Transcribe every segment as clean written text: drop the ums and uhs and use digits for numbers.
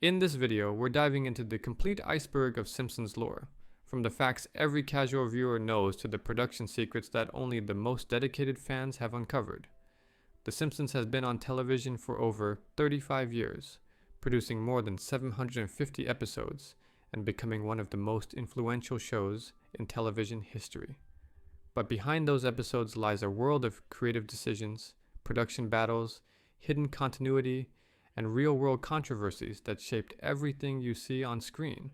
In this video, we're diving into the complete iceberg of Simpsons lore, from the facts every casual viewer knows to the production secrets that only the most dedicated fans have uncovered. The Simpsons has been on television for over 35 years, producing more than 750 episodes and becoming one of the most influential shows in television history. But behind those episodes lies a world of creative decisions, production battles, hidden continuity, and real-world controversies that shaped everything you see on screen.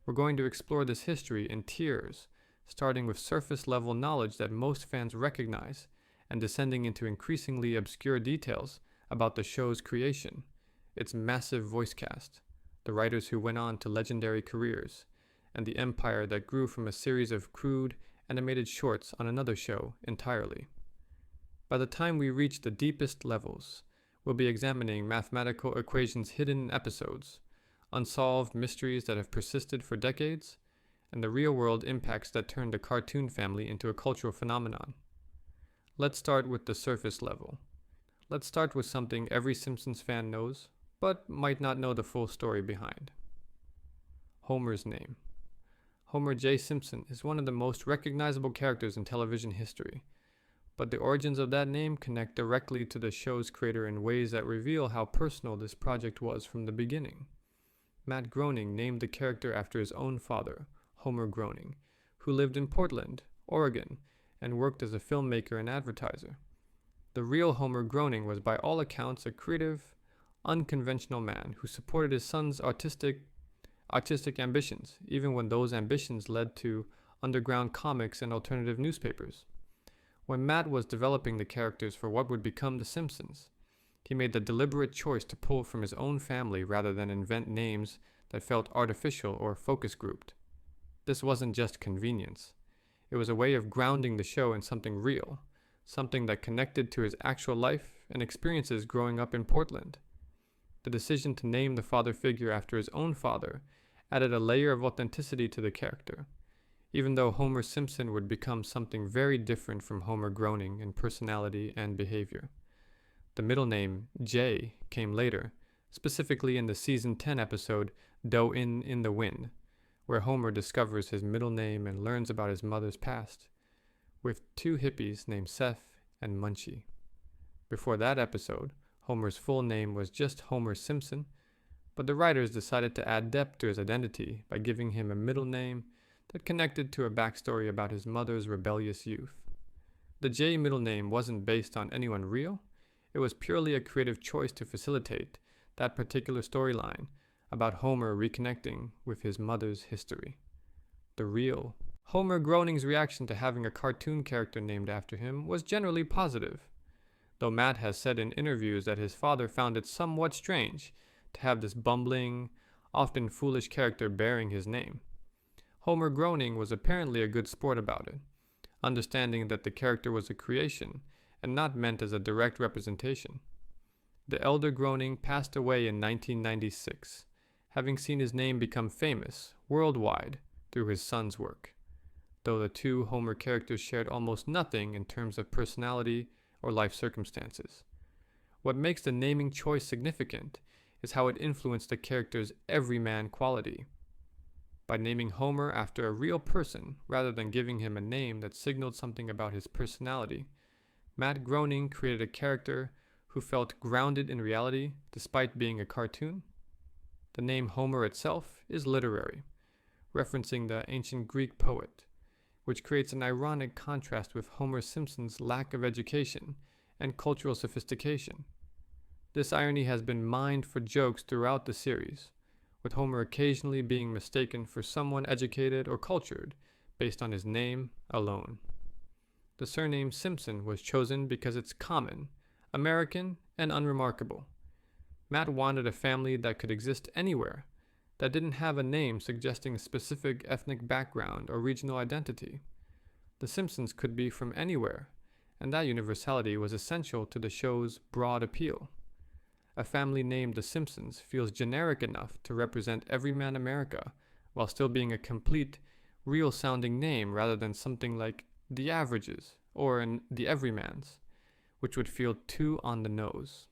We're going to explore this history in tiers, starting with surface-level knowledge that most fans recognize, and descending into increasingly obscure details about the show's creation, its massive voice cast, the writers who went on to legendary careers, and the empire that grew from a series of crude, animated shorts on another show entirely. By the time we reach the deepest levels, we'll be examining mathematical equations hidden in episodes, unsolved mysteries that have persisted for decades, and the real-world impacts that turned the cartoon family into a cultural phenomenon. Let's start with the surface level. Let's start with something every Simpsons fan knows, but might not know the full story behind. Homer's name. Homer J. Simpson is one of the most recognizable characters in television history, but the origins of that name connect directly to the show's creator in ways that reveal how personal this project was from the beginning. Matt Groening named the character after his own father, Homer Groening, who lived in Portland, Oregon, and worked as a filmmaker and advertiser. The real Homer Groening was by all accounts a creative, unconventional man who supported his son's artistic ambitions, even when those ambitions led to underground comics and alternative newspapers. When Matt was developing the characters for what would become The Simpsons, he made the deliberate choice to pull from his own family rather than invent names that felt artificial or focus grouped. This wasn't just convenience. It was a way of grounding the show in something real, something that connected to his actual life and experiences growing up in Portland. The decision to name the father figure after his own father added a layer of authenticity to the character, even though Homer Simpson would become something very different from Homer Groening in personality and behavior. The middle name, J, came later, specifically in the season 10 episode, Doe in the Wind, where Homer discovers his middle name and learns about his mother's past, with two hippies named Seth and Munchie. Before that episode, Homer's full name was just Homer Simpson, but the writers decided to add depth to his identity by giving him a middle name that connected to a backstory about his mother's rebellious youth. The J middle name wasn't based on anyone real. It was purely a creative choice to facilitate that particular storyline about Homer reconnecting with his mother's history. The real Homer Groening's reaction to having a cartoon character named after him was generally positive, though Matt has said in interviews that his father found it somewhat strange to have this bumbling, often foolish character bearing his name. Homer Groening was apparently a good sport about it, understanding that the character was a creation and not meant as a direct representation. The elder Groening passed away in 1996, having seen his name become famous worldwide through his son's work, though the two Homer characters shared almost nothing in terms of personality or life circumstances. What makes the naming choice significant is how it influenced the character's everyman quality. By naming Homer after a real person rather than giving him a name that signaled something about his personality, Matt Groening created a character who felt grounded in reality despite being a cartoon. The name Homer itself is literary, referencing the ancient Greek poet, which creates an ironic contrast with Homer Simpson's lack of education and cultural sophistication. This irony has been mined for jokes throughout the series, with Homer occasionally being mistaken for someone educated or cultured based on his name alone. The surname Simpson was chosen because it's common, American, and unremarkable. Matt wanted a family that could exist anywhere, that didn't have a name suggesting a specific ethnic background or regional identity. The Simpsons could be from anywhere, and that universality was essential to the show's broad appeal. A family named The Simpsons feels generic enough to represent everyman America while still being a complete, real-sounding name rather than something like The Averages or The Everymans, which would feel too on the nose.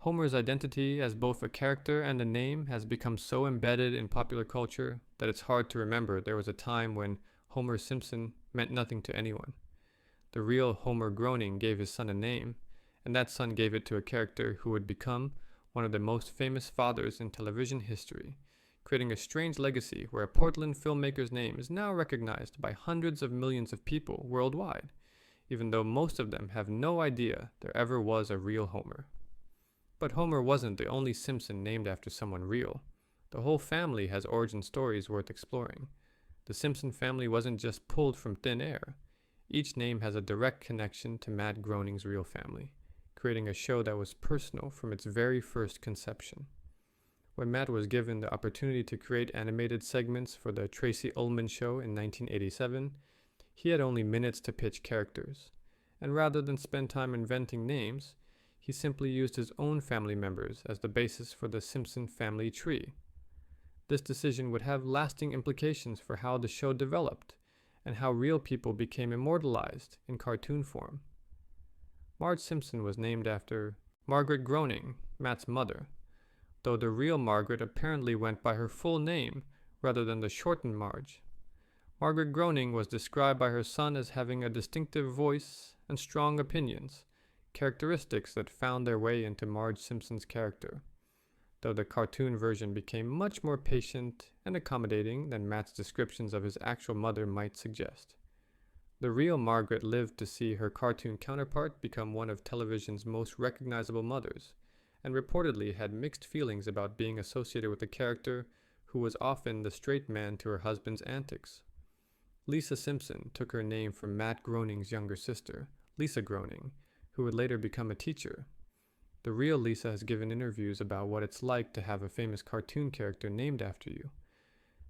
Homer's identity as both a character and a name has become so embedded in popular culture that it's hard to remember there was a time when Homer Simpson meant nothing to anyone. The real Homer Groening gave his son a name, and that son gave it to a character who would become one of the most famous fathers in television history, creating a strange legacy where a Portland filmmaker's name is now recognized by hundreds of millions of people worldwide, even though most of them have no idea there ever was a real Homer. But Homer wasn't the only Simpson named after someone real. The whole family has origin stories worth exploring. The Simpson family wasn't just pulled from thin air. Each name has a direct connection to Matt Groening's real family, creating a show that was personal from its very first conception. When Matt was given the opportunity to create animated segments for the Tracy Ullman Show in 1987, he had only minutes to pitch characters, and rather than spend time inventing names, he simply used his own family members as the basis for the Simpson family tree. This decision would have lasting implications for how the show developed and how real people became immortalized in cartoon form. Marge Simpson was named after Margaret Groening, Matt's mother, though the real Margaret apparently went by her full name rather than the shortened Marge. Margaret Groening was described by her son as having a distinctive voice and strong opinions, characteristics that found their way into Marge Simpson's character, though the cartoon version became much more patient and accommodating than Matt's descriptions of his actual mother might suggest. The real Margaret lived to see her cartoon counterpart become one of television's most recognizable mothers, and reportedly had mixed feelings about being associated with a character who was often the straight man to her husband's antics. Lisa Simpson took her name from Matt Groening's younger sister, Lisa Groening, who would later become a teacher. The real Lisa has given interviews about what it's like to have a famous cartoon character named after you,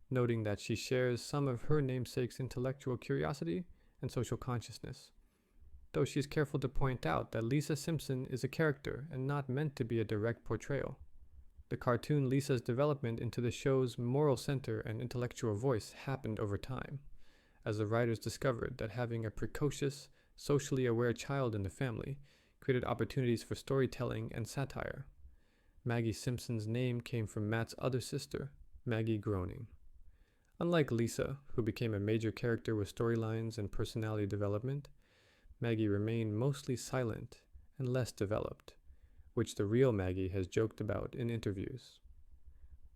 noting that she shares some of her namesake's intellectual curiosity and social consciousness, though she's careful to point out that Lisa Simpson is a character and not meant to be a direct portrayal. The cartoon Lisa's development into the show's moral center and intellectual voice happened over time, as the writers discovered that having a precocious, socially aware child in the family created opportunities for storytelling and satire. Maggie Simpson's name came from Matt's other sister, Maggie Groening. Unlike Lisa, who became a major character with storylines and personality development, Maggie remained mostly silent and less developed, which the real Maggie has joked about in interviews.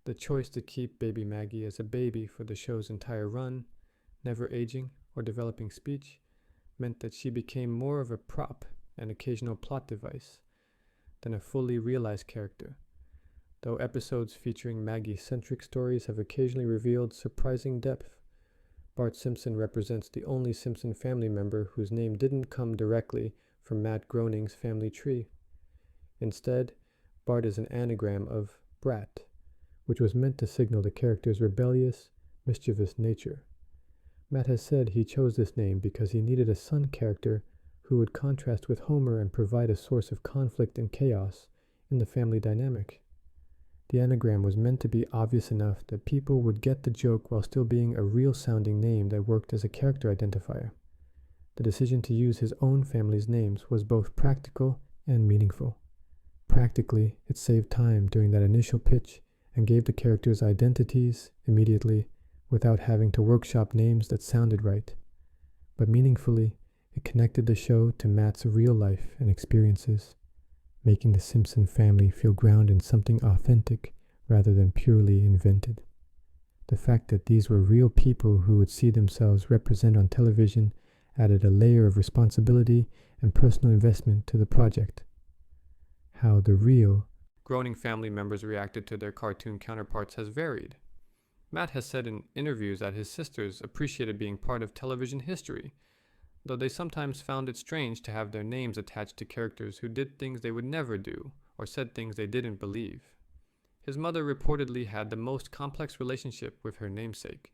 The choice to keep baby Maggie as a baby for the show's entire run, never aging or developing speech, meant that she became more of a prop and occasional plot device than a fully realized character, though episodes featuring Maggie-centric stories have occasionally revealed surprising depth. Bart Simpson represents the only Simpson family member whose name didn't come directly from Matt Groening's family tree. Instead, Bart is an anagram of brat, which was meant to signal the character's rebellious, mischievous nature. Matt has said he chose this name because he needed a son character who would contrast with Homer and provide a source of conflict and chaos in the family dynamic. The anagram was meant to be obvious enough that people would get the joke while still being a real-sounding name that worked as a character identifier. The decision to use his own family's names was both practical and meaningful. Practically, it saved time during that initial pitch and gave the characters identities immediately without having to workshop names that sounded right. But meaningfully, it connected the show to Matt's real life and experiences, making the Simpson family feel grounded in something authentic rather than purely invented. The fact that these were real people who would see themselves represented on television added a layer of responsibility and personal investment to the project. How the real Groening family members reacted to their cartoon counterparts has varied. Matt has said in interviews that his sisters appreciated being part of television history, though they sometimes found it strange to have their names attached to characters who did things they would never do or said things they didn't believe. His mother reportedly had the most complex relationship with her namesake,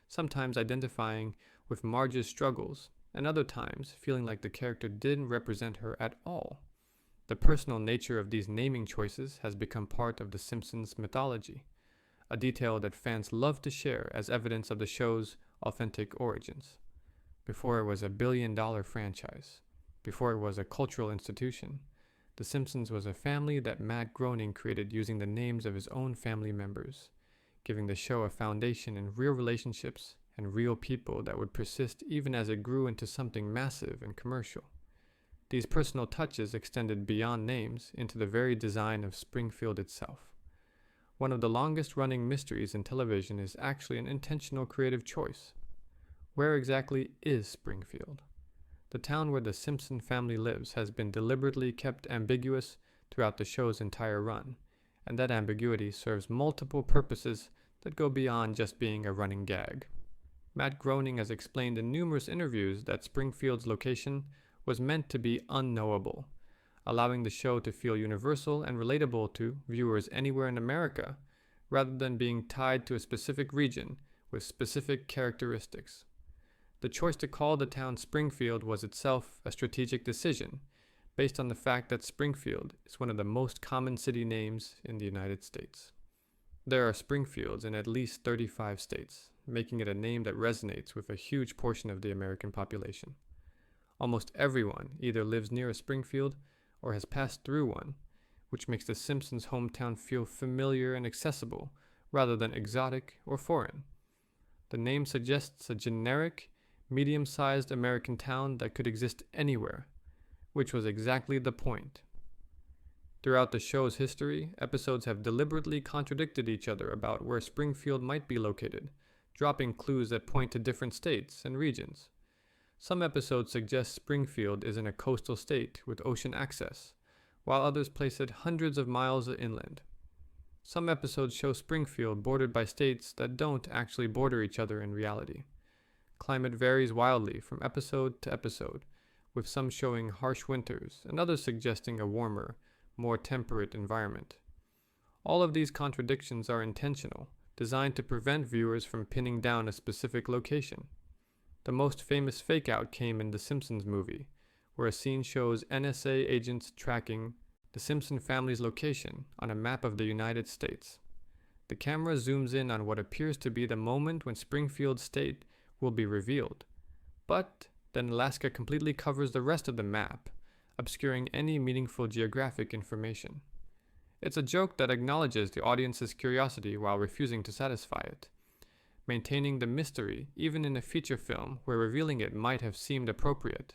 sometimes identifying with Marge's struggles, and other times feeling like the character didn't represent her at all. The personal nature of these naming choices has become part of The Simpsons mythology, a detail that fans love to share as evidence of the show's authentic origins. Before it was a billion-dollar franchise, before it was a cultural institution, The Simpsons was a family that Matt Groening created using the names of his own family members, giving the show a foundation in real relationships and real people that would persist even as it grew into something massive and commercial. These personal touches extended beyond names into the very design of Springfield itself. One of the longest-running mysteries in television is actually an intentional creative choice. Where exactly is Springfield? The town where the Simpson family lives has been deliberately kept ambiguous throughout the show's entire run, and that ambiguity serves multiple purposes that go beyond just being a running gag. Matt Groening has explained in numerous interviews that Springfield's location was meant to be unknowable, allowing the show to feel universal and relatable to viewers anywhere in America, rather than being tied to a specific region with specific characteristics. The choice to call the town Springfield was itself a strategic decision, based on the fact that Springfield is one of the most common city names in the United States. There are Springfields in at least 35 states, making it a name that resonates with a huge portion of the American population. Almost everyone either lives near a Springfield or has passed through one, which makes the Simpsons' hometown feel familiar and accessible rather than exotic or foreign. The name suggests a generic, medium-sized American town that could exist anywhere, which was exactly the point. Throughout the show's history, episodes have deliberately contradicted each other about where Springfield might be located, dropping clues that point to different states and regions. Some episodes suggest Springfield is in a coastal state with ocean access, while others place it hundreds of miles inland. Some episodes show Springfield bordered by states that don't actually border each other in reality. Climate varies wildly from episode to episode, with some showing harsh winters and others suggesting a warmer, more temperate environment. All of these contradictions are intentional, designed to prevent viewers from pinning down a specific location. The most famous fake-out came in the Simpsons movie, where a scene shows NSA agents tracking the Simpson family's location on a map of the United States. The camera zooms in on what appears to be the moment when Springfield's state will be revealed, but then Alaska completely covers the rest of the map, obscuring any meaningful geographic information. It's a joke that acknowledges the audience's curiosity while refusing to satisfy it, maintaining the mystery even in a feature film where revealing it might have seemed appropriate.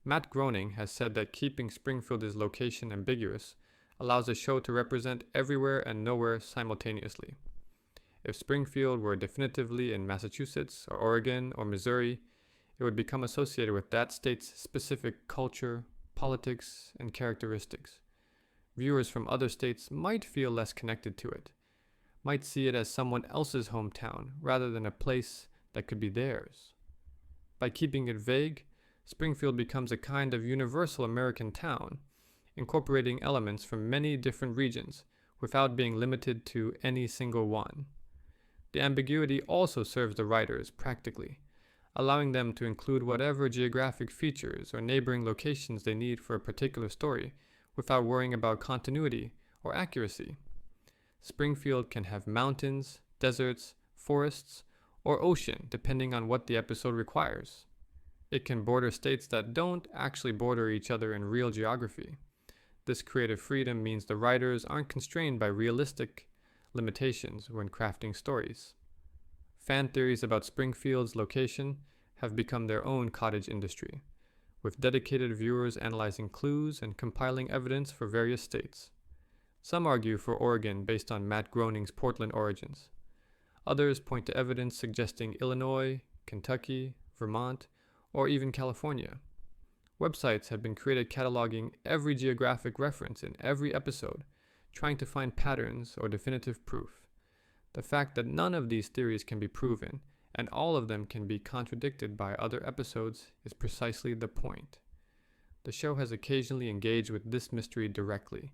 Matt Groening has said that keeping Springfield's location ambiguous allows the show to represent everywhere and nowhere simultaneously. If Springfield were definitively in Massachusetts or Oregon or Missouri, it would become associated with that state's specific culture, politics, and characteristics. Viewers from other states might feel less connected to it, might see it as someone else's hometown rather than a place that could be theirs. By keeping it vague, Springfield becomes a kind of universal American town, incorporating elements from many different regions without being limited to any single one. The ambiguity also serves the writers practically, allowing them to include whatever geographic features or neighboring locations they need for a particular story without worrying about continuity or accuracy. Springfield can have mountains, deserts, forests, or ocean depending on what the episode requires. It can border states that don't actually border each other in real geography. This creative freedom means the writers aren't constrained by realistic limitations when crafting stories. Fan theories about Springfield's location have become their own cottage industry, with dedicated viewers analyzing clues and compiling evidence for various states. Some argue for Oregon based on Matt Groening's Portland origins. Others point to evidence suggesting Illinois, Kentucky, Vermont, or even California. Websites have been created cataloging every geographic reference in every episode, trying to find patterns or definitive proof. The fact that none of these theories can be proven, and all of them can be contradicted by other episodes, is precisely the point. The show has occasionally engaged with this mystery directly,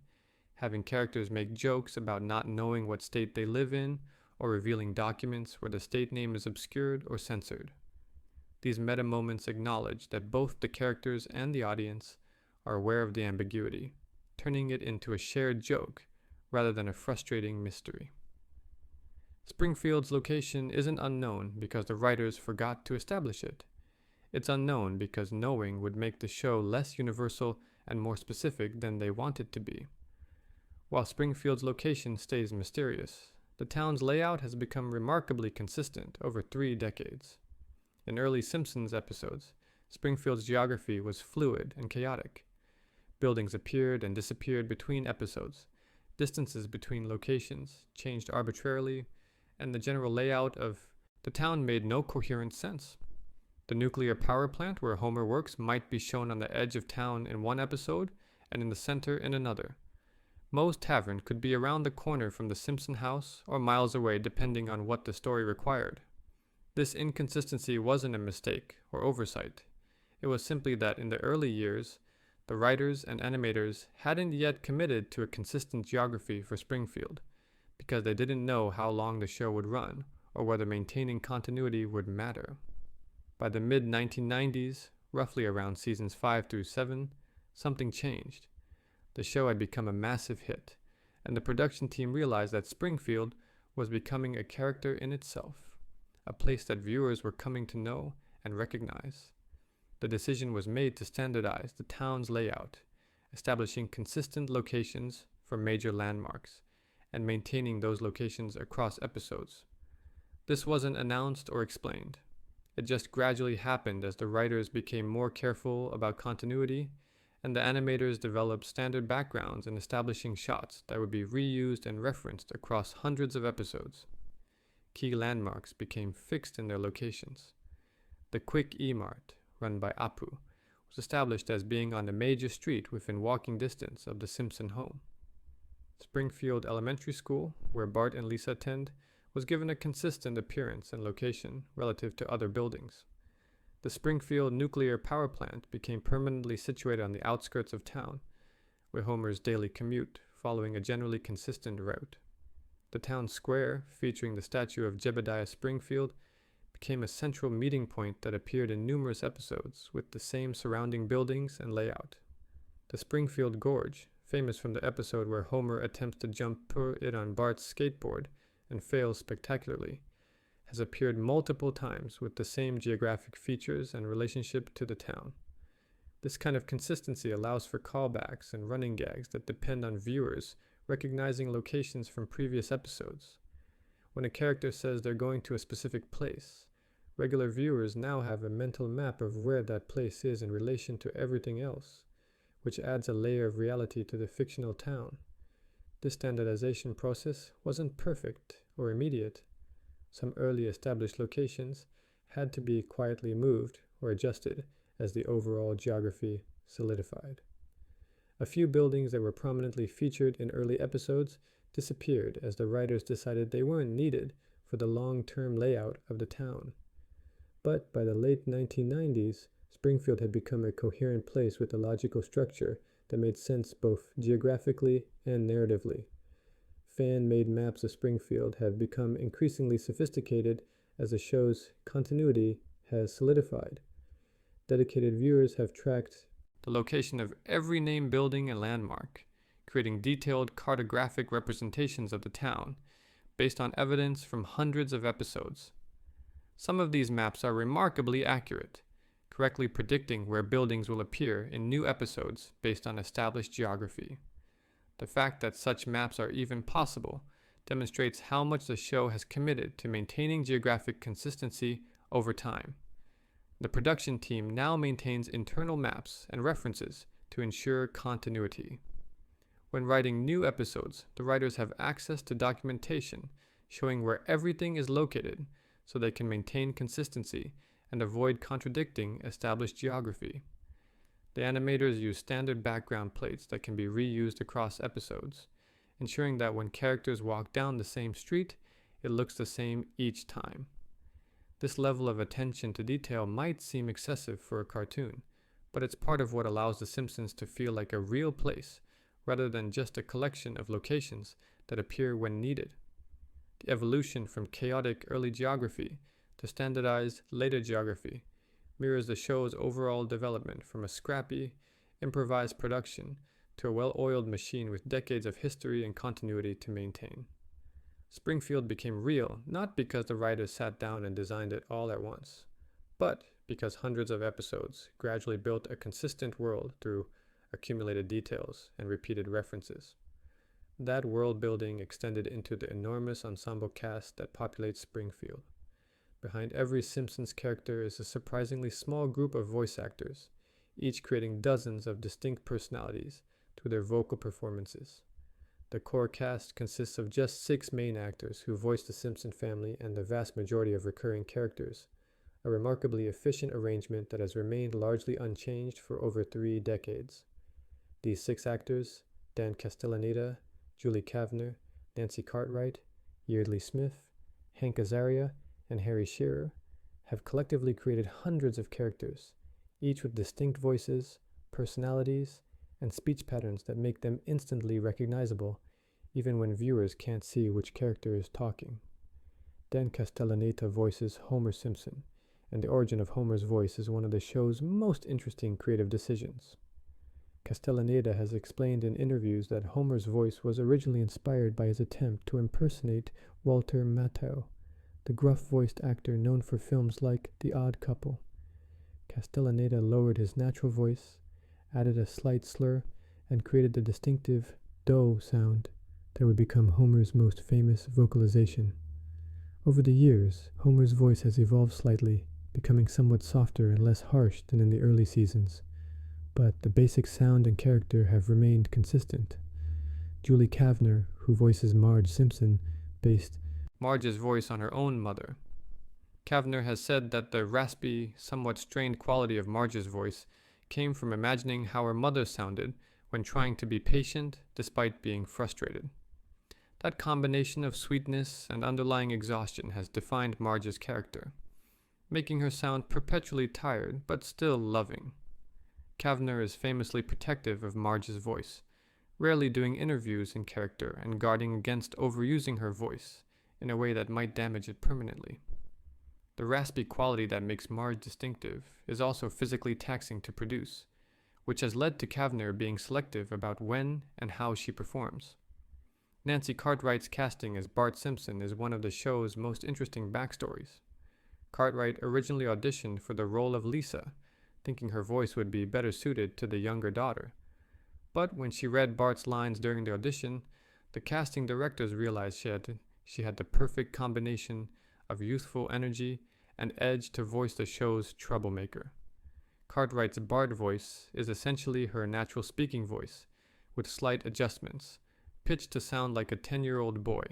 having characters make jokes about not knowing what state they live in, or revealing documents where the state name is obscured or censored. These meta moments acknowledge that both the characters and the audience are aware of the ambiguity, turning it into a shared joke rather than a frustrating mystery. Springfield's location isn't unknown because the writers forgot to establish it. It's unknown because knowing would make the show less universal and more specific than they want it to be. While Springfield's location stays mysterious, the town's layout has become remarkably consistent over 3 decades. In early Simpsons episodes, Springfield's geography was fluid and chaotic. Buildings appeared and disappeared between episodes. Distances between locations changed arbitrarily, and the general layout of the town made no coherent sense. The nuclear power plant where Homer works might be shown on the edge of town in one episode and in the center in another. Moe's Tavern could be around the corner from the Simpson house or miles away depending on what the story required. This inconsistency wasn't a mistake or oversight. It was simply that in the early years, the writers and animators hadn't yet committed to a consistent geography for Springfield, because they didn't know how long the show would run or whether maintaining continuity would matter. By the mid-1990s, roughly around seasons 5 through 7, something changed. The show had become a massive hit, and the production team realized that Springfield was becoming a character in itself, a place that viewers were coming to know and recognize. The decision was made to standardize the town's layout, establishing consistent locations for major landmarks, and maintaining those locations across episodes. This wasn't announced or explained. It just gradually happened as the writers became more careful about continuity, and the animators developed standard backgrounds and establishing shots that would be reused and referenced across hundreds of episodes. Key landmarks became fixed in their locations. The Quick E-Mart, run by Apu, was established as being on a major street within walking distance of the Simpson home. Springfield Elementary School, where Bart and Lisa attend, was given a consistent appearance and location relative to other buildings. The Springfield nuclear power plant became permanently situated on the outskirts of town, where Homer's daily commute, following a generally consistent route. The town square, featuring the statue of Jebediah Springfield, became a central meeting point that appeared in numerous episodes with the same surrounding buildings and layout. The Springfield Gorge, famous from the episode where Homer attempts to jump it on Bart's skateboard and fails spectacularly, has appeared multiple times with the same geographic features and relationship to the town. This kind of consistency allows for callbacks and running gags that depend on viewers recognizing locations from previous episodes. When a character says they're going to a specific place, regular viewers now have a mental map of where that place is in relation to everything else, which adds a layer of reality to the fictional town. This standardization process wasn't perfect or immediate. Some early established locations had to be quietly moved or adjusted as the overall geography solidified. A few buildings that were prominently featured in early episodes disappeared as the writers decided they weren't needed for the long-term layout of the town. But by the late 1990s, Springfield had become a coherent place with a logical structure that made sense both geographically and narratively. Fan-made maps of Springfield have become increasingly sophisticated as the show's continuity has solidified. Dedicated viewers have tracked the location of every named building and landmark, creating detailed cartographic representations of the town based on evidence from hundreds of episodes. Some of these maps are remarkably accurate, correctly predicting where buildings will appear in new episodes based on established geography. The fact that such maps are even possible demonstrates how much the show has committed to maintaining geographic consistency over time. The production team now maintains internal maps and references to ensure continuity. When writing new episodes, the writers have access to documentation showing where everything is located so they can maintain consistency and avoid contradicting established geography. The animators use standard background plates that can be reused across episodes, ensuring that when characters walk down the same street, it looks the same each time. This level of attention to detail might seem excessive for a cartoon, but it's part of what allows The Simpsons to feel like a real place rather than just a collection of locations that appear when needed. The evolution from chaotic early geography to standardized later geography mirrors the show's overall development from a scrappy, improvised production to a well-oiled machine with decades of history and continuity to maintain. Springfield became real not because the writers sat down and designed it all at once, but because hundreds of episodes gradually built a consistent world through accumulated details, and repeated references. That world building extended into the enormous ensemble cast that populates Springfield. Behind every Simpsons character is a surprisingly small group of voice actors, each creating dozens of distinct personalities through their vocal performances. The core cast consists of just 6 main actors who voice the Simpson family and the vast majority of recurring characters, a remarkably efficient arrangement that has remained largely unchanged for over 3 decades. These 6 actors, Dan Castellaneta, Julie Kavner, Nancy Cartwright, Yeardley Smith, Hank Azaria, and Harry Shearer, have collectively created hundreds of characters, each with distinct voices, personalities, and speech patterns that make them instantly recognizable, even when viewers can't see which character is talking. Dan Castellaneta voices Homer Simpson, and the origin of Homer's voice is one of the show's most interesting creative decisions. Castellaneta has explained in interviews that Homer's voice was originally inspired by his attempt to impersonate Walter Matthau, the gruff-voiced actor known for films like The Odd Couple. Castellaneta lowered his natural voice, added a slight slur, and created the distinctive "doh" sound that would become Homer's most famous vocalization. Over the years, Homer's voice has evolved slightly, becoming somewhat softer and less harsh than in the early seasons, but the basic sound and character have remained consistent. Julie Kavner, who voices Marge Simpson, based Marge's voice on her own mother. Kavner has said that the raspy, somewhat strained quality of Marge's voice came from imagining how her mother sounded when trying to be patient despite being frustrated. That combination of sweetness and underlying exhaustion has defined Marge's character, making her sound perpetually tired but still loving. Kavner is famously protective of Marge's voice, rarely doing interviews in character and guarding against overusing her voice in a way that might damage it permanently. The raspy quality that makes Marge distinctive is also physically taxing to produce, which has led to Kavner being selective about when and how she performs. Nancy Cartwright's casting as Bart Simpson is one of the show's most interesting backstories. Cartwright originally auditioned for the role of Lisa, thinking her voice would be better suited to the younger daughter. But when she read Bart's lines during the audition, the casting directors realized she had the perfect combination of youthful energy and edge to voice the show's troublemaker. Cartwright's Bart voice is essentially her natural speaking voice, with slight adjustments, pitched to sound like a 10-year-old boy.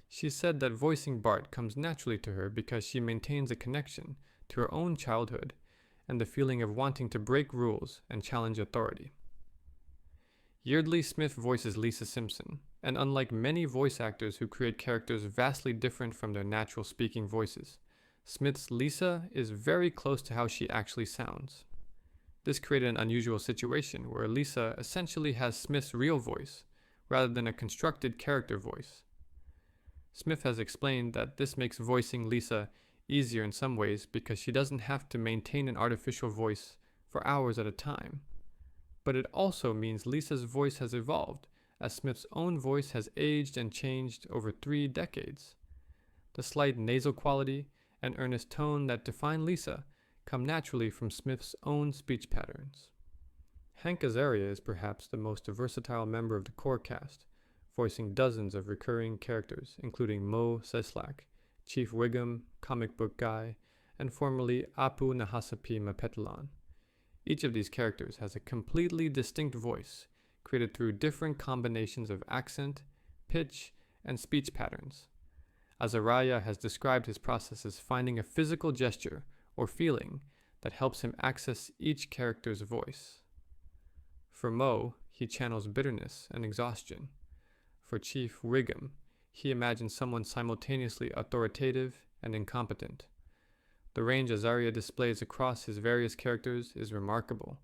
She said that voicing Bart comes naturally to her because she maintains a connection to her own childhood and the feeling of wanting to break rules and challenge authority. Yeardley Smith voices Lisa Simpson, and unlike many voice actors who create characters vastly different from their natural speaking voices, Smith's Lisa is very close to how she actually sounds. This created an unusual situation where Lisa essentially has Smith's real voice, rather than a constructed character voice. Smith has explained that this makes voicing Lisa easier in some ways because she doesn't have to maintain an artificial voice for hours at a time. But it also means Lisa's voice has evolved, as Smith's own voice has aged and changed over 3 decades. The slight nasal quality and earnest tone that define Lisa come naturally from Smith's own speech patterns. Hank Azaria is perhaps the most versatile member of the core cast, voicing dozens of recurring characters, including Mo Seslak, Chief Wiggum, Comic Book Guy, and formerly Apu Nahasapi Mapetalan. Each of these characters has a completely distinct voice, created through different combinations of accent, pitch, and speech patterns. Azariah has described his process as finding a physical gesture or feeling that helps him access each character's voice. For Mo, he channels bitterness and exhaustion. For Chief Wiggum, he imagines someone simultaneously authoritative and incompetent. The range Azaria displays across his various characters is remarkable,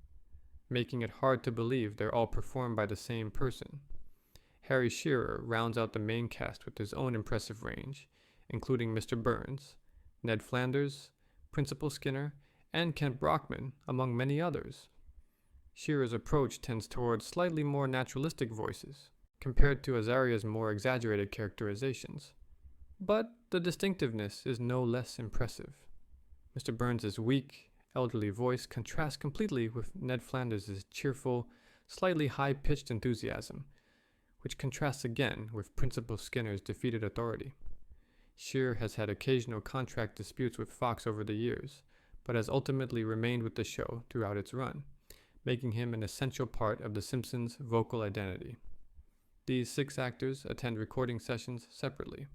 making it hard to believe they're all performed by the same person. Harry Shearer rounds out the main cast with his own impressive range, including Mr. Burns, Ned Flanders, Principal Skinner, and Kent Brockman, among many others. Shearer's approach tends towards slightly more naturalistic voices, compared to Azaria's more exaggerated characterizations. But the distinctiveness is no less impressive. Mr. Burns' weak, elderly voice contrasts completely with Ned Flanders' cheerful, slightly high-pitched enthusiasm, which contrasts again with Principal Skinner's defeated authority. Scheer has had occasional contract disputes with Fox over the years, but has ultimately remained with the show throughout its run, making him an essential part of The Simpsons' vocal identity. These 6 actors attend recording sessions separately,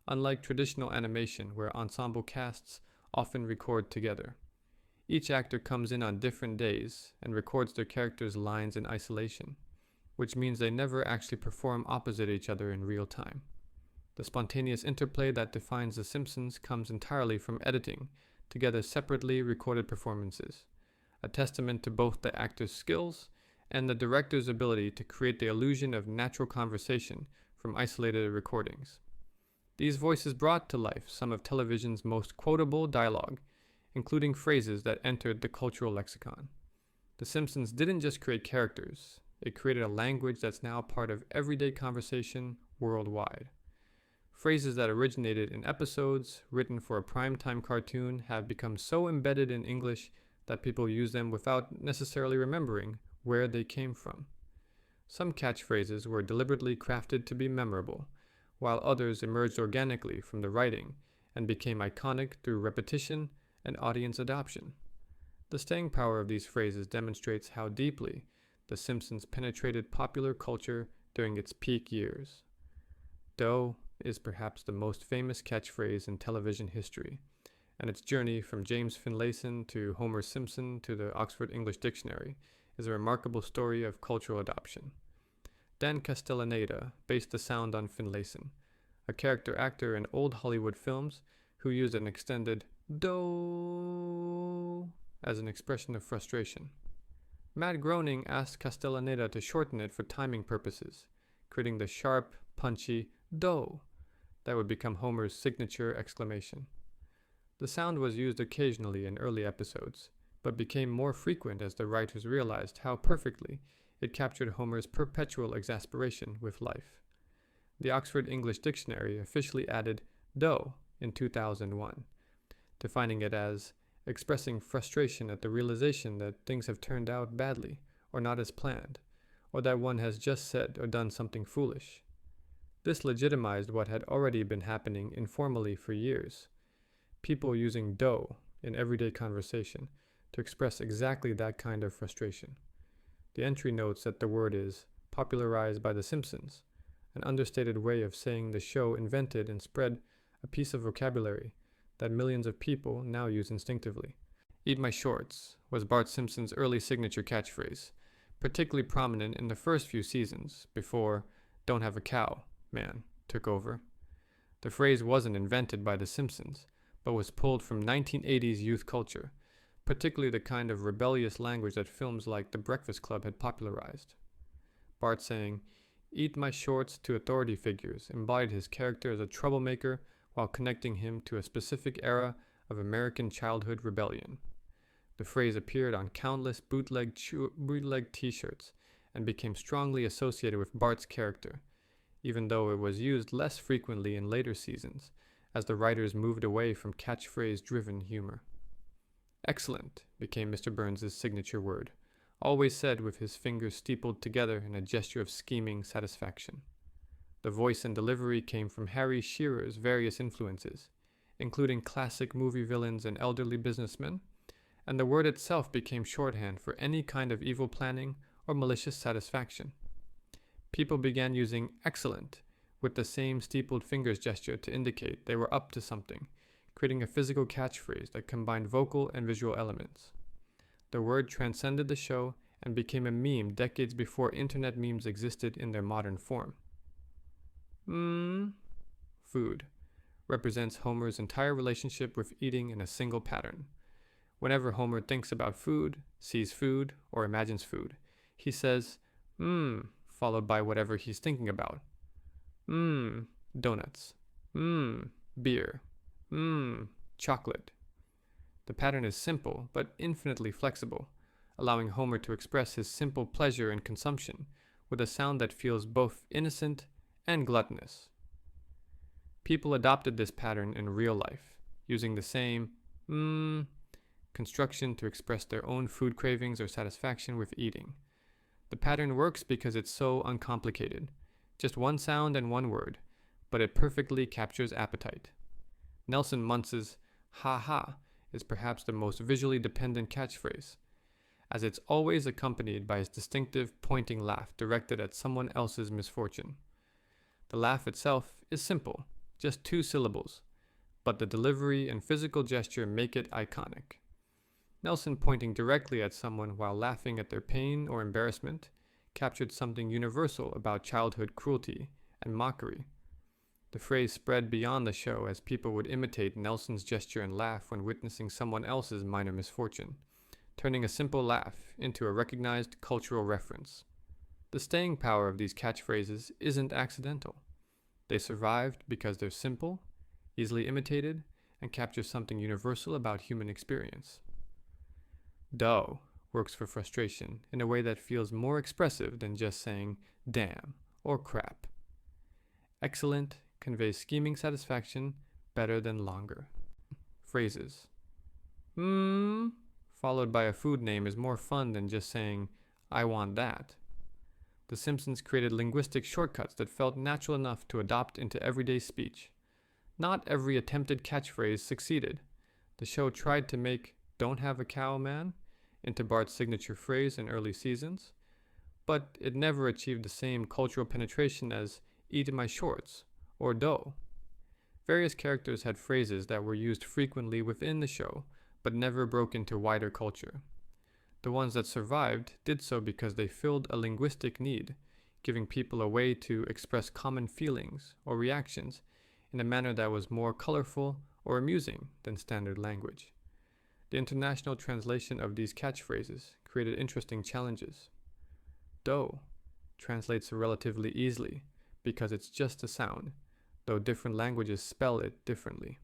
unlike traditional animation where ensemble casts often record together. Each actor comes in on different days and records their characters' lines in isolation, which means they never actually perform opposite each other in real time. The spontaneous interplay that defines The Simpsons comes entirely from editing together separately recorded performances, a testament to both the actors' skills and the director's ability to create the illusion of natural conversation from isolated recordings. These voices brought to life some of television's most quotable dialogue, including phrases that entered the cultural lexicon. The Simpsons didn't just create characters, it created a language that's now part of everyday conversation worldwide. Phrases that originated in episodes written for a primetime cartoon have become so embedded in English that people use them without necessarily remembering where they came from. Some catchphrases were deliberately crafted to be memorable, while others emerged organically from the writing and became iconic through repetition and audience adoption. The staying power of these phrases demonstrates how deeply The Simpsons penetrated popular culture during its peak years. Dough is perhaps the most famous catchphrase in television history, and its journey from James Finlayson to Homer Simpson to the Oxford English Dictionary is a remarkable story of cultural adoption. Dan Castellaneta based the sound on Finlayson, a character actor in old Hollywood films who used an extended "dough" as an expression of frustration. Matt Groening asked Castellaneta to shorten it for timing purposes, creating the sharp, punchy "dough" that would become Homer's signature exclamation. The sound was used occasionally in early episodes, but became more frequent as the writers realized how perfectly it captured Homer's perpetual exasperation with life. The Oxford English Dictionary officially added "dough" in 2001, defining it as expressing frustration at the realization that things have turned out badly or not as planned, or that one has just said or done something foolish. This legitimized what had already been happening informally for years, people using "dough" in everyday conversation to express exactly that kind of frustration. The entry notes that the word is popularized by The Simpsons, an understated way of saying the show invented and spread a piece of vocabulary that millions of people now use instinctively. "Eat my shorts" was Bart Simpson's early signature catchphrase, particularly prominent in the first few seasons, before "don't have a cow, man" took over. The phrase wasn't invented by The Simpsons, but was pulled from 1980s youth culture, particularly the kind of rebellious language that films like The Breakfast Club had popularized. Bart saying, "eat my shorts" to authority figures embodied his character as a troublemaker while connecting him to a specific era of American childhood rebellion. The phrase appeared on countless bootleg t-shirts and became strongly associated with Bart's character, even though it was used less frequently in later seasons, as the writers moved away from catchphrase-driven humor. "Excellent" became Mr. Burns' signature word, always said with his fingers steepled together in a gesture of scheming satisfaction. The voice and delivery came from Harry Shearer's various influences, including classic movie villains and elderly businessmen, and the word itself became shorthand for any kind of evil planning or malicious satisfaction. People began using "excellent" with the same steepled fingers gesture to indicate they were up to something, creating a physical catchphrase that combined vocal and visual elements. The word transcended the show and became a meme decades before internet memes existed in their modern form. Food represents Homer's entire relationship with eating in a single pattern. Whenever Homer thinks about food, sees food, or imagines food, he says, followed by whatever he's thinking about. Donuts. Beer. Chocolate. The pattern is simple, but infinitely flexible, allowing Homer to express his simple pleasure in consumption with a sound that feels both innocent and gluttonous. People adopted this pattern in real life, using the same construction to express their own food cravings or satisfaction with eating. The pattern works because it's so uncomplicated. Just one sound and one word, but it perfectly captures appetite. Nelson Muntz's "ha ha" is perhaps the most visually dependent catchphrase, as it's always accompanied by his distinctive pointing laugh directed at someone else's misfortune. The laugh itself is simple, just 2 syllables, but the delivery and physical gesture make it iconic. Nelson pointing directly at someone while laughing at their pain or embarrassment captured something universal about childhood cruelty and mockery. The phrase spread beyond the show as people would imitate Nelson's gesture and laugh when witnessing someone else's minor misfortune, turning a simple laugh into a recognized cultural reference. The staying power of these catchphrases isn't accidental. They survived because they're simple, easily imitated, and capture something universal about human experience. Dough works for frustration in a way that feels more expressive than just saying damn or crap. Excellent conveys scheming satisfaction better than longer. Phrases. Followed by a food name is more fun than just saying, I want that. The Simpsons created linguistic shortcuts that felt natural enough to adopt into everyday speech. Not every attempted catchphrase succeeded. The show tried to make "Don't have a cow, man" into Bart's signature phrase in early seasons, but it never achieved the same cultural penetration as "eat my shorts" or "dough." Various characters had phrases that were used frequently within the show, but never broke into wider culture. The ones that survived did so because they filled a linguistic need, giving people a way to express common feelings or reactions in a manner that was more colorful or amusing than standard language. The international translation of these catchphrases created interesting challenges. Dough translates relatively easily because it's just a sound, though different languages spell it differently.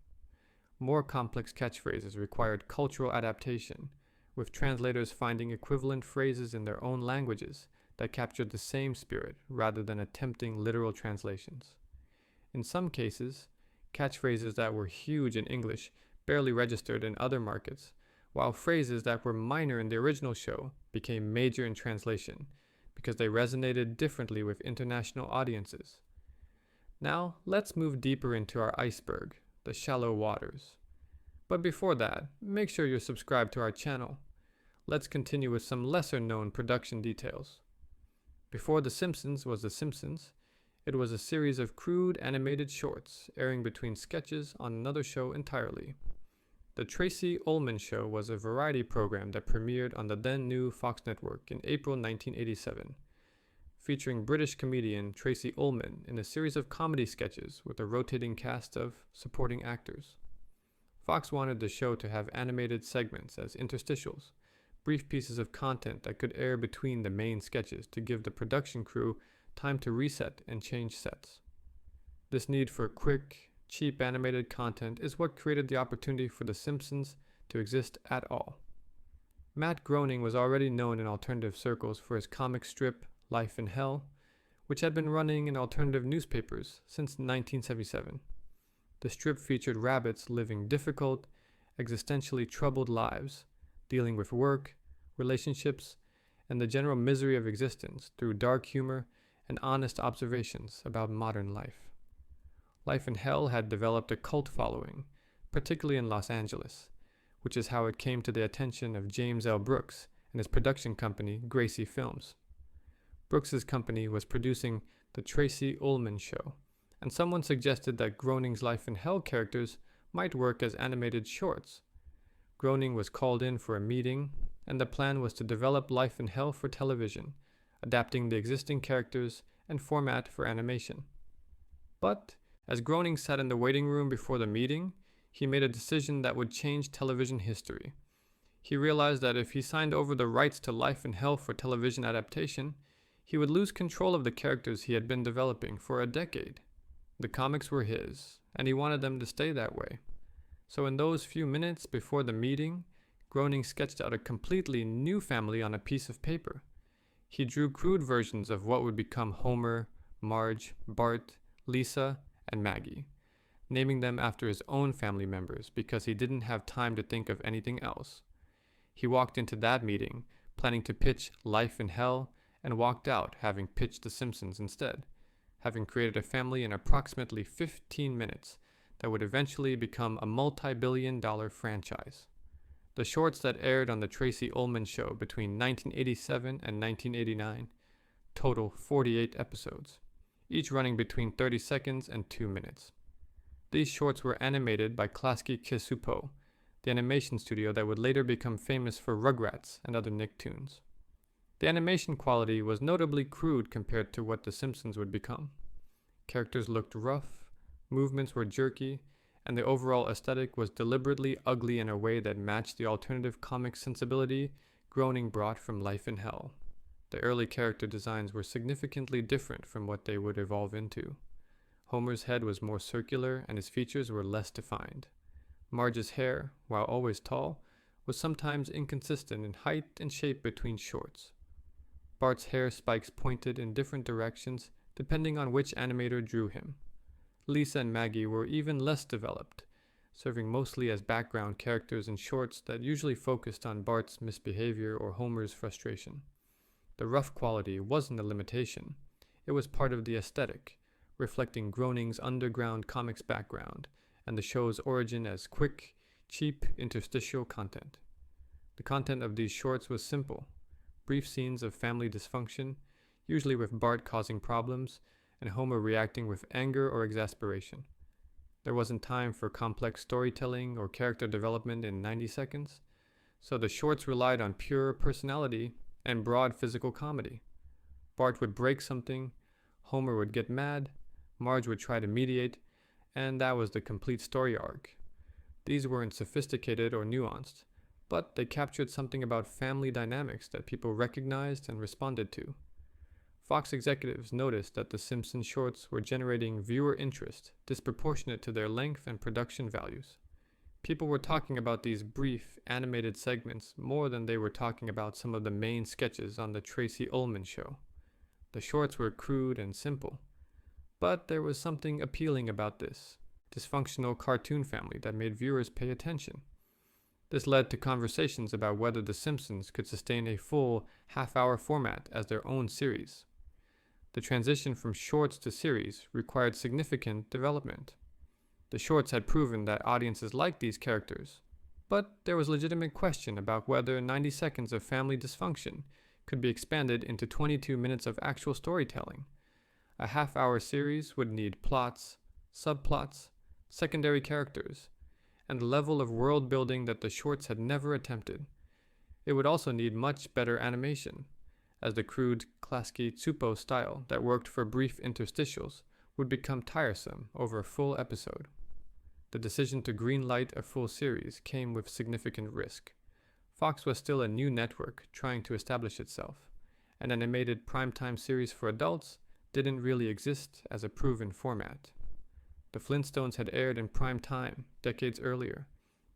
More complex catchphrases required cultural adaptation, with translators finding equivalent phrases in their own languages that captured the same spirit rather than attempting literal translations. In some cases, catchphrases that were huge in English barely registered in other markets, while phrases that were minor in the original show became major in translation because they resonated differently with international audiences. Now, let's move deeper into our iceberg, the shallow waters. But before that, make sure you're subscribed to our channel. Let's continue with some lesser known production details. Before The Simpsons was The Simpsons, it was a series of crude animated shorts airing between sketches on another show entirely. The Tracey Ullman Show was a variety program that premiered on the then new Fox network in April 1987, featuring British comedian Tracey Ullman in a series of comedy sketches with a rotating cast of supporting actors. Fox wanted the show to have animated segments as interstitials, brief pieces of content that could air between the main sketches to give the production crew time to reset and change sets. This need for quick, cheap animated content is what created the opportunity for The Simpsons to exist at all. Matt Groening was already known in alternative circles for his comic strip Life in Hell, which had been running in alternative newspapers since 1977. The strip featured rabbits living difficult, existentially troubled lives, dealing with work, relationships, and the general misery of existence through dark humor and honest observations about modern life. Life in Hell had developed a cult following, particularly in Los Angeles, which is how it came to the attention of James L. Brooks and his production company, Gracie Films. Brooks's company was producing The Tracey Ullman Show, and someone suggested that Groening's Life in Hell characters might work as animated shorts. Groening was called in for a meeting, and the plan was to develop Life in Hell for television, adapting the existing characters and format for animation. But as Groening sat in the waiting room before the meeting, he made a decision that would change television history. He realized that if he signed over the rights to Life in Hell for television adaptation, he would lose control of the characters he had been developing for a decade. The comics were his, and he wanted them to stay that way. So in those few minutes before the meeting, Groening sketched out a completely new family on a piece of paper. He drew crude versions of what would become Homer, Marge, Bart, Lisa, and Maggie, naming them after his own family members because he didn't have time to think of anything else. He walked into that meeting planning to pitch Life in Hell and walked out, having pitched The Simpsons instead, having created a family in approximately 15 minutes that would eventually become a multi-billion-dollar franchise. The shorts that aired on the Tracey Ullman Show between 1987 and 1989 total 48 episodes, each running between 30 seconds and 2 minutes. These shorts were animated by Klasky Csupo, the animation studio that would later become famous for Rugrats and other Nicktoons. The animation quality was notably crude compared to what The Simpsons would become. Characters looked rough, movements were jerky, and the overall aesthetic was deliberately ugly in a way that matched the alternative comic sensibility Groening brought from Life in Hell. The early character designs were significantly different from what they would evolve into. Homer's head was more circular and his features were less defined. Marge's hair, while always tall, was sometimes inconsistent in height and shape between shorts. Bart's hair spikes pointed in different directions depending on which animator drew him. Lisa and Maggie were even less developed, serving mostly as background characters in shorts that usually focused on Bart's misbehavior or Homer's frustration. The rough quality wasn't a limitation. It was part of the aesthetic, reflecting Groening's underground comics background and the show's origin as quick, cheap interstitial content. The content of these shorts was simple: brief scenes of family dysfunction, usually with Bart causing problems, and Homer reacting with anger or exasperation. There wasn't time for complex storytelling or character development in 90 seconds, so the shorts relied on pure personality and broad physical comedy. Bart would break something, Homer would get mad, Marge would try to mediate, and that was the complete story arc. These weren't sophisticated or nuanced, but they captured something about family dynamics that people recognized and responded to. Fox executives noticed that the Simpsons shorts were generating viewer interest disproportionate to their length and production values. People were talking about these brief, animated segments more than they were talking about some of the main sketches on the Tracey Ullman Show. The shorts were crude and simple, but there was something appealing about this dysfunctional cartoon family that made viewers pay attention. This led to conversations about whether The Simpsons could sustain a full half-hour format as their own series. The transition from shorts to series required significant development. The shorts had proven that audiences liked these characters, but there was legitimate question about whether 90 seconds of family dysfunction could be expanded into 22 minutes of actual storytelling. A half-hour series would need plots, subplots, secondary characters, and the level of world building that the shorts had never attempted. It would also need much better animation, as the crude Klasky Csupo style that worked for brief interstitials would become tiresome over a full episode. The decision to greenlight a full series came with significant risk. Fox was still a new network trying to establish itself. An animated primetime series for adults didn't really exist as a proven format. The Flintstones had aired in prime time decades earlier,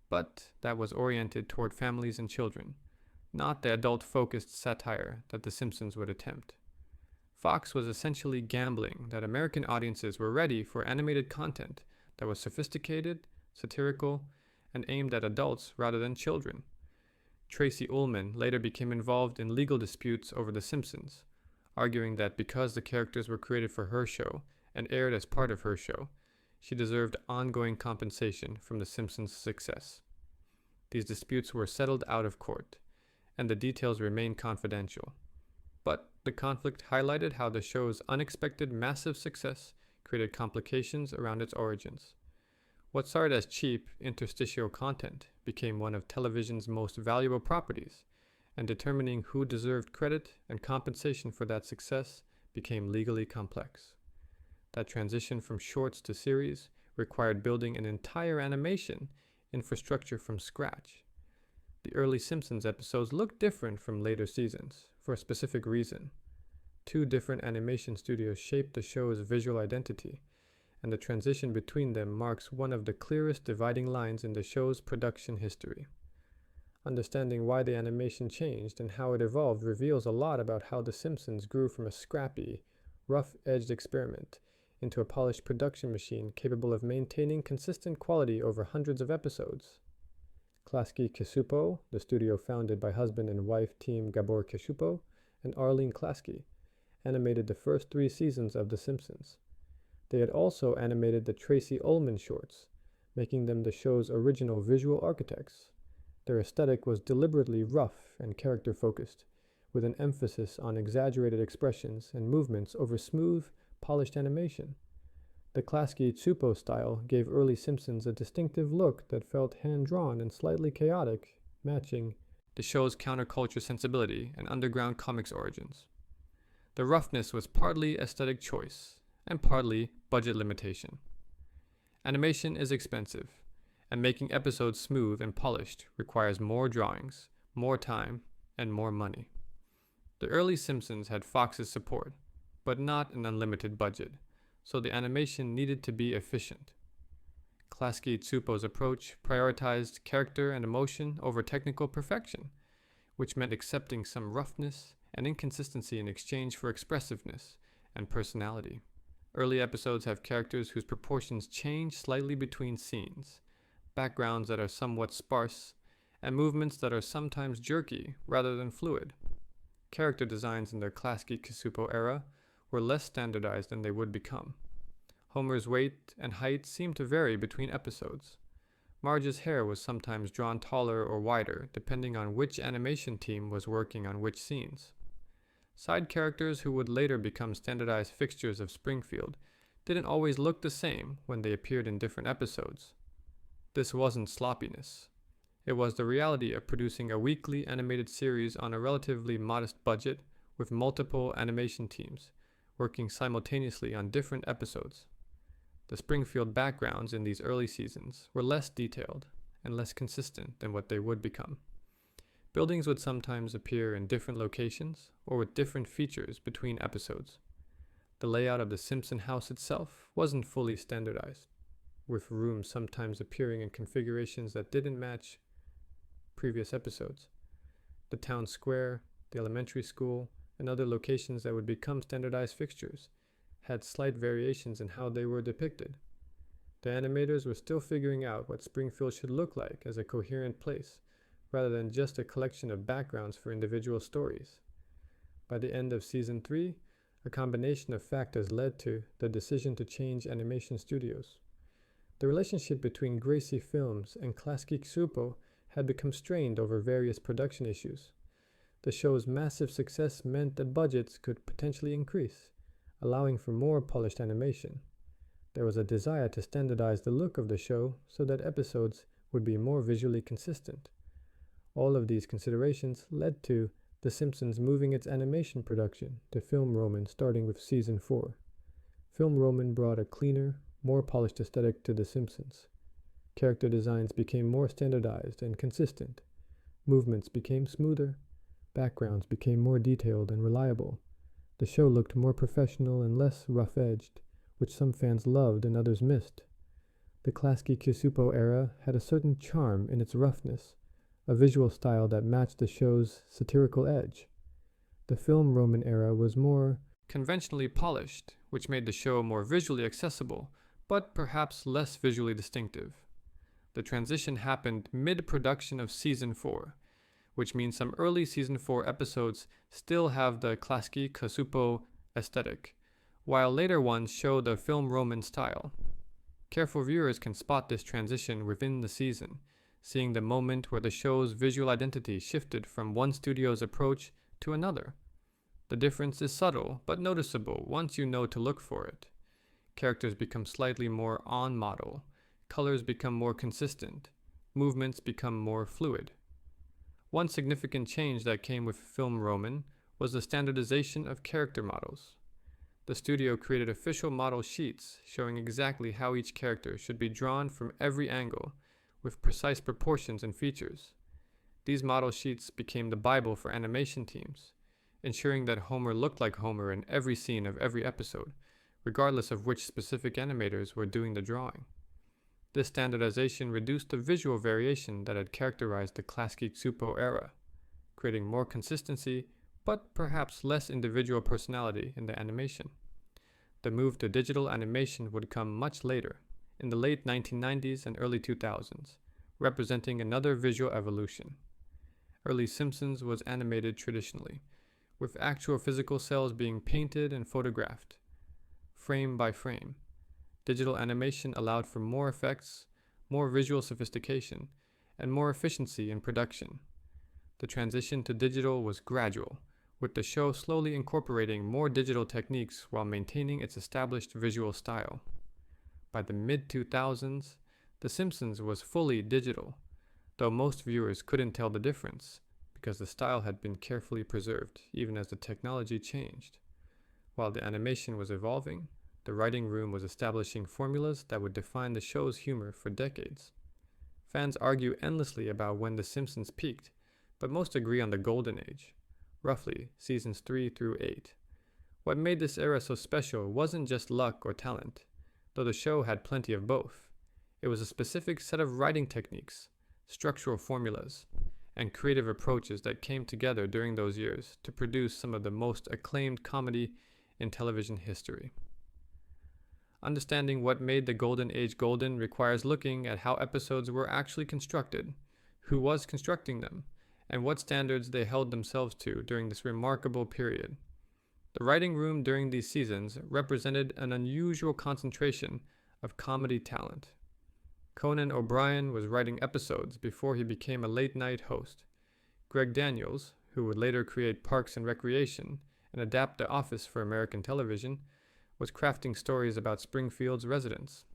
but that was oriented toward families and children, not the adult-focused satire that The Simpsons would attempt. Fox was essentially gambling that American audiences were ready for animated content that was sophisticated, satirical, and aimed at adults rather than children. Tracey Ullman later became involved in legal disputes over The Simpsons, arguing that because the characters were created for her show and aired as part of her show, she deserved ongoing compensation from The Simpsons' success. These disputes were settled out of court, and the details remain confidential. But the conflict highlighted how the show's unexpected massive success created complications around its origins. What started as cheap, interstitial content became one of television's most valuable properties, and determining who deserved credit and compensation for that success became legally complex. That transition from shorts to series required building an entire animation infrastructure from scratch. The early Simpsons episodes looked different from later seasons, for a specific reason. Two different animation studios shaped the show's visual identity, and the transition between them marks one of the clearest dividing lines in the show's production history. Understanding why the animation changed and how it evolved reveals a lot about how The Simpsons grew from a scrappy, rough-edged experiment into a polished production machine capable of maintaining consistent quality over hundreds of episodes. Klasky Csupo, the studio founded by husband and wife team Gabor Csupo and Arlene Klasky animated the first 3 seasons of The Simpsons. They had also animated the Tracy Ullman shorts, making them the show's original visual architects. Their aesthetic was deliberately rough and character-focused, with an emphasis on exaggerated expressions and movements over smooth, polished animation. The Klasky-Tsupo style gave early Simpsons a distinctive look that felt hand-drawn and slightly chaotic, matching the show's counterculture sensibility and underground comics origins. The roughness was partly aesthetic choice and partly budget limitation. Animation is expensive, and making episodes smooth and polished requires more drawings, more time, and more money. The early Simpsons had Fox's support, but not an unlimited budget, so the animation needed to be efficient. Klasky-Tsupo's approach prioritized character and emotion over technical perfection, which meant accepting some roughness and inconsistency in exchange for expressiveness and personality. Early episodes have characters whose proportions change slightly between scenes, backgrounds that are somewhat sparse, and movements that are sometimes jerky rather than fluid. Character designs in the Klasky-Tsupo era were less standardized than they would become. Homer's weight and height seemed to vary between episodes. Marge's hair was sometimes drawn taller or wider, depending on which animation team was working on which scenes. Side characters who would later become standardized fixtures of Springfield didn't always look the same when they appeared in different episodes. This wasn't sloppiness. It was the reality of producing a weekly animated series on a relatively modest budget with multiple animation teams working simultaneously on different episodes. The Springfield backgrounds in these early seasons were less detailed and less consistent than what they would become. Buildings would sometimes appear in different locations or with different features between episodes. The layout of the Simpson house itself wasn't fully standardized, with rooms sometimes appearing in configurations that didn't match previous episodes. The town square, the elementary school, and other locations that would become standardized fixtures had slight variations in how they were depicted. The animators were still figuring out what Springfield should look like as a coherent place, rather than just a collection of backgrounds for individual stories. By the end of Season 3, a combination of factors led to the decision to change animation studios. The relationship between Gracie Films and Klasky-Tsupo had become strained over various production issues. The show's massive success meant that budgets could potentially increase, allowing for more polished animation. There was a desire to standardize the look of the show so that episodes would be more visually consistent. All of these considerations led to The Simpsons moving its animation production to Film Roman starting with Season 4. Film Roman brought a cleaner, more polished aesthetic to The Simpsons. Character designs became more standardized and consistent. Movements became smoother. Backgrounds became more detailed and reliable. The show looked more professional and less rough-edged, which some fans loved and others missed. The Klasky-Tsupo era had a certain charm in its roughness, a visual style that matched the show's satirical edge. The Film Roman era was more conventionally polished, which made the show more visually accessible, but perhaps less visually distinctive. The transition happened mid-production of Season 4, which means some early Season 4 episodes still have the Klasky-Tsupo aesthetic, while later ones show the Film Roman style. Careful viewers can spot this transition within the season, seeing the moment where the show's visual identity shifted from one studio's approach to another. The difference is subtle, but noticeable once you know to look for it. Characters become slightly more on-model, colors become more consistent, movements become more fluid. One significant change that came with Film Roman was the standardization of character models. The studio created official model sheets showing exactly how each character should be drawn from every angle, with precise proportions and features. These model sheets became the Bible for animation teams, ensuring that Homer looked like Homer in every scene of every episode, regardless of which specific animators were doing the drawing. This standardization reduced the visual variation that had characterized the Klasky-Tsupo era, creating more consistency, but perhaps less individual personality in the animation. The move to digital animation would come much later, in the late 1990s and early 2000s, representing another visual evolution. Early Simpsons was animated traditionally, with actual physical cells being painted and photographed, frame by frame. Digital animation allowed for more effects, more visual sophistication, and more efficiency in production. The transition to digital was gradual, with the show slowly incorporating more digital techniques while maintaining its established visual style. By the mid-2000s, The Simpsons was fully digital, though most viewers couldn't tell the difference, because the style had been carefully preserved even as the technology changed. While the animation was evolving, the writing room was establishing formulas that would define the show's humor for decades. Fans argue endlessly about when The Simpsons peaked, but most agree on the golden age, roughly seasons 3 through 8. What made this era so special wasn't just luck or talent, though the show had plenty of both. It was a specific set of writing techniques, structural formulas, and creative approaches that came together during those years to produce some of the most acclaimed comedy in television history. Understanding what made the Golden Age golden requires looking at how episodes were actually constructed, who was constructing them, and what standards they held themselves to during this remarkable period. The writing room during these seasons represented an unusual concentration of comedy talent. Conan O'Brien was writing episodes before he became a late-night host. Greg Daniels, who would later create Parks and Recreation and adapt The Office for American television, was crafting stories about Springfield's residents.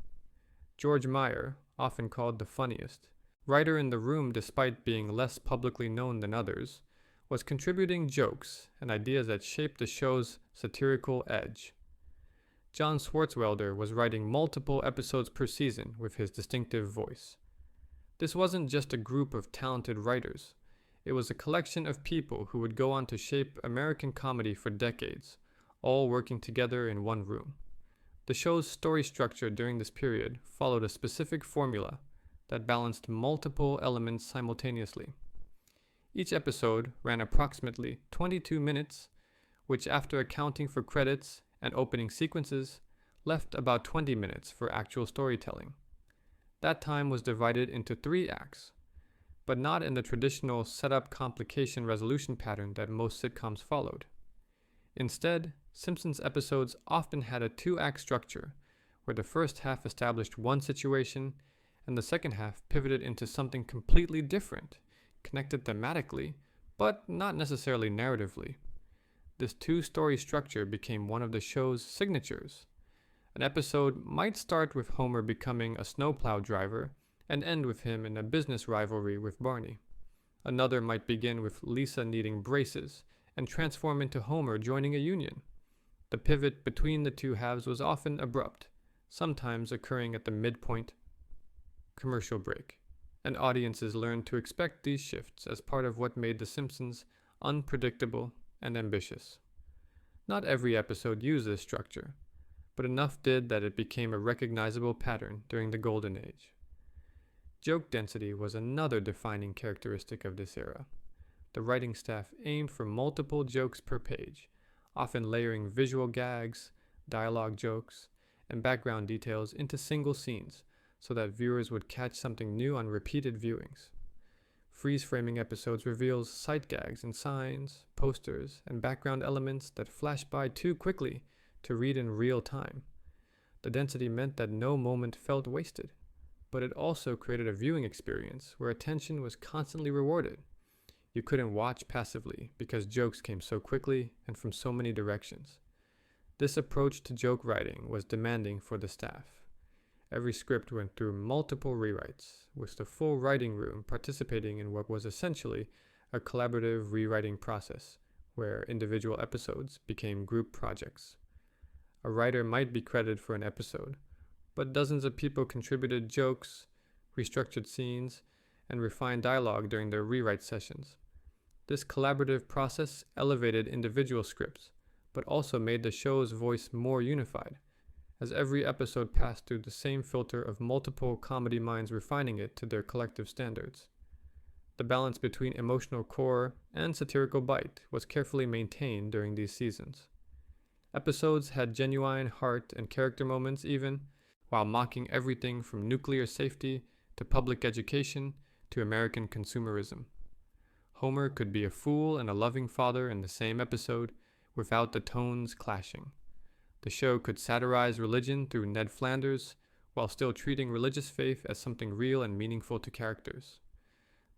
George Meyer, often called the funniest, writer in the room despite being less publicly known than others, was contributing jokes and ideas that shaped the show's satirical edge. John Swartzwelder was writing multiple episodes per season with his distinctive voice. This wasn't just a group of talented writers. It was a collection of people who would go on to shape American comedy for decades, all working together in one room. The show's story structure during this period followed a specific formula that balanced multiple elements simultaneously. Each episode ran approximately 22 minutes, which, after accounting for credits and opening sequences, left about 20 minutes for actual storytelling. That time was divided into 3 acts, but not in the traditional setup complication resolution pattern that most sitcoms followed. Instead, Simpsons episodes often had a 2-act structure, where the first half established one situation and the second half pivoted into something completely different, connected thematically, but not necessarily narratively. This 2-story structure became one of the show's signatures. An episode might start with Homer becoming a snowplow driver and end with him in a business rivalry with Barney. Another might begin with Lisa needing braces and transform into Homer joining a union. The pivot between the 2 halves was often abrupt, sometimes occurring at the midpoint commercial break, and audiences learned to expect these shifts as part of what made The Simpsons unpredictable and ambitious. Not every episode used this structure, but enough did that it became a recognizable pattern during the Golden Age. Joke density was another defining characteristic of this era. The writing staff aimed for multiple jokes per page, often layering visual gags, dialogue jokes, and background details into single scenes so that viewers would catch something new on repeated viewings. Freeze-framing episodes reveals sight gags and signs, posters, and background elements that flash by too quickly to read in real time. The density meant that no moment felt wasted, but it also created a viewing experience where attention was constantly rewarded. You couldn't watch passively because jokes came so quickly and from so many directions. This approach to joke writing was demanding for the staff. Every script went through multiple rewrites, with the full writing room participating in what was essentially a collaborative rewriting process, where individual episodes became group projects. A writer might be credited for an episode, but dozens of people contributed jokes, restructured scenes, and refined dialogue during their rewrite sessions. This collaborative process elevated individual scripts, but also made the show's voice more unified, as every episode passed through the same filter of multiple comedy minds refining it to their collective standards. The balance between emotional core and satirical bite was carefully maintained during these seasons. Episodes had genuine heart and character moments even, while mocking everything from nuclear safety to public education to American consumerism. Homer could be a fool and a loving father in the same episode without the tones clashing. The show could satirize religion through Ned Flanders, while still treating religious faith as something real and meaningful to characters.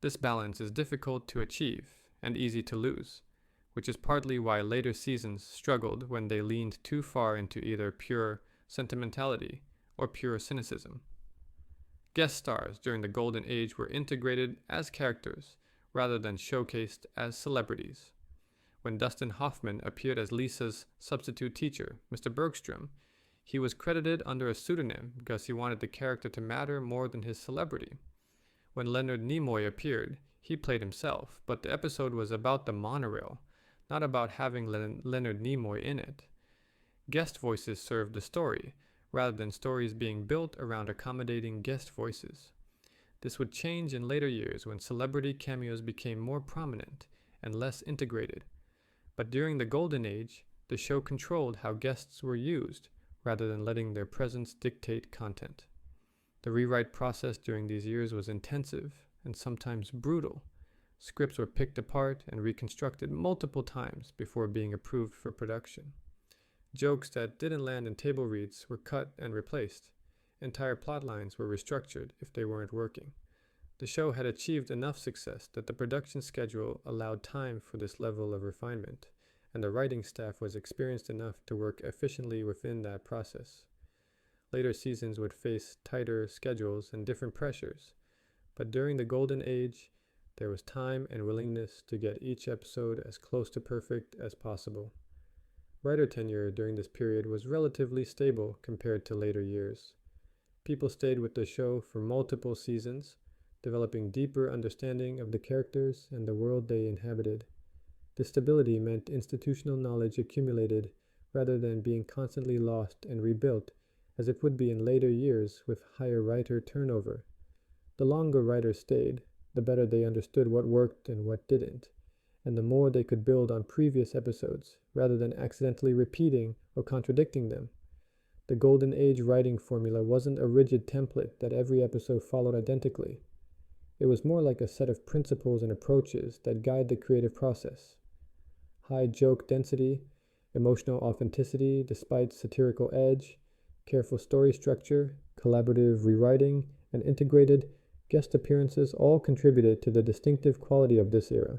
This balance is difficult to achieve and easy to lose, which is partly why later seasons struggled when they leaned too far into either pure sentimentality or pure cynicism. Guest stars during the Golden Age were integrated as characters rather than showcased as celebrities. When Dustin Hoffman appeared as Lisa's substitute teacher, Mr. Bergstrom, he was credited under a pseudonym because he wanted the character to matter more than his celebrity. When Leonard Nimoy appeared, he played himself, but the episode was about the monorail, not about having Leonard Nimoy in it. Guest voices served the story, rather than stories being built around accommodating guest voices. This would change in later years when celebrity cameos became more prominent and less integrated. But during the Golden Age, the show controlled how guests were used, rather than letting their presence dictate content. The rewrite process during these years was intensive and sometimes brutal. Scripts were picked apart and reconstructed multiple times before being approved for production. Jokes that didn't land in table reads were cut and replaced. Entire plot lines were restructured if they weren't working. The show had achieved enough success that the production schedule allowed time for this level of refinement, and the writing staff was experienced enough to work efficiently within that process. Later seasons would face tighter schedules and different pressures, but during the Golden Age, there was time and willingness to get each episode as close to perfect as possible. Writer tenure during this period was relatively stable compared to later years. People stayed with the show for multiple seasons, developing deeper understanding of the characters and the world they inhabited. This stability meant institutional knowledge accumulated rather than being constantly lost and rebuilt, as it would be in later years with higher writer turnover. The longer writers stayed, the better they understood what worked and what didn't, and the more they could build on previous episodes, rather than accidentally repeating or contradicting them. The Golden Age writing formula wasn't a rigid template that every episode followed identically. It was more like a set of principles and approaches that guide the creative process. High joke density, emotional authenticity despite satirical edge, careful story structure, collaborative rewriting, and integrated guest appearances all contributed to the distinctive quality of this era.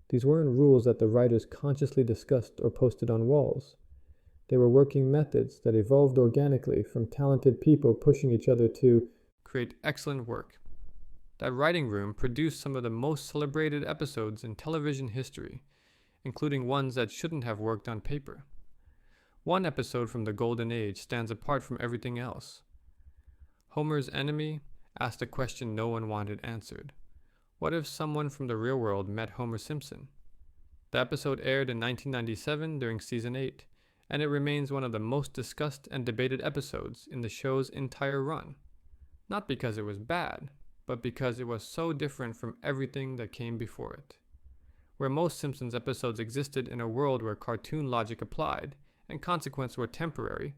These weren't rules that the writers consciously discussed or posted on walls. They were working methods that evolved organically from talented people pushing each other to create excellent work. That writing room produced some of the most celebrated episodes in television history, including ones that shouldn't have worked on paper. One episode from the Golden Age stands apart from everything else. Homer's enemy asked a question no one wanted answered. What if someone from the real world met Homer Simpson? The episode aired in 1997 during season 8, and it remains one of the most discussed and debated episodes in the show's entire run. Not because it was bad, but because it was so different from everything that came before it. Where most Simpsons episodes existed in a world where cartoon logic applied, and consequences were temporary,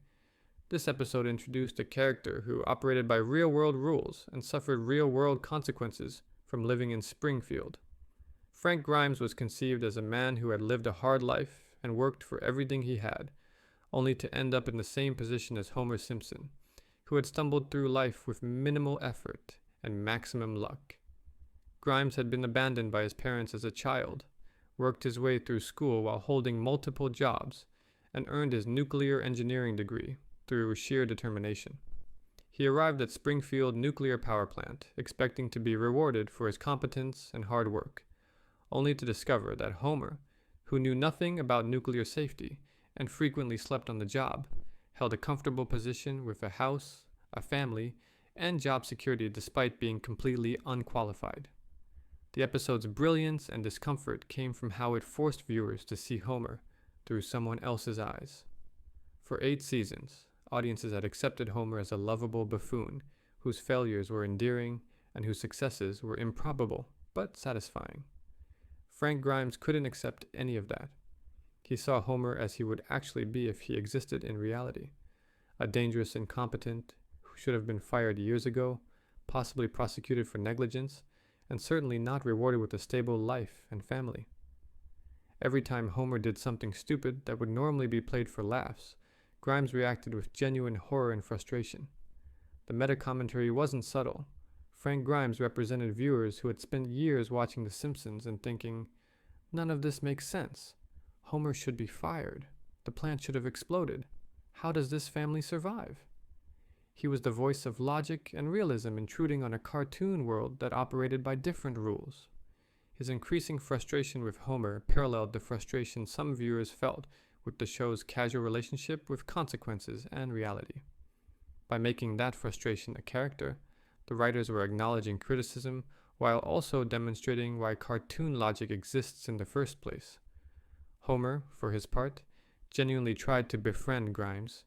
this episode introduced a character who operated by real-world rules and suffered real-world consequences from living in Springfield. Frank Grimes was conceived as a man who had lived a hard life and worked for everything he had, only to end up in the same position as Homer Simpson, who had stumbled through life with minimal effort and maximum luck. Grimes had been abandoned by his parents as a child, worked his way through school while holding multiple jobs, and earned his nuclear engineering degree through sheer determination. He arrived at Springfield Nuclear Power Plant, expecting to be rewarded for his competence and hard work, only to discover that Homer, who knew nothing about nuclear safety and frequently slept on the job, held a comfortable position with a house, a family, and job security despite being completely unqualified. The episode's brilliance and discomfort came from how it forced viewers to see Homer through someone else's eyes. For 8 seasons, audiences had accepted Homer as a lovable buffoon whose failures were endearing and whose successes were improbable but satisfying. Frank Grimes couldn't accept any of that. He saw Homer as he would actually be if he existed in reality, a dangerous incompetent who should have been fired years ago, possibly prosecuted for negligence, and certainly not rewarded with a stable life and family. Every time Homer did something stupid that would normally be played for laughs, Grimes reacted with genuine horror and frustration. The meta-commentary wasn't subtle. Frank Grimes represented viewers who had spent years watching The Simpsons and thinking, "None of this makes sense. Homer should be fired. The plant should have exploded. How does this family survive?" He was the voice of logic and realism intruding on a cartoon world that operated by different rules. His increasing frustration with Homer paralleled the frustration some viewers felt with the show's casual relationship with consequences and reality. By making that frustration a character, the writers were acknowledging criticism while also demonstrating why cartoon logic exists in the first place. Homer, for his part, genuinely tried to befriend Grimes.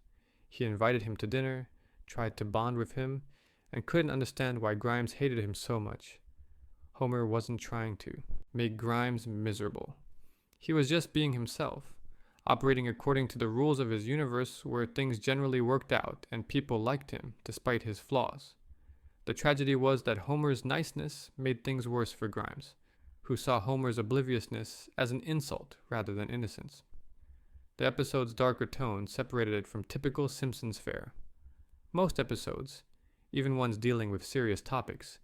He invited him to dinner, tried to bond with him, and couldn't understand why Grimes hated him so much. Homer wasn't trying to make Grimes miserable. He was just being himself, operating according to the rules of his universe where things generally worked out and people liked him despite his flaws. The tragedy was that Homer's niceness made things worse for Grimes, who saw Homer's obliviousness as an insult rather than innocence. The episode's darker tone separated it from typical Simpsons fare. Most episodes, even ones dealing with serious topics,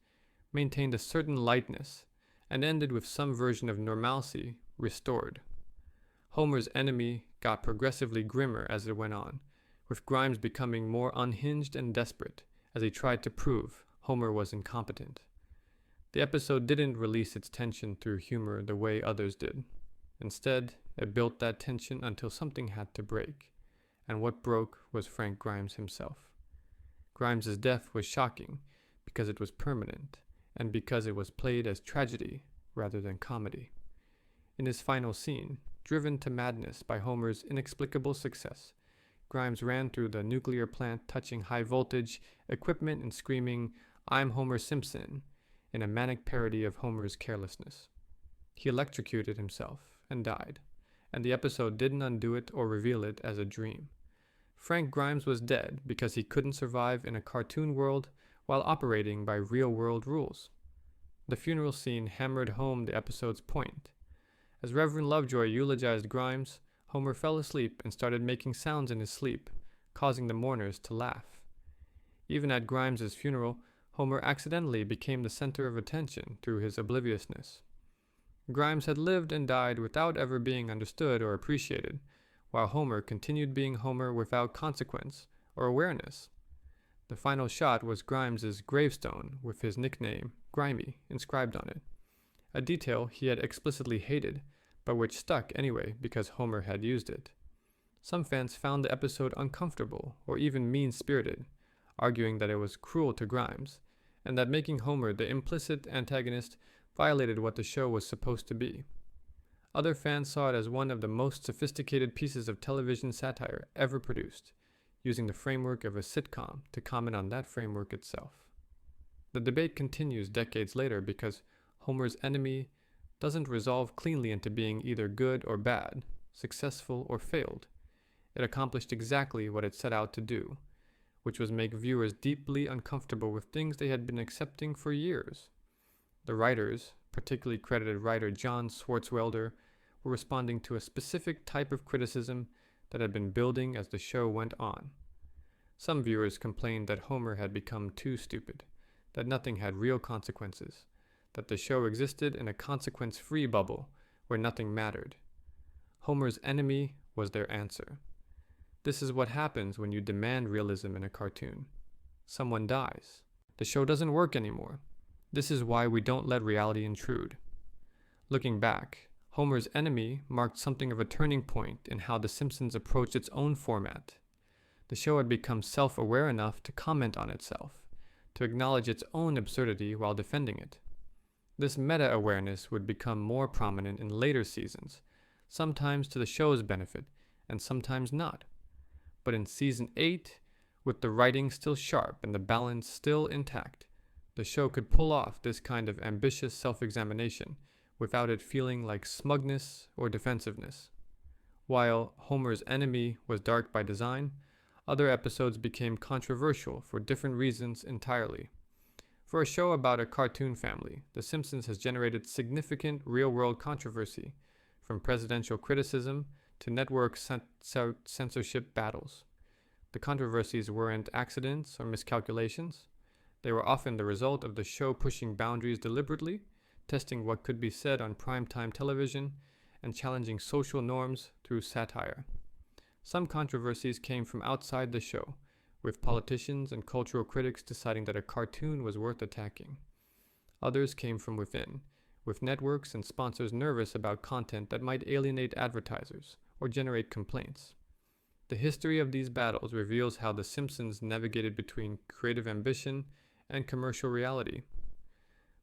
maintained a certain lightness and ended with some version of normalcy restored. Homer's enemy got progressively grimmer as it went on, with Grimes becoming more unhinged and desperate as he tried to prove Homer was incompetent. The episode didn't release its tension through humor the way others did. Instead, it built that tension until something had to break, and what broke was Frank Grimes himself. Grimes's death was shocking because it was permanent, and because it was played as tragedy rather than comedy. In his final scene, driven to madness by Homer's inexplicable success, Grimes ran through the nuclear plant touching high voltage equipment and screaming, "I'm Homer Simpson," in a manic parody of Homer's carelessness. He electrocuted himself and died, and the episode didn't undo it or reveal it as a dream. Frank Grimes was dead because he couldn't survive in a cartoon world while operating by real-world rules. The funeral scene hammered home the episode's point. As Reverend Lovejoy eulogized Grimes, Homer fell asleep and started making sounds in his sleep, causing the mourners to laugh. Even at Grimes's funeral, Homer accidentally became the center of attention through his obliviousness. Grimes had lived and died without ever being understood or appreciated, while Homer continued being Homer without consequence or awareness. The final shot was Grimes's gravestone with his nickname, Grimy, inscribed on it, a detail he had explicitly hated, but which stuck anyway because Homer had used it. Some fans found the episode uncomfortable or even mean-spirited, arguing that it was cruel to Grimes, and that making Homer the implicit antagonist violated what the show was supposed to be. Other fans saw it as one of the most sophisticated pieces of television satire ever produced, using the framework of a sitcom to comment on that framework itself. The debate continues decades later because Homer's enemy doesn't resolve cleanly into being either good or bad, successful or failed. It accomplished exactly what it set out to do, which was make viewers deeply uncomfortable with things they had been accepting for years. The writers, particularly credited writer John Swartzwelder, were responding to a specific type of criticism that had been building as the show went on. Some viewers complained that Homer had become too stupid, that nothing had real consequences, that the show existed in a consequence-free bubble where nothing mattered. Homer's enemy was their answer. This is what happens when you demand realism in a cartoon. Someone dies. The show doesn't work anymore. This is why we don't let reality intrude. Looking back, Homer's enemy marked something of a turning point in how The Simpsons approached its own format. The show had become self-aware enough to comment on itself, to acknowledge its own absurdity while defending it. This meta-awareness would become more prominent in later seasons, sometimes to the show's benefit, and sometimes not. But in Season 8, with the writing still sharp and the balance still intact, the show could pull off this kind of ambitious self-examination without it feeling like smugness or defensiveness. While Homer's enemy was dark by design, other episodes became controversial for different reasons entirely. For a show about a cartoon family, The Simpsons has generated significant real-world controversy, from presidential criticism to network censorship battles. The controversies weren't accidents or miscalculations. They were often the result of the show pushing boundaries deliberately, testing what could be said on primetime television, and challenging social norms through satire. Some controversies came from outside the show, with politicians and cultural critics deciding that a cartoon was worth attacking. Others came from within, with networks and sponsors nervous about content that might alienate advertisers or generate complaints. The history of these battles reveals how The Simpsons navigated between creative ambition and commercial reality.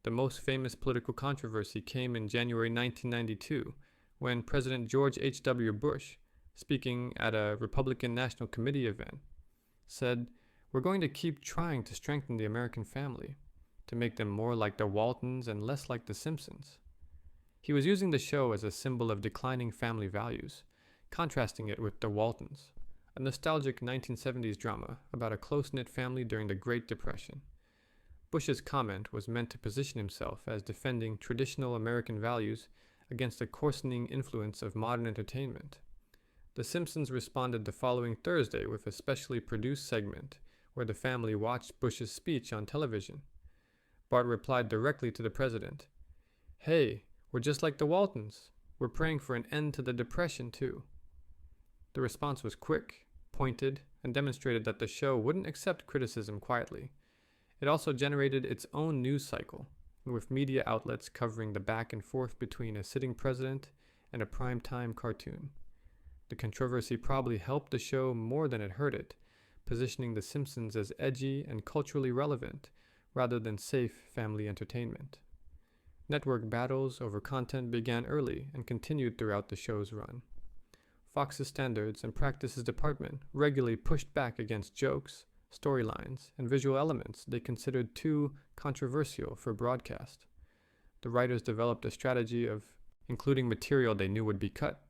The most famous political controversy came in January 1992, when President George H.W. Bush, speaking at a Republican National Committee event, said, "We're going to keep trying to strengthen the American family, to make them more like the Waltons and less like the Simpsons." He was using the show as a symbol of declining family values, contrasting it with the Waltons, a nostalgic 1970s drama about a close-knit family during the Great Depression. Bush's comment was meant to position himself as defending traditional American values against the coarsening influence of modern entertainment. The Simpsons responded the following Thursday with a specially produced segment where the family watched Bush's speech on television. Bart replied directly to the president, "Hey, we're just like the Waltons. We're praying for an end to the Depression, too." The response was quick, pointed, and demonstrated that the show wouldn't accept criticism quietly. It also generated its own news cycle, with media outlets covering the back and forth between a sitting president and a primetime cartoon. The controversy probably helped the show more than it hurt it, positioning The Simpsons as edgy and culturally relevant, rather than safe family entertainment. Network battles over content began early and continued throughout the show's run. Fox's Standards and Practices Department regularly pushed back against jokes, storylines, and visual elements they considered too controversial for broadcast. The writers developed a strategy of including material they knew would be cut,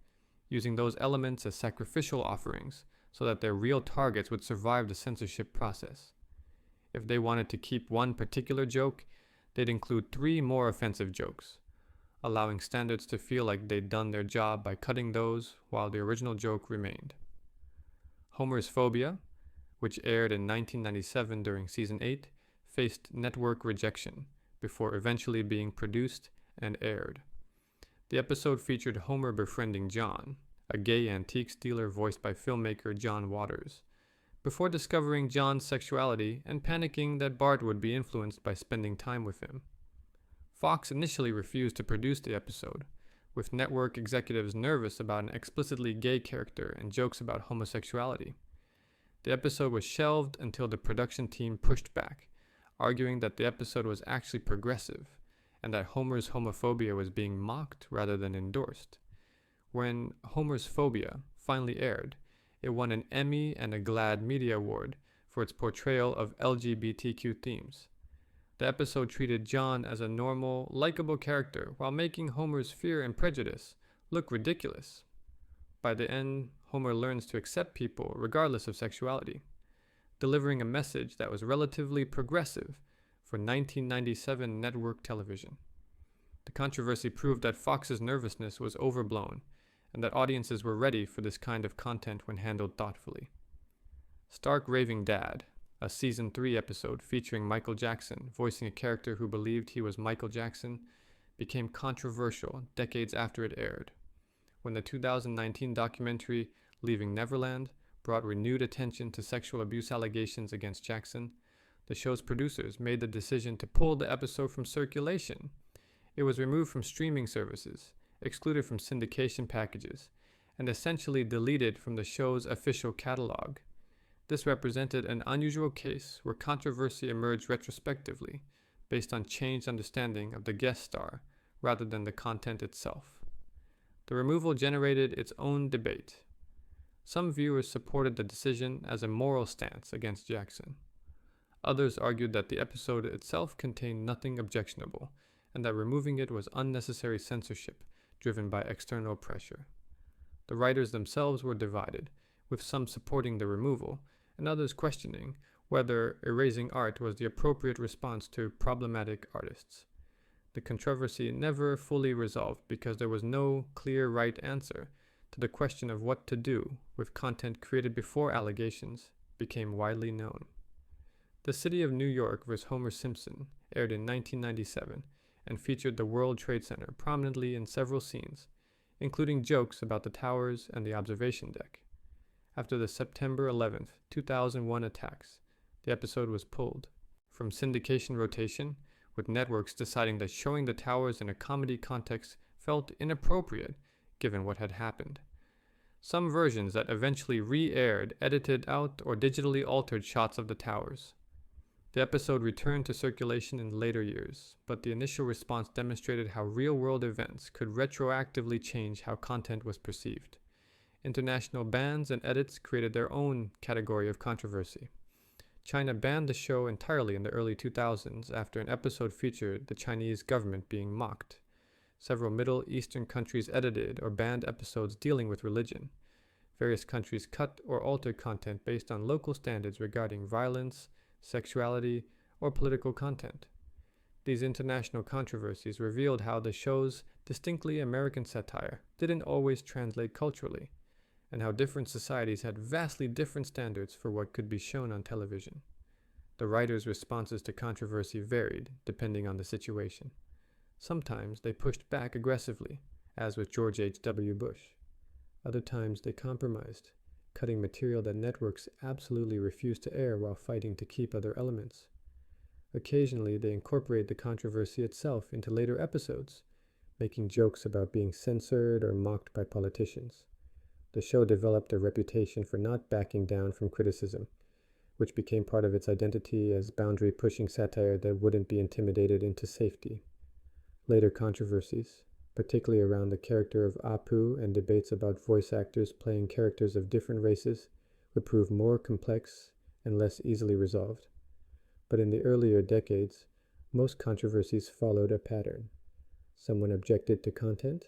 using those elements as sacrificial offerings so that their real targets would survive the censorship process. If they wanted to keep one particular joke, they'd include 3 more offensive jokes, allowing Standards to feel like they'd done their job by cutting those while the original joke remained. Homer's Phobia, which aired in 1997 during Season 8, faced network rejection before eventually being produced and aired. The episode featured Homer befriending John, a gay antiques dealer voiced by filmmaker John Waters, before discovering John's sexuality and panicking that Bart would be influenced by spending time with him. Fox initially refused to produce the episode, with network executives nervous about an explicitly gay character and jokes about homosexuality. The episode was shelved until the production team pushed back, arguing that the episode was actually progressive and that Homer's homophobia was being mocked rather than endorsed. When Homer's Phobia finally aired, it won an Emmy and a GLAAD Media Award for its portrayal of LGBTQ themes. The episode treated John as a normal, likable character while making Homer's fear and prejudice look ridiculous. By the end, Homer learns to accept people regardless of sexuality, delivering a message that was relatively progressive for 1997 network television. The controversy proved that Fox's nervousness was overblown and that audiences were ready for this kind of content when handled thoughtfully. Stark Raving Dad, a Season 3 episode featuring Michael Jackson voicing a character who believed he was Michael Jackson, became controversial decades after it aired. When the 2019 documentary Leaving Neverland brought renewed attention to sexual abuse allegations against Jackson, the show's producers made the decision to pull the episode from circulation. It was removed from streaming services, excluded from syndication packages, and essentially deleted from the show's official catalog. This represented an unusual case where controversy emerged retrospectively, based on changed understanding of the guest star rather than the content itself. The removal generated its own debate. Some viewers supported the decision as a moral stance against Jackson. Others argued that the episode itself contained nothing objectionable, and that removing it was unnecessary censorship driven by external pressure. The writers themselves were divided, with some supporting the removal, and others questioning whether erasing art was the appropriate response to problematic artists. The controversy never fully resolved because there was no clear right answer to the question of what to do with content created before allegations became widely known. The City of New York vs. Homer Simpson aired in 1997 and featured the World Trade Center prominently in several scenes, including jokes about the towers and the observation deck. After the September 11, 2001 attacks, the episode was pulled from syndication rotation, with networks deciding that showing the towers in a comedy context felt inappropriate given what had happened. Some versions that eventually re-aired edited out or digitally altered shots of the towers. The episode returned to circulation in later years, but the initial response demonstrated how real-world events could retroactively change how content was perceived. International bans and edits created their own category of controversy. China banned the show entirely in the early 2000s after an episode featured the Chinese government being mocked. Several Middle Eastern countries edited or banned episodes dealing with religion. Various countries cut or altered content based on local standards regarding violence, sexuality, or political content. These international controversies revealed how the show's distinctly American satire didn't always translate culturally, and how different societies had vastly different standards for what could be shown on television. The writers' responses to controversy varied depending on the situation. Sometimes they pushed back aggressively, as with George H.W. Bush. Other times they compromised, cutting material that networks absolutely refused to air while fighting to keep other elements. Occasionally they incorporate the controversy itself into later episodes, making jokes about being censored or mocked by politicians. The show developed a reputation for not backing down from criticism, which became part of its identity as boundary-pushing satire that wouldn't be intimidated into safety. Later controversies, particularly around the character of Apu and debates about voice actors playing characters of different races, would prove more complex and less easily resolved. But in the earlier decades, most controversies followed a pattern. Someone objected to content,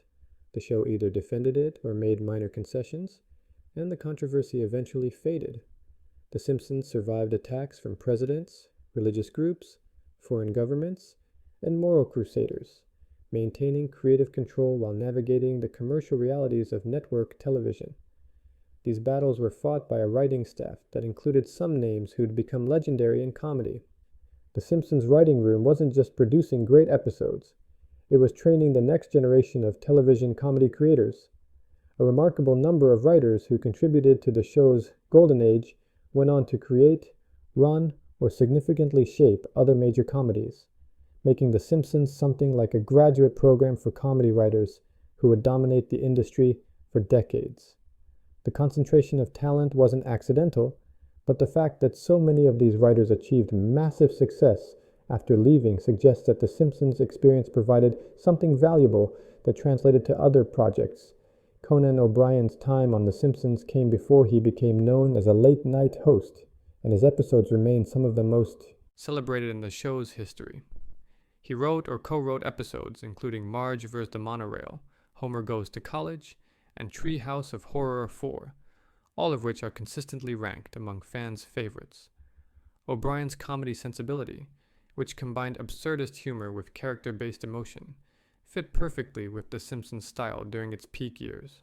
the show either defended it or made minor concessions, and the controversy eventually faded. The Simpsons survived attacks from presidents, religious groups, foreign governments, and moral crusaders, maintaining creative control while navigating the commercial realities of network television. These battles were fought by a writing staff that included some names who'd become legendary in comedy. The Simpsons writing room wasn't just producing great episodes, it was training the next generation of television comedy creators. A remarkable number of writers who contributed to the show's golden age went on to create, run, or significantly shape other major comedies, making The Simpsons something like a graduate program for comedy writers who would dominate the industry for decades. The concentration of talent wasn't accidental, but the fact that so many of these writers achieved massive success after leaving suggests that The Simpsons experience provided something valuable that translated to other projects. Conan O'Brien's time on The Simpsons came before he became known as a late-night host, and his episodes remain some of the most celebrated in the show's history. He wrote or co-wrote episodes including Marge vs. the Monorail, Homer Goes to College, and Treehouse of Horror 4, all of which are consistently ranked among fans' favorites. O'Brien's comedy sensibility, which combined absurdist humor with character-based emotion, fit perfectly with The Simpsons' style during its peak years.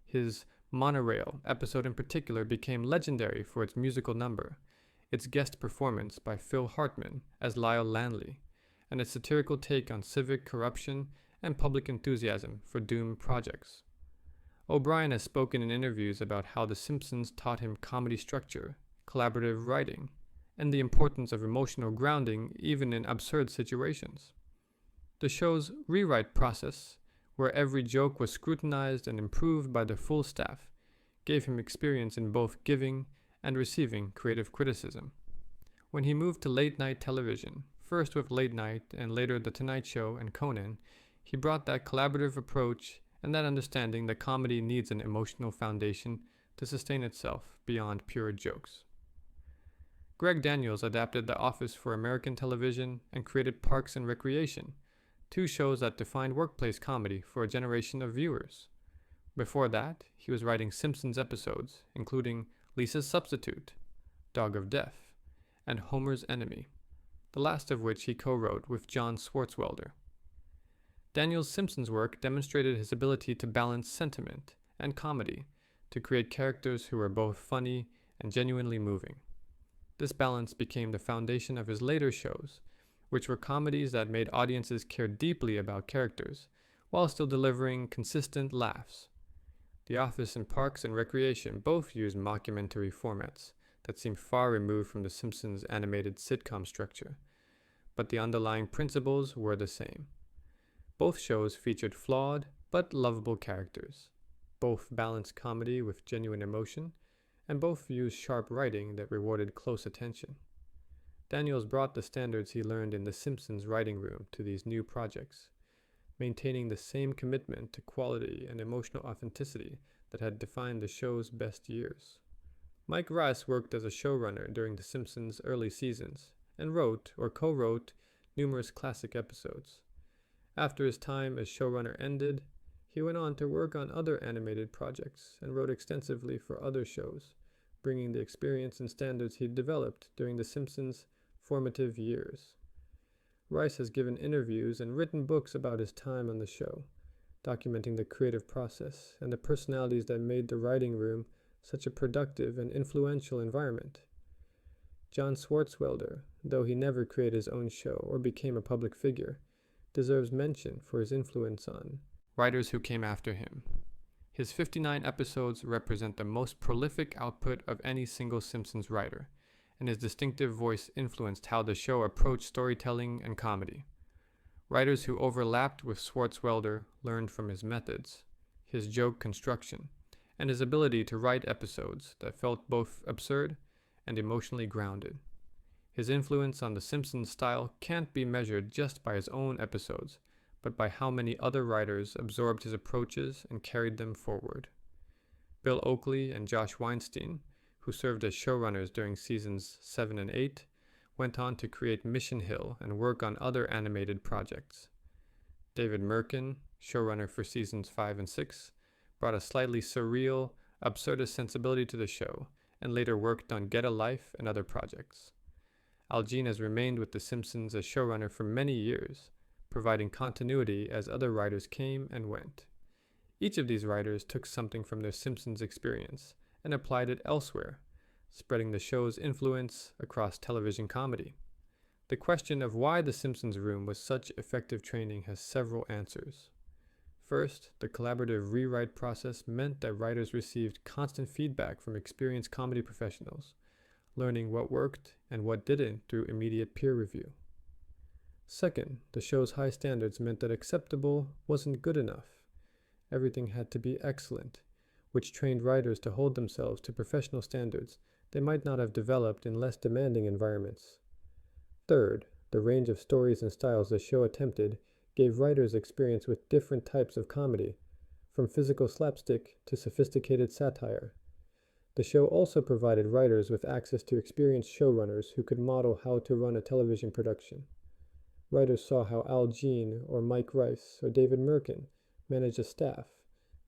His Monorail episode in particular became legendary for its musical number, its guest performance by Phil Hartman as Lyle Lanley, and its satirical take on civic corruption and public enthusiasm for doomed projects. O'Brien has spoken in interviews about how The Simpsons taught him comedy structure, collaborative writing, and the importance of emotional grounding even in absurd situations. The show's rewrite process, where every joke was scrutinized and improved by the full staff, gave him experience in both giving and receiving creative criticism. When he moved to late-night television, first with Late Night and later The Tonight Show and Conan, he brought that collaborative approach and that understanding that comedy needs an emotional foundation to sustain itself beyond pure jokes. Greg Daniels adapted The Office for American television and created Parks and Recreation, two shows that defined workplace comedy for a generation of viewers. Before that, he was writing Simpsons episodes, including Lisa's Substitute, Dog of Death, and Homer's Enemy, the last of which he co-wrote with John Swartzwelder. Daniel's Simpsons work demonstrated his ability to balance sentiment and comedy to create characters who were both funny and genuinely moving. This balance became the foundation of his later shows, which were comedies that made audiences care deeply about characters, while still delivering consistent laughs. The Office and Parks and Recreation both used mockumentary formats that seemed far removed from The Simpsons' animated sitcom structure, but the underlying principles were the same. Both shows featured flawed but lovable characters. Both balanced comedy with genuine emotion, and both used sharp writing that rewarded close attention. Daniels brought the standards he learned in The Simpsons writing room to these new projects, maintaining the same commitment to quality and emotional authenticity that had defined the show's best years. Mike Rice worked as a showrunner during The Simpsons' early seasons, and wrote or co-wrote numerous classic episodes. After his time as showrunner ended, he went on to work on other animated projects and wrote extensively for other shows, bringing the experience and standards he'd developed during The Simpsons' formative years. Rice has given interviews and written books about his time on the show, documenting the creative process and the personalities that made the writing room such a productive and influential environment. John Swartzwelder, though he never created his own show or became a public figure, deserves mention for his influence on writers who came after him. His 59 episodes represent the most prolific output of any single Simpsons writer, and his distinctive voice influenced how the show approached storytelling and comedy. Writers who overlapped with Swartzwelder learned from his methods, his joke construction, and his ability to write episodes that felt both absurd and emotionally grounded. His influence on The Simpsons style can't be measured just by his own episodes, but by how many other writers absorbed his approaches and carried them forward. Bill Oakley and Josh Weinstein, who served as showrunners during seasons 7 and 8, went on to create Mission Hill and work on other animated projects. David Merkin, showrunner for seasons 5 and 6, brought a slightly surreal, absurdist sensibility to the show, and later worked on Get a Life and other projects. Al Jean has remained with The Simpsons as showrunner for many years, providing continuity as other writers came and went. Each of these writers took something from their Simpsons experience and applied it elsewhere, spreading the show's influence across television comedy. The question of why The Simpsons room was such effective training has several answers. First, the collaborative rewrite process meant that writers received constant feedback from experienced comedy professionals, learning what worked and what didn't through immediate peer review. Second, the show's high standards meant that acceptable wasn't good enough. Everything had to be excellent, which trained writers to hold themselves to professional standards they might not have developed in less demanding environments. Third, the range of stories and styles the show attempted gave writers experience with different types of comedy, from physical slapstick to sophisticated satire. The show also provided writers with access to experienced showrunners who could model how to run a television production. Writers saw how Al Jean or Mike Rice or David Merkin managed a staff,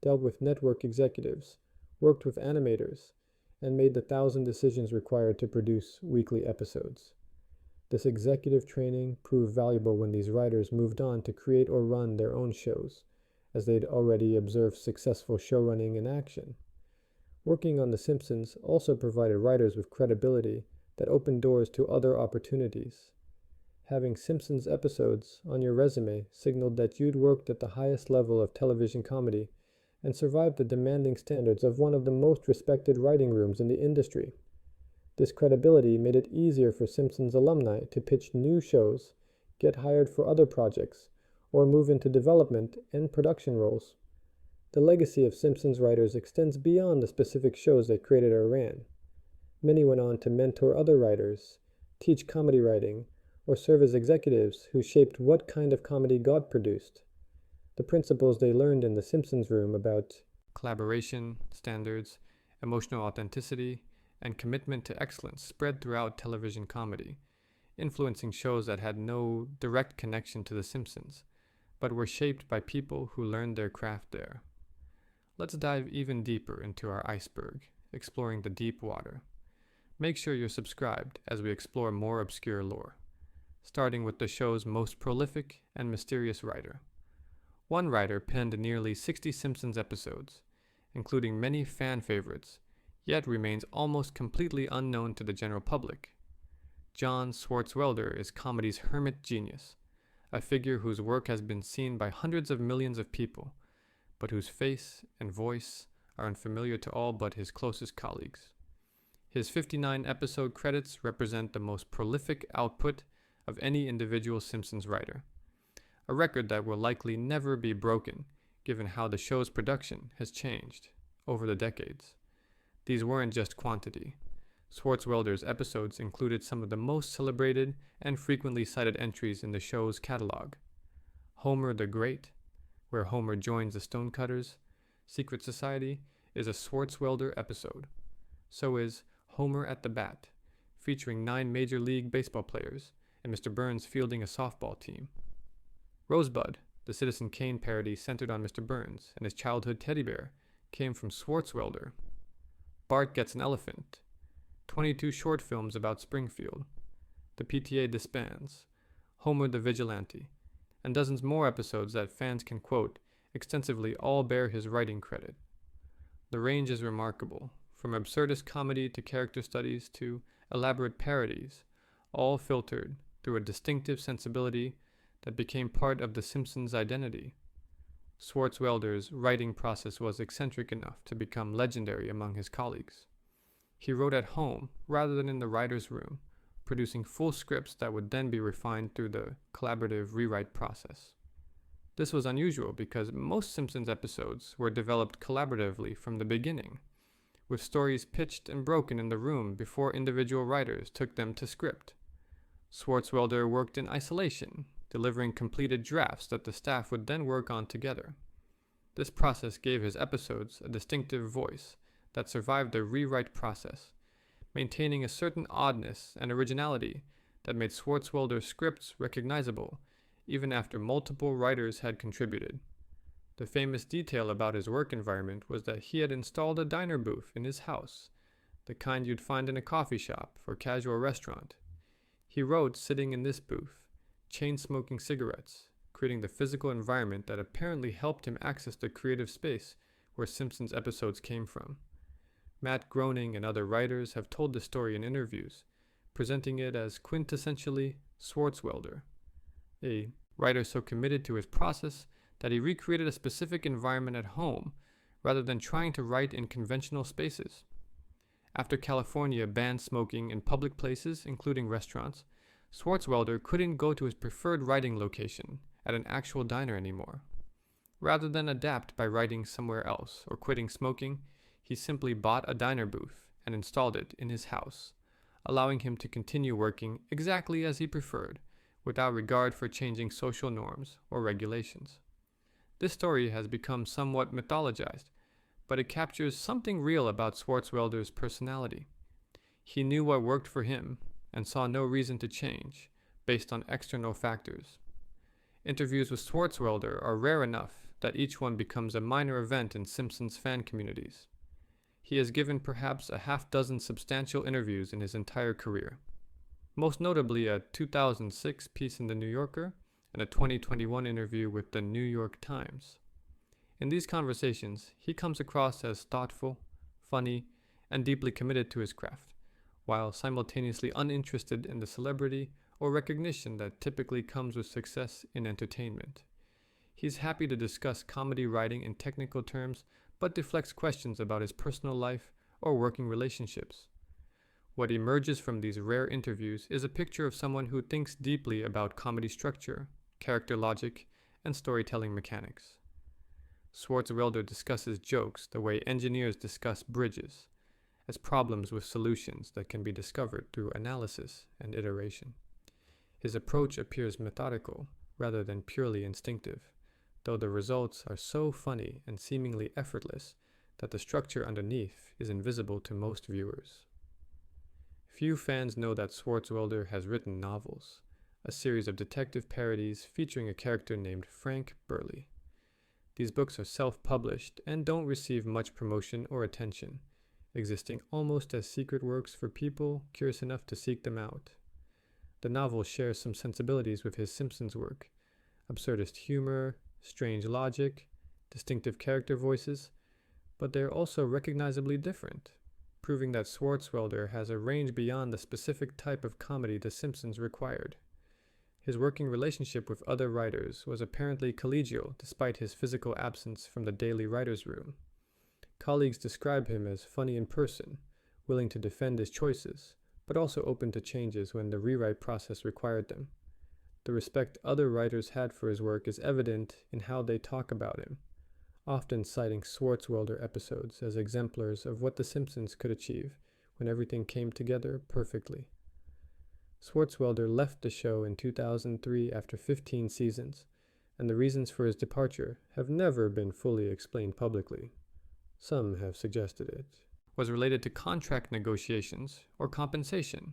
dealt with network executives, worked with animators, and made the 1,000 decisions required to produce weekly episodes. This executive training proved valuable when these writers moved on to create or run their own shows, as they'd already observed successful showrunning in action. Working on The Simpsons also provided writers with credibility that opened doors to other opportunities. Having Simpsons episodes on your resume signaled that you'd worked at the highest level of television comedy and survived the demanding standards of one of the most respected writing rooms in the industry. This credibility made it easier for Simpsons alumni to pitch new shows, get hired for other projects, or move into development and production roles. The legacy of Simpsons writers extends beyond the specific shows they created or ran. Many went on to mentor other writers, teach comedy writing, or serve as executives who shaped what kind of comedy got produced. The principles they learned in the Simpsons room about collaboration, standards, emotional authenticity, and commitment to excellence spread throughout television comedy, influencing shows that had no direct connection to The Simpsons, but were shaped by people who learned their craft there. Let's dive even deeper into our iceberg, exploring the deep water. Make sure you're subscribed as we explore more obscure lore, starting with the show's most prolific and mysterious writer. One writer penned nearly 60 Simpsons episodes, including many fan favorites, yet remains almost completely unknown to the general public. John Swartzwelder is comedy's hermit genius, a figure whose work has been seen by hundreds of millions of people, but whose face and voice are unfamiliar to all but his closest colleagues. His 59 episode credits represent the most prolific output of any individual Simpsons writer, a record that will likely never be broken given how the show's production has changed over the decades. These weren't just quantity. Swartzwelder's episodes included some of the most celebrated and frequently cited entries in the show's catalog. Homer the Great, where Homer joins the Stonecutters' secret society, is a Swartzwelder episode. So is Homer at the Bat, featuring 9 Major League Baseball players and Mr. Burns fielding a softball team. Rosebud, the Citizen Kane parody centered on Mr. Burns and his childhood teddy bear, came from Swartzwelder. Bart Gets an Elephant, 22 short films about Springfield, The PTA Disbands, Homer the Vigilante, and dozens more episodes that fans can quote extensively all bear his writing credit. The range is remarkable, from absurdist comedy to character studies to elaborate parodies, all filtered through a distinctive sensibility that became part of The Simpsons' identity. Swartzwelder's writing process was eccentric enough to become legendary among his colleagues. He wrote at home rather than in the writer's room, producing full scripts that would then be refined through the collaborative rewrite process. This was unusual because most Simpsons episodes were developed collaboratively from the beginning, with stories pitched and broken in the room before individual writers took them to script. Swartzwelder worked in isolation, delivering completed drafts that the staff would then work on together. This process gave his episodes a distinctive voice that survived the rewrite process, maintaining a certain oddness and originality that made Swartzwelder's scripts recognizable even after multiple writers had contributed. The famous detail about his work environment was that he had installed a diner booth in his house, the kind you'd find in a coffee shop or casual restaurant. He wrote sitting in this booth, chain-smoking cigarettes, creating the physical environment that apparently helped him access the creative space where Simpsons episodes came from. Matt Groening and other writers have told the story in interviews, presenting it as quintessentially Swartzwelder, a writer so committed to his process that he recreated a specific environment at home rather than trying to write in conventional spaces. After California banned smoking in public places, including restaurants, Swartzwelder couldn't go to his preferred writing location at an actual diner anymore. Rather than adapt by writing somewhere else or quitting smoking, he simply bought a diner booth and installed it in his house, allowing him to continue working exactly as he preferred, without regard for changing social norms or regulations. This story has become somewhat mythologized, but it captures something real about Swartzwelder's personality. He knew what worked for him and saw no reason to change based on external factors. Interviews with Swartzwelder are rare enough that each one becomes a minor event in Simpsons fan communities. He has given perhaps a half-dozen substantial interviews in his entire career, most notably a 2006 piece in The New Yorker and a 2021 interview with the New York Times. In these conversations, he comes across as thoughtful, funny, and deeply committed to his craft, while simultaneously uninterested in the celebrity or recognition that typically comes with success in entertainment. He's happy to discuss comedy writing in technical terms, but deflects questions about his personal life or working relationships. What emerges from these rare interviews is a picture of someone who thinks deeply about comedy structure, character logic, and storytelling mechanics. Swartzwelder discusses jokes the way engineers discuss bridges, as problems with solutions that can be discovered through analysis and iteration. His approach appears methodical rather than purely instinctive, though the results are so funny and seemingly effortless that the structure underneath is invisible to most viewers. Few fans know that Swartzwelder has written novels, a series of detective parodies featuring a character named Frank Burley. These books are self-published and don't receive much promotion or attention, existing almost as secret works for people curious enough to seek them out. The novel shares some sensibilities with his Simpsons work: absurdist humor, strange logic, distinctive character voices, but they are also recognizably different, proving that Swartzwelder has a range beyond the specific type of comedy The Simpsons required. His working relationship with other writers was apparently collegial despite his physical absence from the daily writer's room. Colleagues describe him as funny in person, willing to defend his choices, but also open to changes when the rewrite process required them. The respect other writers had for his work is evident in how they talk about him, often citing Swartzwelder episodes as exemplars of what The Simpsons could achieve when everything came together perfectly. Swartzwelder left the show in 2003 after 15 seasons, and the reasons for his departure have never been fully explained publicly. Some have suggested it was related to contract negotiations or compensation.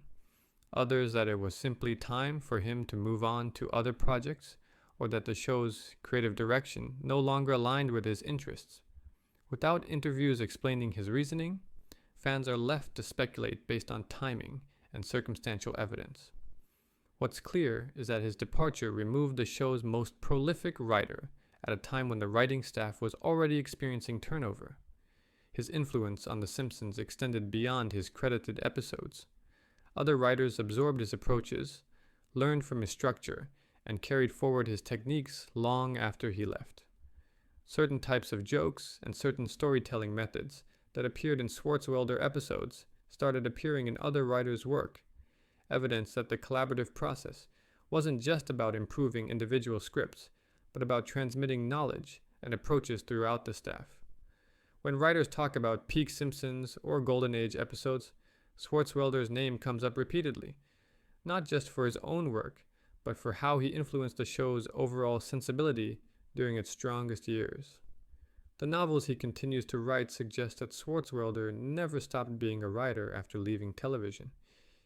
Others that it was simply time for him to move on to other projects, or that the show's creative direction no longer aligned with his interests. Without interviews explaining his reasoning, fans are left to speculate based on timing and circumstantial evidence. What's clear is that his departure removed the show's most prolific writer at a time when the writing staff was already experiencing turnover. His influence on The Simpsons extended beyond his credited episodes. Other writers absorbed his approaches, learned from his structure, and carried forward his techniques long after he left. Certain types of jokes and certain storytelling methods that appeared in Swartzwelder episodes started appearing in other writers' work, evidence that the collaborative process wasn't just about improving individual scripts, but about transmitting knowledge and approaches throughout the staff. When writers talk about peak Simpsons or Golden Age episodes, Swartzwelder's name comes up repeatedly, not just for his own work, but for how he influenced the show's overall sensibility during its strongest years. The novels he continues to write suggest that Swartzwelder never stopped being a writer after leaving television.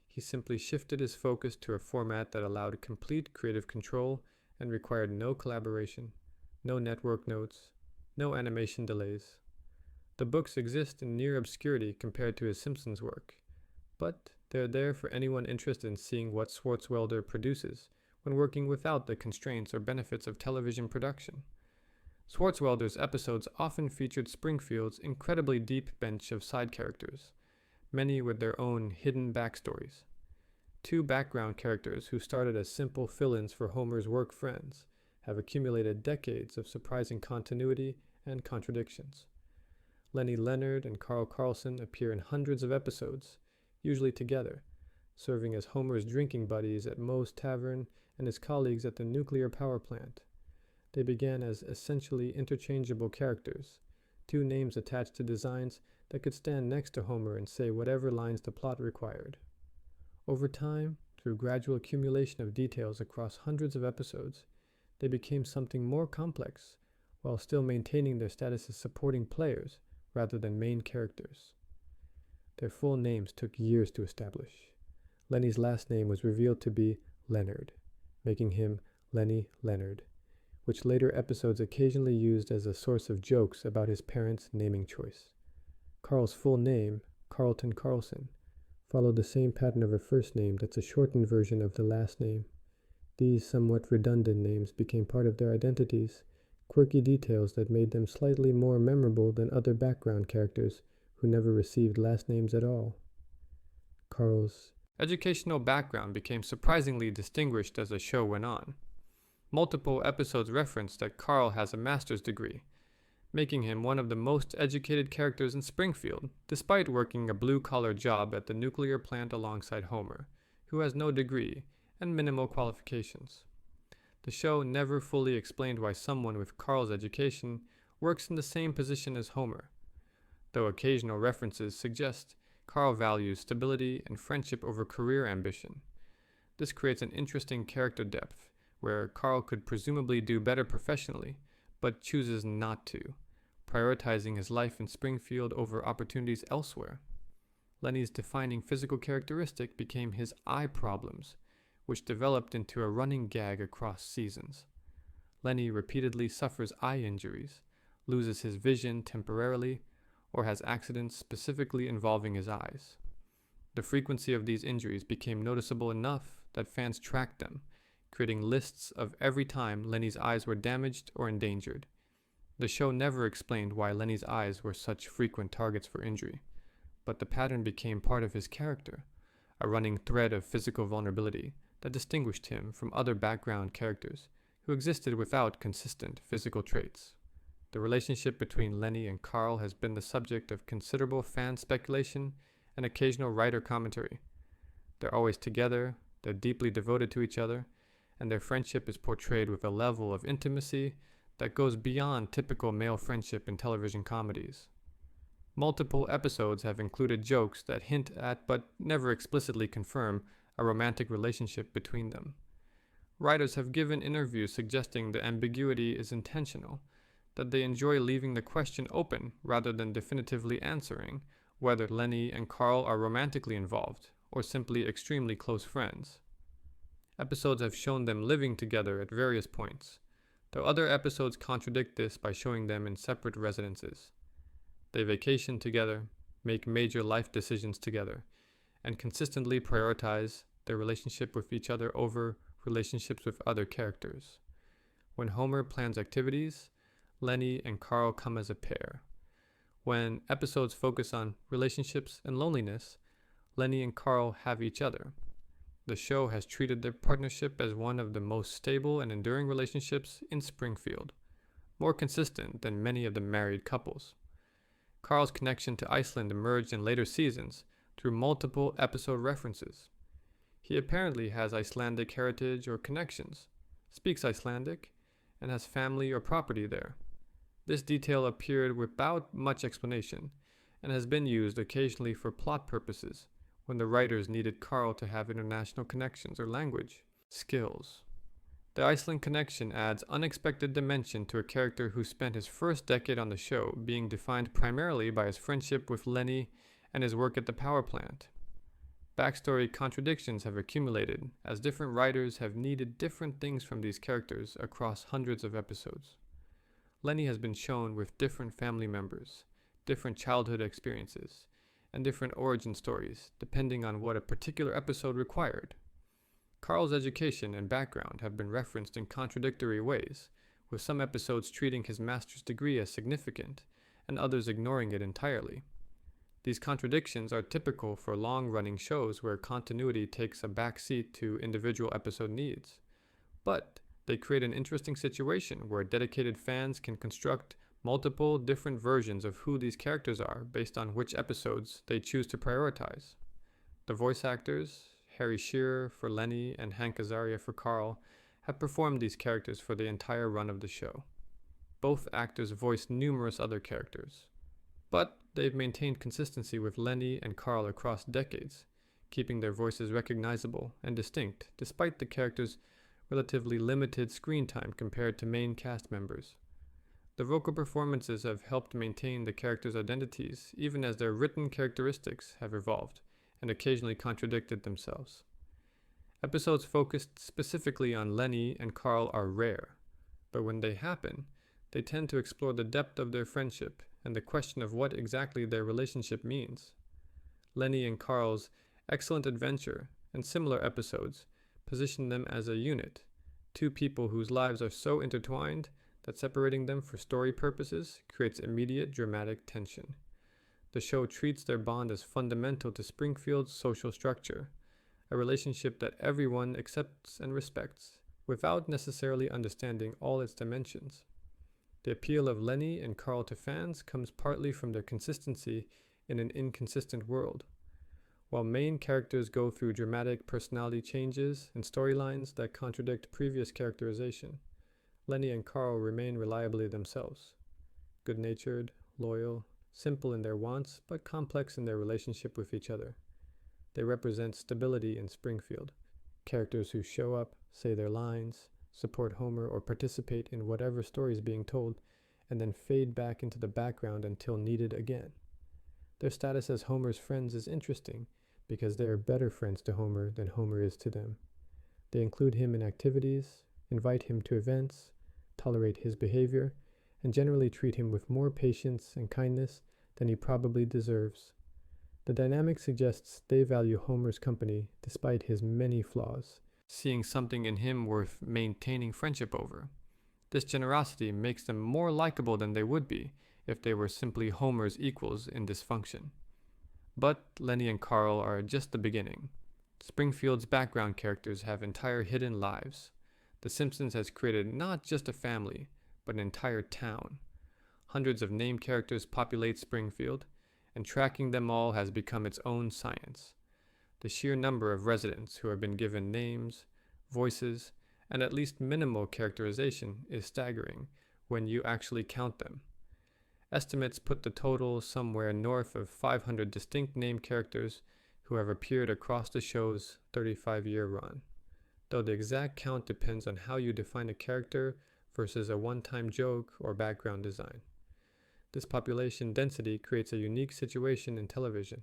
He simply shifted his focus to a format that allowed complete creative control and required no collaboration, no network notes, no animation delays. The books exist in near obscurity compared to his Simpsons work, but they're there for anyone interested in seeing what Swartzwelder produces when working without the constraints or benefits of television production. Swartzwelder's episodes often featured Springfield's incredibly deep bench of side characters, many with their own hidden backstories. Two background characters who started as simple fill-ins for Homer's work friends have accumulated decades of surprising continuity and contradictions. Lenny Leonard and Carl Carlson appear in hundreds of episodes, usually together, serving as Homer's drinking buddies at Moe's Tavern and his colleagues at the nuclear power plant. They began as essentially interchangeable characters, two names attached to designs that could stand next to Homer and say whatever lines the plot required. Over time, through gradual accumulation of details across hundreds of episodes, they became something more complex, while still maintaining their status as supporting players rather than main characters. Their full names took years to establish. Lenny's last name was revealed to be Leonard, making him Lenny Leonard, which later episodes occasionally used as a source of jokes about his parents' naming choice. Carl's full name, Carlton Carlson, followed the same pattern of a first name that's a shortened version of the last name. These somewhat redundant names became part of their identities, quirky details that made them slightly more memorable than other background characters who never received last names at all. Carl's educational background became surprisingly distinguished as the show went on. Multiple episodes reference that Carl has a master's degree, making him one of the most educated characters in Springfield, despite working a blue-collar job at the nuclear plant alongside Homer, who has no degree and minimal qualifications. The show never fully explained why someone with Carl's education works in the same position as Homer, though occasional references suggest Carl values stability and friendship over career ambition. This creates an interesting character depth, where Carl could presumably do better professionally, but chooses not to, prioritizing his life in Springfield over opportunities elsewhere. Lenny's defining physical characteristic became his eye problems, which developed into a running gag across seasons. Lenny repeatedly suffers eye injuries, loses his vision temporarily, or has accidents specifically involving his eyes. The frequency of these injuries became noticeable enough that fans tracked them, creating lists of every time Lenny's eyes were damaged or endangered. The show never explained why Lenny's eyes were such frequent targets for injury, but the pattern became part of his character, a running thread of physical vulnerability that distinguished him from other background characters who existed without consistent physical traits. The relationship between Lenny and Carl has been the subject of considerable fan speculation and occasional writer commentary. They're always together, they're deeply devoted to each other, and their friendship is portrayed with a level of intimacy that goes beyond typical male friendship in television comedies. Multiple episodes have included jokes that hint at but never explicitly confirm a romantic relationship between them. Writers have given interviews suggesting the ambiguity is intentional, that they enjoy leaving the question open rather than definitively answering whether Lenny and Carl are romantically involved or simply extremely close friends. Episodes have shown them living together at various points, though other episodes contradict this by showing them in separate residences. They vacation together, make major life decisions together, and consistently prioritize their relationship with each other over relationships with other characters. When Homer plans activities, Lenny and Carl come as a pair. When episodes focus on relationships and loneliness, Lenny and Carl have each other. The show has treated their partnership as one of the most stable and enduring relationships in Springfield, more consistent than many of the married couples. Carl's connection to Iceland emerged in later seasons through multiple episode references. He apparently has Icelandic heritage or connections, speaks Icelandic, and has family or property there. This detail appeared without much explanation and has been used occasionally for plot purposes when the writers needed Carl to have international connections or language skills. The Iceland connection adds unexpected dimension to a character who spent his first decade on the show being defined primarily by his friendship with Lenny and his work at the power plant. Backstory contradictions have accumulated as different writers have needed different things from these characters across hundreds of episodes. Lenny has been shown with different family members, different childhood experiences, and different origin stories depending on what a particular episode required. Carl's education and background have been referenced in contradictory ways, with some episodes treating his master's degree as significant and others ignoring it entirely. These contradictions are typical for long-running shows where continuity takes a backseat to individual episode needs. But they create an interesting situation where dedicated fans can construct multiple different versions of who these characters are based on which episodes they choose to prioritize. The voice actors, Harry Shearer for Lenny and Hank Azaria for Carl, have performed these characters for the entire run of the show. Both actors voiced numerous other characters, but they've maintained consistency with Lenny and Carl across decades, keeping their voices recognizable and distinct despite the characters' relatively limited screen time compared to main cast members. The vocal performances have helped maintain the characters' identities even as their written characteristics have evolved and occasionally contradicted themselves. Episodes focused specifically on Lenny and Carl are rare, but when they happen, they tend to explore the depth of their friendship and the question of what exactly their relationship means. Lenny and Carl's excellent adventure and similar episodes position them as a unit, two people whose lives are so intertwined that separating them for story purposes creates immediate dramatic tension. The show treats their bond as fundamental to Springfield's social structure, a relationship that everyone accepts and respects, without necessarily understanding all its dimensions. The appeal of Lenny and Carl to fans comes partly from their consistency in an inconsistent world. While main characters go through dramatic personality changes and storylines that contradict previous characterization, Lenny and Carl remain reliably themselves. Good-natured, loyal, simple in their wants, but complex in their relationship with each other. They represent stability in Springfield, characters who show up, say their lines, support Homer, or participate in whatever story is being told, and then fade back into the background until needed again. Their status as Homer's friends is interesting because they are better friends to Homer than Homer is to them. They include him in activities, invite him to events, tolerate his behavior, and generally treat him with more patience and kindness than he probably deserves. The dynamic suggests they value Homer's company despite his many flaws, seeing something in him worth maintaining friendship over. This generosity makes them more likable than they would be if they were simply Homer's equals in dysfunction. But Lenny and Carl are just the beginning. Springfield's background characters have entire hidden lives. The Simpsons has created not just a family, but an entire town. Hundreds of named characters populate Springfield, and tracking them all has become its own science. The sheer number of residents who have been given names, voices, and at least minimal characterization is staggering when you actually count them. Estimates put the total somewhere north of 500 distinct named characters who have appeared across the show's 35-year run, though the exact count depends on how you define a character versus a one-time joke or background design. This population density creates a unique situation in television.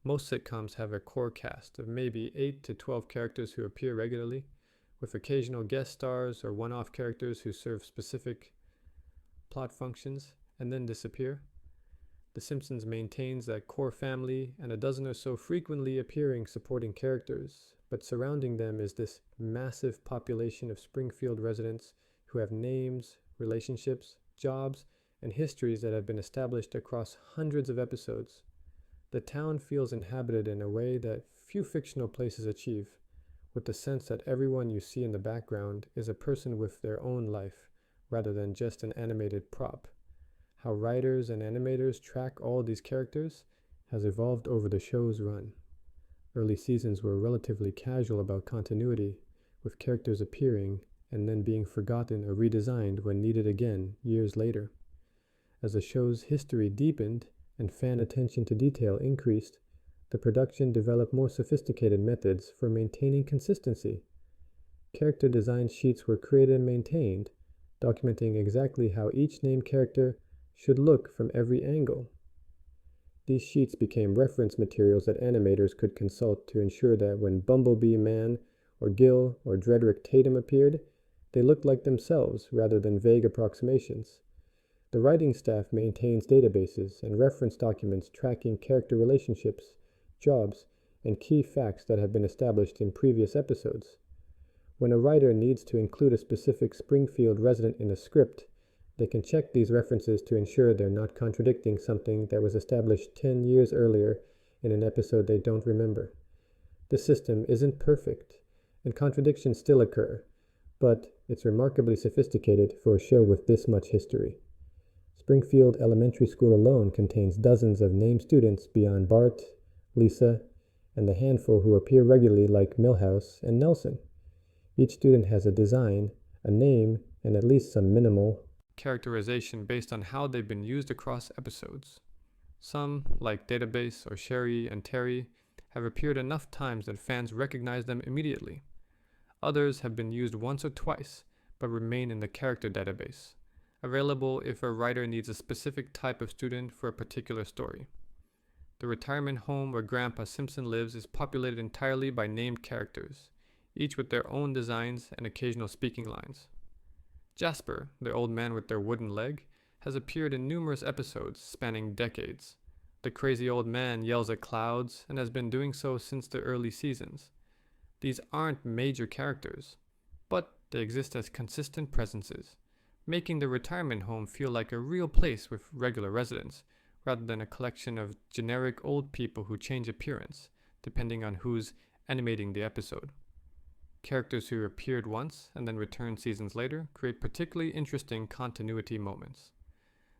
Most sitcoms have a core cast of maybe 8 to 12 characters who appear regularly, with occasional guest stars or one-off characters who serve specific plot functions and then disappear. The Simpsons maintains that core family and a dozen or so frequently appearing supporting characters, but surrounding them is this massive population of Springfield residents who have names, relationships, jobs, and histories that have been established across hundreds of episodes. The town feels inhabited in a way that few fictional places achieve, with the sense that everyone you see in the background is a person with their own life, rather than just an animated prop. How writers and animators track all these characters has evolved over the show's run. Early seasons were relatively casual about continuity, with characters appearing and then being forgotten or redesigned when needed again years later. As the show's history deepened and fan attention to detail increased, the production developed more sophisticated methods for maintaining consistency. Character design sheets were created and maintained, documenting exactly how each named character should look from every angle. These sheets became reference materials that animators could consult to ensure that when Bumblebee Man or Gil or Drederick Tatum appeared, they looked like themselves rather than vague approximations. The writing staff maintains databases and reference documents tracking character relationships, jobs, and key facts that have been established in previous episodes. When a writer needs to include a specific Springfield resident in a script, they can check these references to ensure they're not contradicting something that was established 10 years earlier in an episode they don't remember. The system isn't perfect, and contradictions still occur, but it's remarkably sophisticated for a show with this much history. Springfield Elementary School alone contains dozens of named students beyond Bart, Lisa, and the handful who appear regularly like Milhouse and Nelson. Each student has a design, a name, and at least some minimal characterization based on how they've been used across episodes. Some, like Database or Sherry and Terry, have appeared enough times that fans recognize them immediately. Others have been used once or twice, but remain in the character database, available if a writer needs a specific type of student for a particular story. The retirement home where Grandpa Simpson lives is populated entirely by named characters, each with their own designs and occasional speaking lines. Jasper, the old man with their wooden leg, has appeared in numerous episodes spanning decades. The crazy old man yells at clouds and has been doing so since the early seasons. These aren't major characters, but they exist as consistent presences, making the retirement home feel like a real place with regular residents, rather than a collection of generic old people who change appearance, depending on who's animating the episode. Characters who appeared once and then returned seasons later create particularly interesting continuity moments.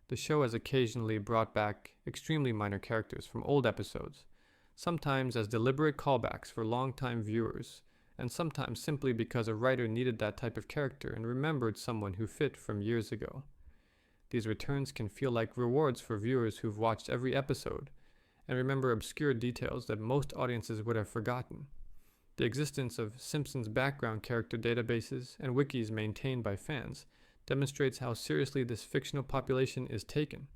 The show has occasionally brought back extremely minor characters from old episodes, sometimes as deliberate callbacks for longtime viewers, and sometimes simply because a writer needed that type of character and remembered someone who fit from years ago. These returns can feel like rewards for viewers who've watched every episode and remember obscure details that most audiences would have forgotten. The existence of Simpsons background character databases and wikis maintained by fans demonstrates how seriously this fictional population is taken.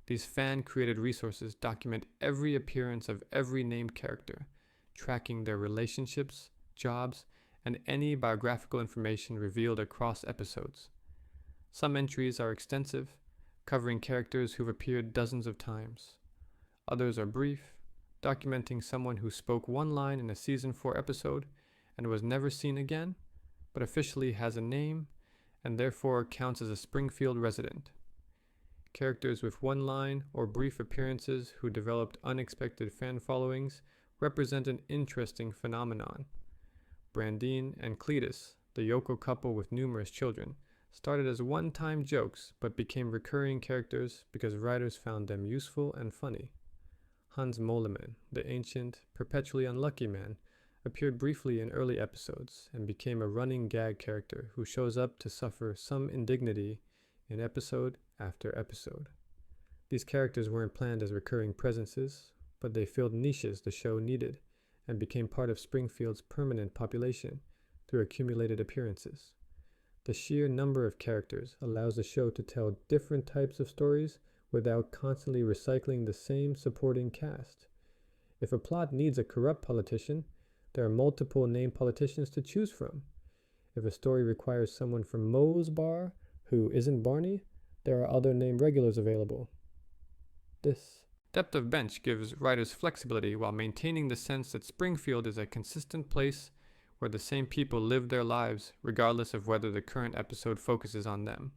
These fan-created resources document every appearance of every named character, tracking their relationships, jobs, and any biographical information revealed across episodes. Some entries are extensive, covering characters who've appeared dozens of times. Others are brief, documenting someone who spoke one line in a season 4 episode and was never seen again, but officially has a name and therefore counts as a Springfield resident. Characters with one line or brief appearances who developed unexpected fan followings represent an interesting phenomenon. Brandine and Cletus, the Yoko couple with numerous children, started as one-time jokes but became recurring characters because writers found them useful and funny. Hans Moleman, the ancient, perpetually unlucky man, appeared briefly in early episodes and became a running gag character who shows up to suffer some indignity in episode after episode. These characters weren't planned as recurring presences, but they filled niches the show needed and became part of Springfield's permanent population through accumulated appearances. The sheer number of characters allows the show to tell different types of stories without constantly recycling the same supporting cast. If a plot needs a corrupt politician, there are multiple named politicians to choose from. If a story requires someone from Moe's Bar who isn't Barney, there are other named regulars available. This depth of bench gives writers flexibility while maintaining the sense that Springfield is a consistent place where the same people live their lives regardless of whether the current episode focuses on them.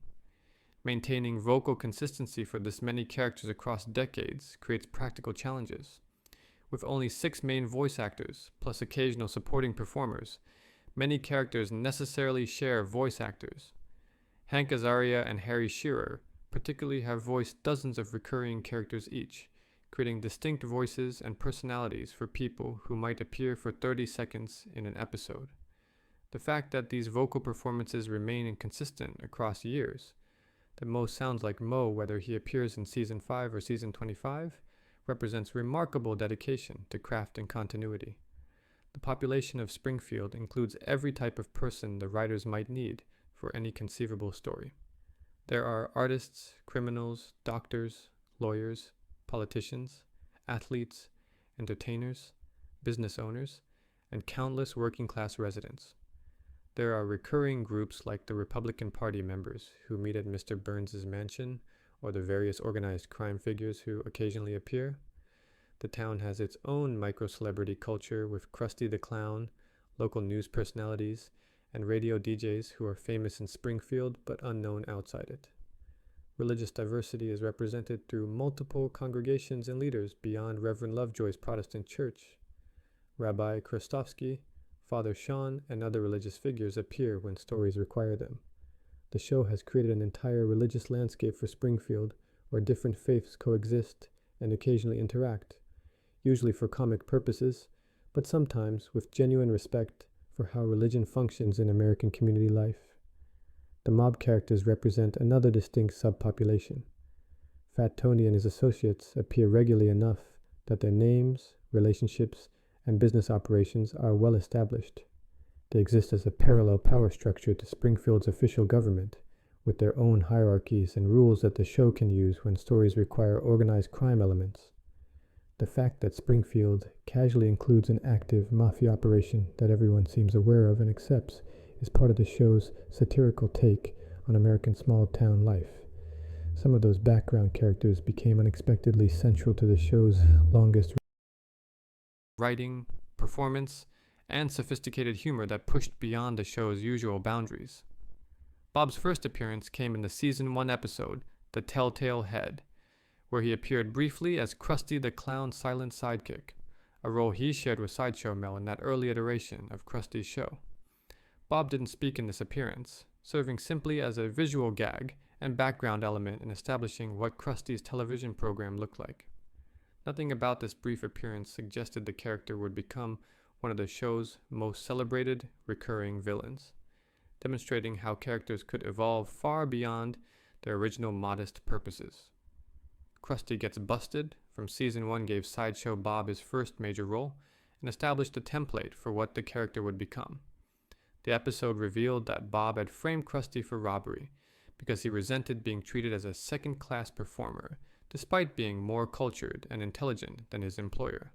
Maintaining vocal consistency for this many characters across decades creates practical challenges. With only 6 main voice actors, plus occasional supporting performers, many characters necessarily share voice actors. Hank Azaria and Harry Shearer particularly have voiced dozens of recurring characters each, creating distinct voices and personalities for people who might appear for 30 seconds in an episode. The fact that these vocal performances remain inconsistent across years, that Moe sounds like Moe whether he appears in Season 5 or Season 25, represents remarkable dedication to craft and continuity. The population of Springfield includes every type of person the writers might need for any conceivable story. There are artists, criminals, doctors, lawyers, politicians, athletes, entertainers, business owners, and countless working-class residents. There are recurring groups like the Republican Party members who meet at Mr. Burns's mansion, or the various organized crime figures who occasionally appear. The town has its own micro-celebrity culture with Krusty the Clown, local news personalities, and radio DJs who are famous in Springfield but unknown outside it. Religious diversity is represented through multiple congregations and leaders beyond Reverend Lovejoy's Protestant Church. Rabbi Krostovsky, Father Sean, and other religious figures appear when stories require them. The show has created an entire religious landscape for Springfield where different faiths coexist and occasionally interact, usually for comic purposes, but sometimes with genuine respect for how religion functions in American community life. The mob characters represent another distinct subpopulation. Fat Tony and his associates appear regularly enough that their names, relationships, and business operations are well established. They exist as a parallel power structure to Springfield's official government, with their own hierarchies and rules that the show can use when stories require organized crime elements. The fact that Springfield casually includes an active mafia operation that everyone seems aware of and accepts is part of the show's satirical take on American small-town life. Some of those background characters became unexpectedly central to the show's longest writing, performance, and sophisticated humor that pushed beyond the show's usual boundaries. Bob's first appearance came in the Season 1 episode, The Telltale Head, where he appeared briefly as Krusty the Clown's silent sidekick, a role he shared with Sideshow Mel in that early iteration of Krusty's show. Bob didn't speak in this appearance, serving simply as a visual gag and background element in establishing what Krusty's television program looked like. Nothing about this brief appearance suggested the character would become one of the show's most celebrated recurring villains, demonstrating how characters could evolve far beyond their original modest purposes. Krusty Gets Busted from Season 1 gave Sideshow Bob his first major role and established a template for what the character would become. The episode revealed that Bob had framed Krusty for robbery because he resented being treated as a second-class performer, despite being more cultured and intelligent than his employer.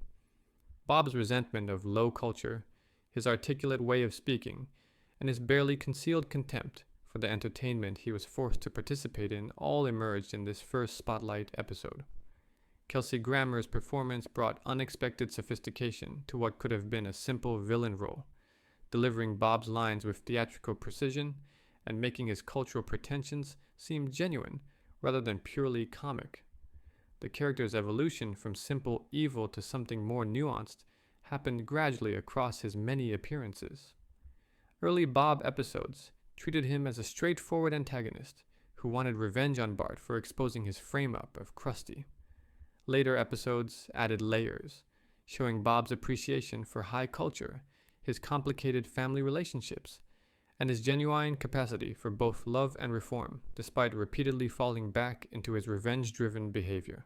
Bob's resentment of low culture, his articulate way of speaking, and his barely concealed contempt for the entertainment he was forced to participate in all emerged in this first spotlight episode. Kelsey Grammer's performance brought unexpected sophistication to what could have been a simple villain role, delivering Bob's lines with theatrical precision and making his cultural pretensions seem genuine rather than purely comic. The character's evolution from simple evil to something more nuanced happened gradually across his many appearances. Early Bob episodes treated him as a straightforward antagonist who wanted revenge on Bart for exposing his frame-up of Krusty. Later episodes added layers, showing Bob's appreciation for high culture, his complicated family relationships, and his genuine capacity for both love and reform, despite repeatedly falling back into his revenge-driven behavior.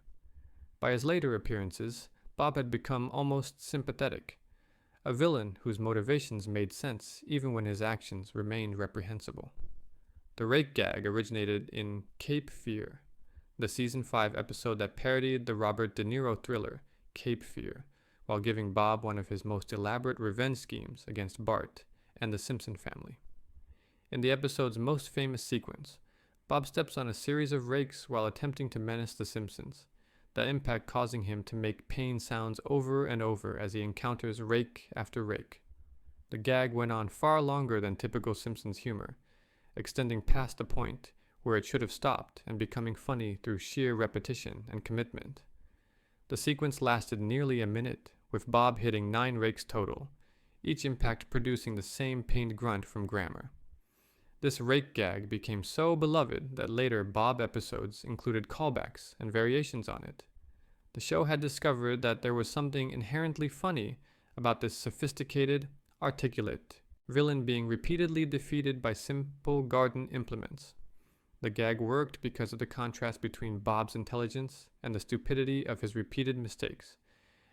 By his later appearances, Bob had become almost sympathetic, a villain whose motivations made sense even when his actions remained reprehensible. The rake gag originated in Cape Fear, the season 5 episode that parodied the Robert De Niro thriller Cape Fear, while giving Bob one of his most elaborate revenge schemes against Bart and the Simpson family. In the episode's most famous sequence, Bob steps on a series of rakes while attempting to menace the Simpsons, the impact causing him to make pain sounds over and over as he encounters rake after rake. The gag went on far longer than typical Simpsons humor, extending past the point where it should have stopped and becoming funny through sheer repetition and commitment. The sequence lasted nearly a minute, with Bob hitting 9 rakes total, each impact producing the same pained grunt from Grammer. This rake gag became so beloved that later Bob episodes included callbacks and variations on it. The show had discovered that there was something inherently funny about this sophisticated, articulate villain being repeatedly defeated by simple garden implements. The gag worked because of the contrast between Bob's intelligence and the stupidity of his repeated mistakes,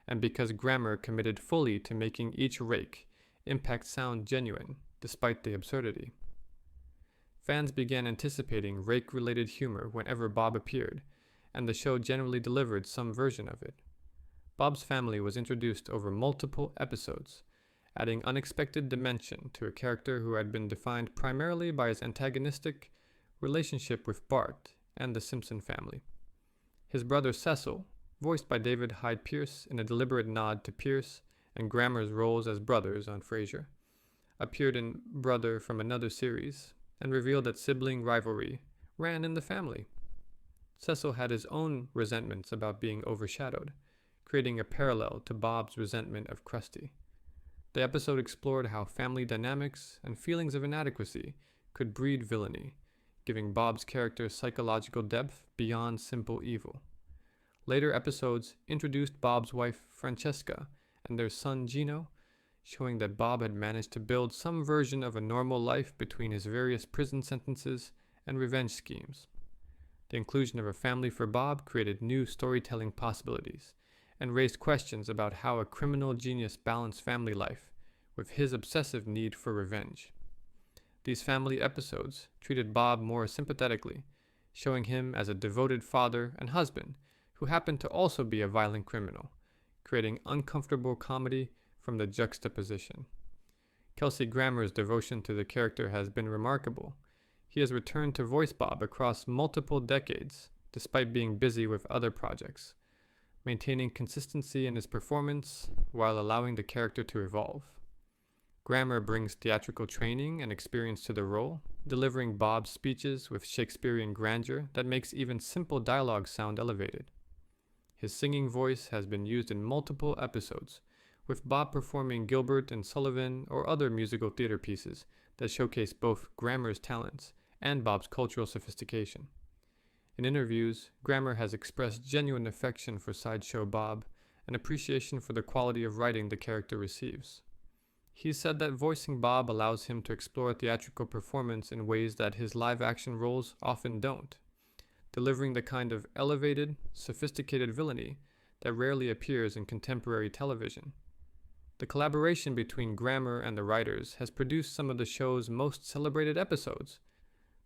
and because Grammer committed fully to making each rake impact sound genuine, despite the absurdity. Fans began anticipating rake-related humor whenever Bob appeared, and the show generally delivered some version of it. Bob's family was introduced over multiple episodes, adding unexpected dimension to a character who had been defined primarily by his antagonistic relationship with Bart and the Simpson family. His brother Cecil, voiced by David Hyde Pierce in a deliberate nod to Pierce and Grammer's roles as brothers on Frasier, appeared in Brother from Another Series and revealed that sibling rivalry ran in the family. Cecil had his own resentments about being overshadowed, creating a parallel to Bob's resentment of Krusty. The episode explored how family dynamics and feelings of inadequacy could breed villainy, giving Bob's character psychological depth beyond simple evil. Later episodes introduced Bob's wife Francesca and their son Gino, showing that Bob had managed to build some version of a normal life between his various prison sentences and revenge schemes. The inclusion of a family for Bob created new storytelling possibilities and raised questions about how a criminal genius balanced family life with his obsessive need for revenge. These family episodes treated Bob more sympathetically, showing him as a devoted father and husband who happened to also be a violent criminal, creating uncomfortable comedy from the juxtaposition. Kelsey Grammer's devotion to the character has been remarkable. He has returned to voice Bob across multiple decades, despite being busy with other projects, maintaining consistency in his performance while allowing the character to evolve. Grammer brings theatrical training and experience to the role, delivering Bob's speeches with Shakespearean grandeur that makes even simple dialogue sound elevated. His singing voice has been used in multiple episodes, with Bob performing Gilbert and Sullivan or other musical theater pieces that showcase both Grammer's talents and Bob's cultural sophistication. In interviews, Grammer has expressed genuine affection for Sideshow Bob and appreciation for the quality of writing the character receives. He said that voicing Bob allows him to explore theatrical performance in ways that his live-action roles often don't, delivering the kind of elevated, sophisticated villainy that rarely appears in contemporary television. The collaboration between Grammer and the writers has produced some of the show's most celebrated episodes,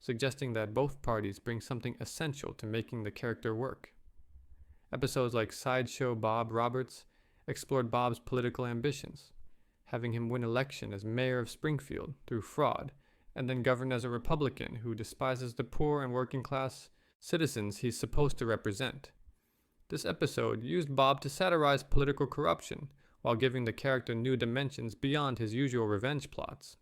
suggesting that both parties bring something essential to making the character work. Episodes like Sideshow Bob Roberts explored Bob's political ambitions, having him win election as mayor of Springfield through fraud and then govern as a Republican who despises the poor and working class citizens he's supposed to represent. This episode used Bob to satirize political corruption while giving the character new dimensions beyond his usual revenge plots.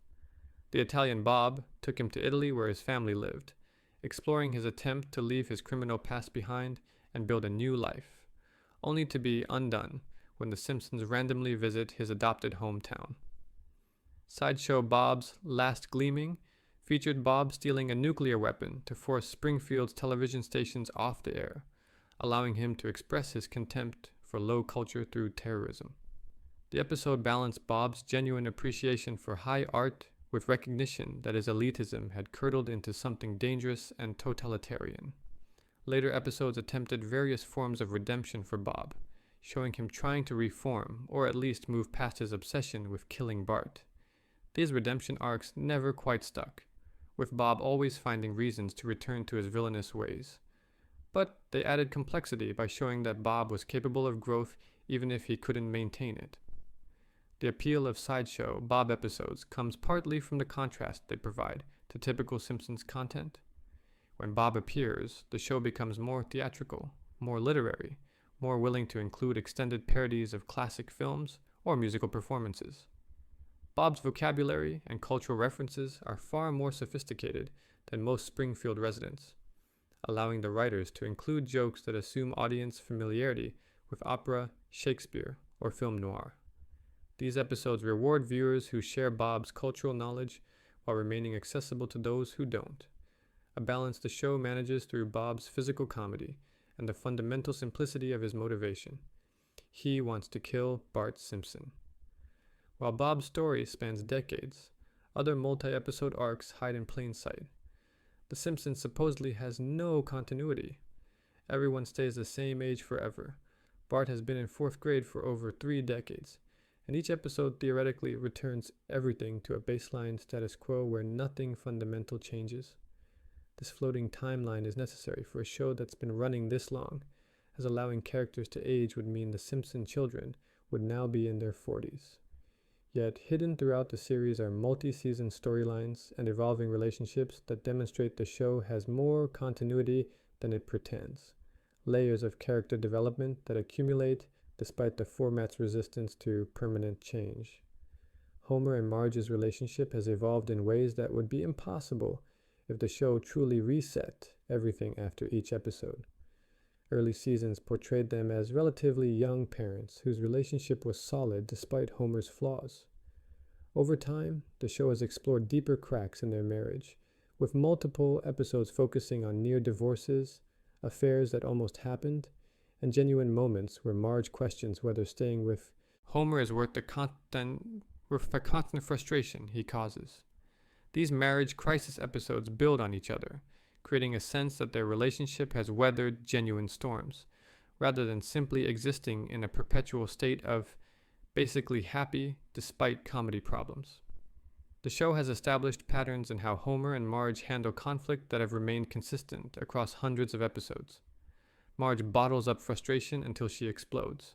The Italian Bob took him to Italy where his family lived, exploring his attempt to leave his criminal past behind and build a new life, only to be undone when the Simpsons randomly visit his adopted hometown. Sideshow Bob's Last Gleaming featured Bob stealing a nuclear weapon to force Springfield's television stations off the air, allowing him to express his contempt for low culture through terrorism. The episode balanced Bob's genuine appreciation for high art with recognition that his elitism had curdled into something dangerous and totalitarian. Later episodes attempted various forms of redemption for Bob, showing him trying to reform or at least move past his obsession with killing Bart. These redemption arcs never quite stuck, with Bob always finding reasons to return to his villainous ways. But they added complexity by showing that Bob was capable of growth even if he couldn't maintain it. The appeal of Sideshow Bob episodes comes partly from the contrast they provide to typical Simpsons content. When Bob appears, the show becomes more theatrical, more literary, more willing to include extended parodies of classic films or musical performances. Bob's vocabulary and cultural references are far more sophisticated than most Springfield residents, allowing the writers to include jokes that assume audience familiarity with opera, Shakespeare, or film noir. These episodes reward viewers who share Bob's cultural knowledge while remaining accessible to those who don't, a balance the show manages through Bob's physical comedy and the fundamental simplicity of his motivation. He wants to kill Bart Simpson. While Bob's story spans decades, other multi-episode arcs hide in plain sight. The Simpsons supposedly has no continuity. Everyone stays the same age forever. Bart has been in 4th grade for over 3 decades, and each episode theoretically returns everything to a baseline status quo where nothing fundamental changes. This floating timeline is necessary for a show that's been running this long, as allowing characters to age would mean the Simpson children would now be in their 40s. Yet hidden throughout the series are multi-season storylines and evolving relationships that demonstrate the show has more continuity than it pretends. Layers of character development that accumulate despite the format's resistance to permanent change. Homer and Marge's relationship has evolved in ways that would be impossible if the show truly reset everything after each episode. Early seasons portrayed them as relatively young parents whose relationship was solid despite Homer's flaws. Over time, the show has explored deeper cracks in their marriage, with multiple episodes focusing on near divorces, affairs that almost happened, and genuine moments where Marge questions whether staying with Homer is worth the constant frustration he causes. These marriage crisis episodes build on each other, creating a sense that their relationship has weathered genuine storms, rather than simply existing in a perpetual state of basically happy despite comedy problems. The show has established patterns in how Homer and Marge handle conflict that have remained consistent across hundreds of episodes. Marge bottles up frustration until she explodes.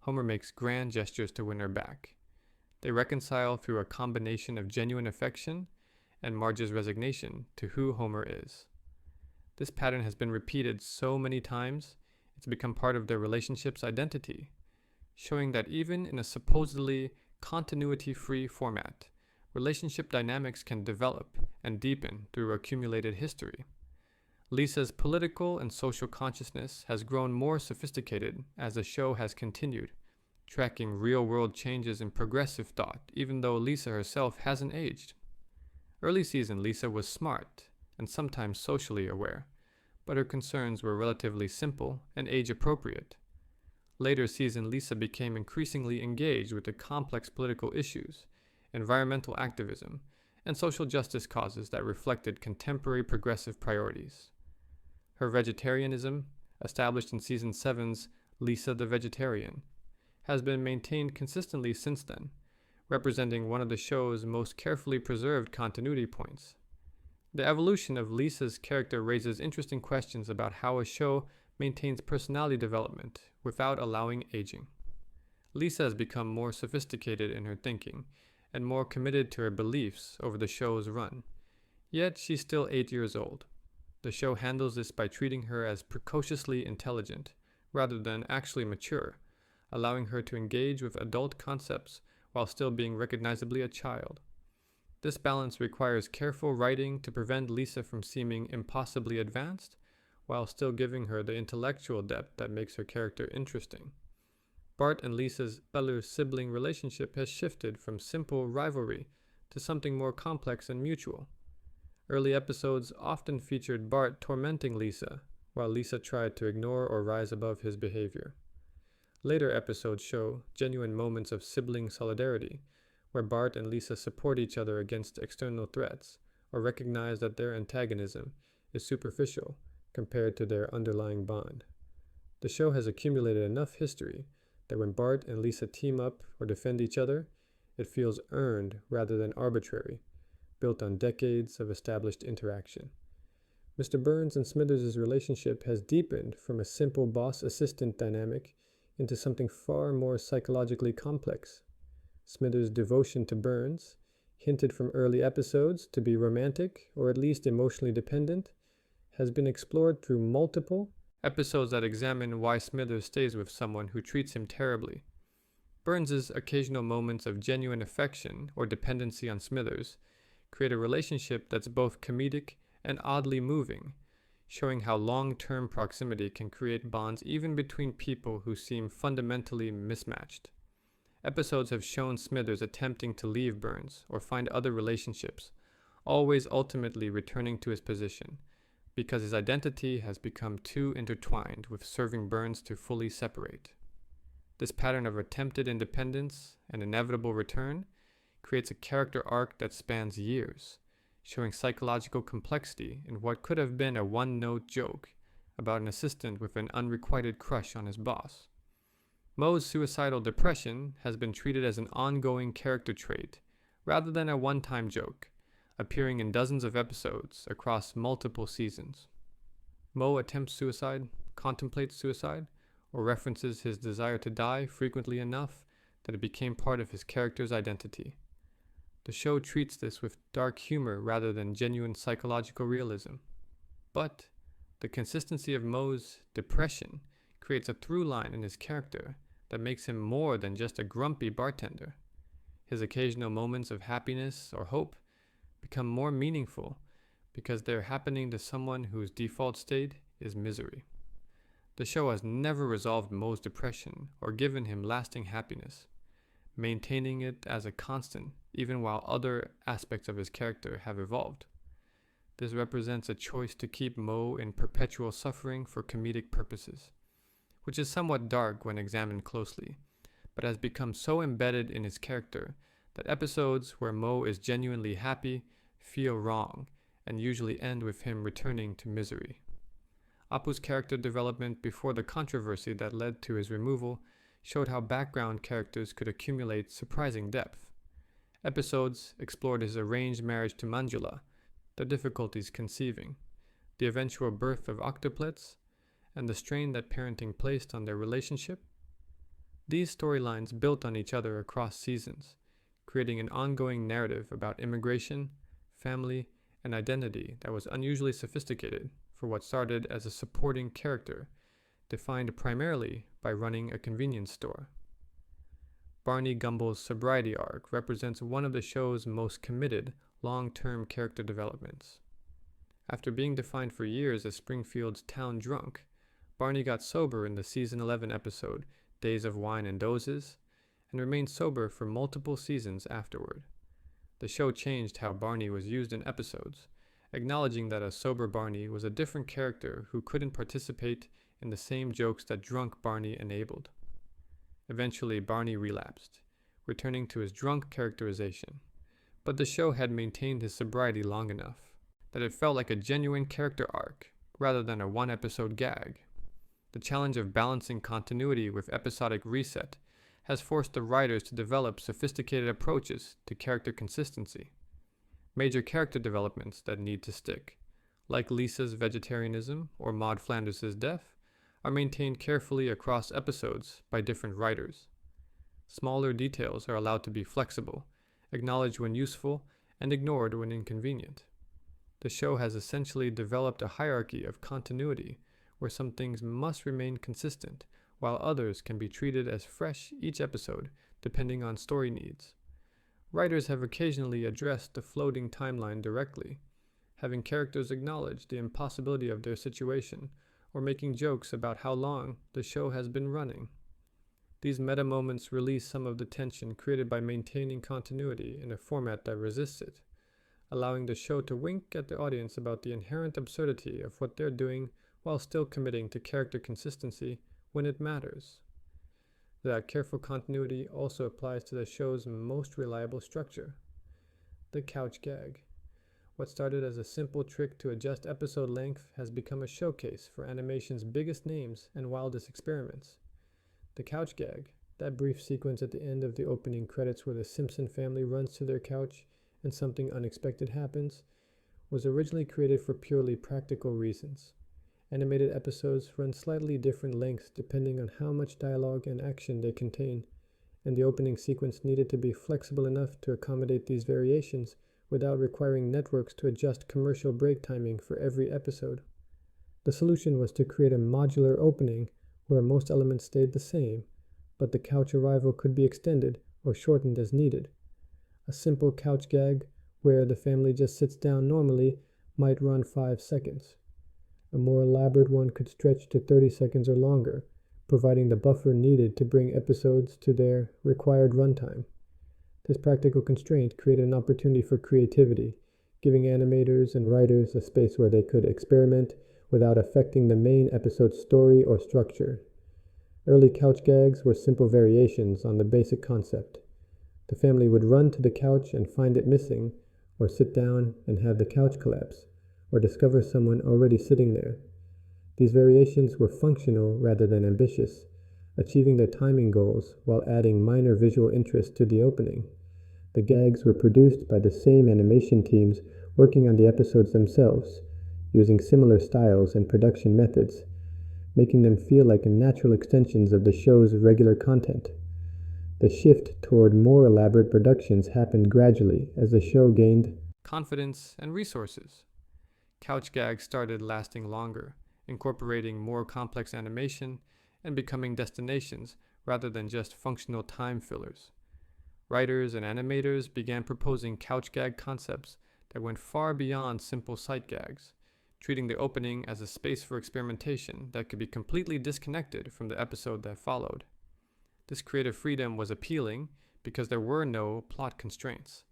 Homer makes grand gestures to win her back. They reconcile through a combination of genuine affection and Marge's resignation to who Homer is. This pattern has been repeated so many times, it's become part of their relationship's identity, showing that even in a supposedly continuity-free format, relationship dynamics can develop and deepen through accumulated history. Lisa's political and social consciousness has grown more sophisticated as the show has continued, tracking real-world changes in progressive thought even though Lisa herself hasn't aged. Early season Lisa was smart and sometimes socially aware, but her concerns were relatively simple and age-appropriate. Later season Lisa became increasingly engaged with the complex political issues, environmental activism, and social justice causes that reflected contemporary progressive priorities. Her vegetarianism, established in season 7's Lisa the Vegetarian, has been maintained consistently since then, representing one of the show's most carefully preserved continuity points. The evolution of Lisa's character raises interesting questions about how a show maintains personality development without allowing aging. Lisa has become more sophisticated in her thinking and more committed to her beliefs over the show's run, Yet she's still 8 years old. The show handles this by treating her as precociously intelligent, rather than actually mature, allowing her to engage with adult concepts while still being recognizably a child. This balance requires careful writing to prevent Lisa from seeming impossibly advanced, while still giving her the intellectual depth that makes her character interesting. Bart and Lisa's elder sibling relationship has shifted from simple rivalry to something more complex and mutual. Early episodes often featured Bart tormenting Lisa, while Lisa tried to ignore or rise above his behavior. Later episodes show genuine moments of sibling solidarity, where Bart and Lisa support each other against external threats, or recognize that their antagonism is superficial compared to their underlying bond. The show has accumulated enough history that when Bart and Lisa team up or defend each other, it feels earned rather than arbitrary, built on decades of established interaction. Mr. Burns and Smithers' relationship has deepened from a simple boss-assistant dynamic into something far more psychologically complex. Smithers' devotion to Burns, hinted from early episodes to be romantic or at least emotionally dependent, has been explored through multiple episodes that examine why Smithers stays with someone who treats him terribly. Burns's occasional moments of genuine affection or dependency on Smithers create a relationship that's both comedic and oddly moving, showing how long-term proximity can create bonds even between people who seem fundamentally mismatched. Episodes have shown Smithers attempting to leave Burns or find other relationships, always ultimately returning to his position, because his identity has become too intertwined with serving Burns to fully separate. This pattern of attempted independence and inevitable return creates a character arc that spans years, showing psychological complexity in what could have been a one-note joke about an assistant with an unrequited crush on his boss. Moe's suicidal depression has been treated as an ongoing character trait rather than a one-time joke, appearing in dozens of episodes across multiple seasons. Moe attempts suicide, contemplates suicide, or references his desire to die frequently enough that it became part of his character's identity. The show treats this with dark humor rather than genuine psychological realism. But the consistency of Moe's depression creates a through line in his character that makes him more than just a grumpy bartender. His occasional moments of happiness or hope become more meaningful because they're happening to someone whose default state is misery. The show has never resolved Moe's depression or given him lasting happiness, maintaining it as a constant even while other aspects of his character have evolved. This represents a choice to keep Moe in perpetual suffering for comedic purposes, which is somewhat dark when examined closely, but has become so embedded in his character that episodes where Moe is genuinely happy feel wrong and usually end with him returning to misery. Apu's character development before the controversy that led to his removal showed how background characters could accumulate surprising depth. Episodes explored his arranged marriage to Manjula, the difficulties conceiving, the eventual birth of octuplets, and the strain that parenting placed on their relationship. These storylines built on each other across seasons, creating an ongoing narrative about immigration, family, and identity that was unusually sophisticated for what started as a supporting character, defined primarily by running a convenience store. Barney Gumbel's sobriety arc represents one of the show's most committed, long-term character developments. After being defined for years as Springfield's town drunk, Barney got sober in the season 11 episode, Days of Wine and Dozes, and remained sober for multiple seasons afterward. The show changed how Barney was used in episodes, acknowledging that a sober Barney was a different character who couldn't participate in the same jokes that drunk Barney enabled. Eventually, Barney relapsed, returning to his drunk characterization, but the show had maintained his sobriety long enough that it felt like a genuine character arc rather than a one-episode gag. The challenge of balancing continuity with episodic reset has forced the writers to develop sophisticated approaches to character consistency. Major character developments that need to stick, like Lisa's vegetarianism or Maud Flanders' death, are maintained carefully across episodes by different writers. Smaller details are allowed to be flexible, acknowledged when useful, and ignored when inconvenient. the show has essentially developed a hierarchy of continuity where some things must remain consistent, while others can be treated as fresh each episode, depending on story needs. Writers have occasionally addressed the floating timeline directly, having characters acknowledge the impossibility of their situation, or making jokes about how long the show has been running. These meta moments release some of the tension created by maintaining continuity in a format that resists it, allowing the show to wink at the audience about the inherent absurdity of what they're doing while still committing to character consistency when it matters. That careful continuity also applies to the show's most reliable structure, the couch gag. What started as a simple trick to adjust episode length has become a showcase for animation's biggest names and wildest experiments. The couch gag, that brief sequence at the end of the opening credits where the Simpson family runs to their couch and something unexpected happens, was originally created for purely practical reasons. Animated episodes run slightly different lengths depending on how much dialogue and action they contain, and the opening sequence needed to be flexible enough to accommodate these variations without requiring networks to adjust commercial break timing for every episode. The solution was to create a modular opening where most elements stayed the same, but the couch arrival could be extended or shortened as needed. A simple couch gag where the family just sits down normally might run 5 seconds. A more elaborate one could stretch to 30 seconds or longer, providing the buffer needed to bring episodes to their required runtime. This practical constraint created an opportunity for creativity, giving animators and writers a space where they could experiment without affecting the main episode's story or structure. Early couch gags were simple variations on the basic concept. The family would run to the couch and find it missing, or sit down and have the couch collapse, or discover someone already sitting there. These variations were functional rather than ambitious, achieving their timing goals while adding minor visual interest to the opening. The gags were produced by the same animation teams working on the episodes themselves, using similar styles and production methods, making them feel like natural extensions of the show's regular content. The shift toward more elaborate productions happened gradually as the show gained confidence and resources. Couch gags started lasting longer, incorporating more complex animation and becoming destinations rather than just functional time fillers. Writers and animators began proposing couch gag concepts that went far beyond simple sight gags, treating the opening as a space for experimentation that could be completely disconnected from the episode that followed. This creative freedom was appealing because there were no plot constraints.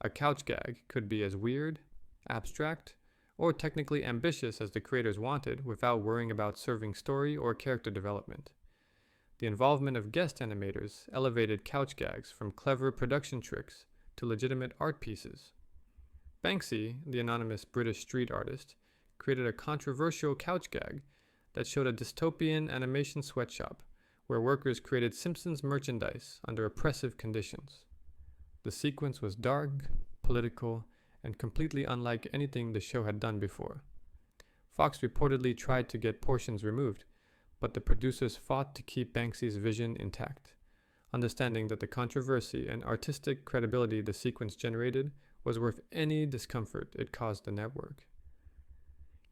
A couch gag could be as weird, abstract, or technically ambitious as the creators wanted without worrying about serving story or character development. The involvement of guest animators elevated couch gags from clever production tricks to legitimate art pieces. Banksy, the anonymous British street artist, created a controversial couch gag that showed a dystopian animation sweatshop where workers created Simpsons merchandise under oppressive conditions. The sequence was dark, political, and completely unlike anything the show had done before. Fox reportedly tried to get portions removed, but the producers fought to keep Banksy's vision intact, understanding that the controversy and artistic credibility the sequence generated was worth any discomfort it caused the network.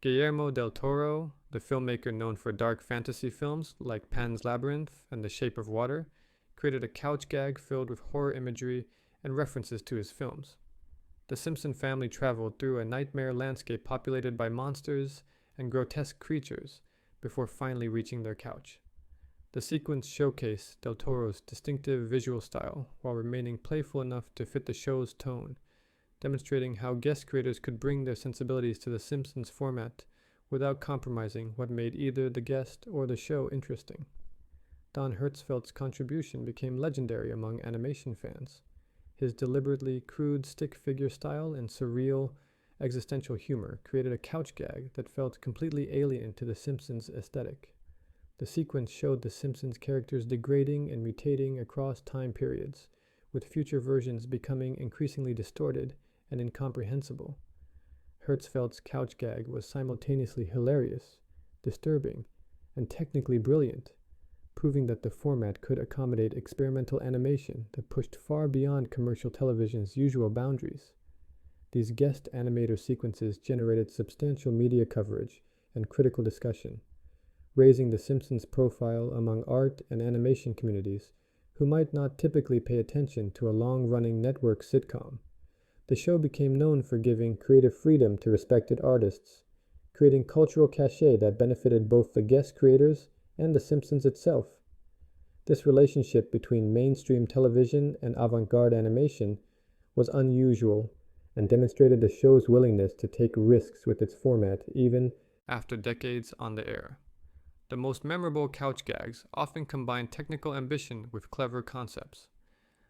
Guillermo del Toro, the filmmaker known for dark fantasy films like Pan's Labyrinth and The Shape of Water, created a couch gag filled with horror imagery and references to his films. The Simpson family traveled through a nightmare landscape populated by monsters and grotesque creatures before finally reaching their couch. The sequence showcased Del Toro's distinctive visual style while remaining playful enough to fit the show's tone, demonstrating how guest creators could bring their sensibilities to the Simpsons format without compromising what made either the guest or the show interesting. Don Hertzfeldt's contribution became legendary among animation fans. His deliberately crude stick figure style and surreal, existential humor created a couch gag that felt completely alien to the Simpsons aesthetic. The sequence showed the Simpsons characters degrading and mutating across time periods, with future versions becoming increasingly distorted and incomprehensible. Hertzfeldt's couch gag was simultaneously hilarious, disturbing, and technically brilliant, proving that the format could accommodate experimental animation that pushed far beyond commercial television's usual boundaries. These guest animator sequences generated substantial media coverage and critical discussion, raising The Simpsons' profile among art and animation communities who might not typically pay attention to a long-running network sitcom. The show became known for giving creative freedom to respected artists, creating cultural cachet that benefited both the guest creators and The Simpsons itself. This relationship between mainstream television and avant-garde animation was unusual and demonstrated the show's willingness to take risks with its format even after decades on the air. The most memorable couch gags often combine technical ambition with clever concepts.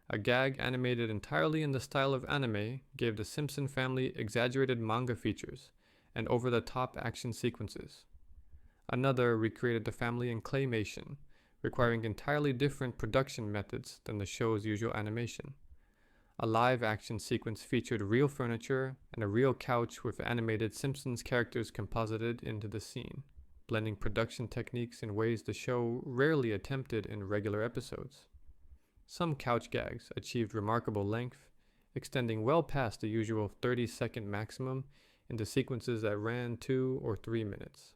A gag animated entirely in the style of anime gave the Simpson family exaggerated manga features and over-the-top action sequences. Another recreated the family in claymation, requiring entirely different production methods than the show's usual animation. A live-action sequence featured real furniture and a real couch with animated Simpsons characters composited into the scene, blending production techniques in ways the show rarely attempted in regular episodes. Some couch gags achieved remarkable length, extending well past the usual 30-second maximum into sequences that ran 2 or 3 minutes.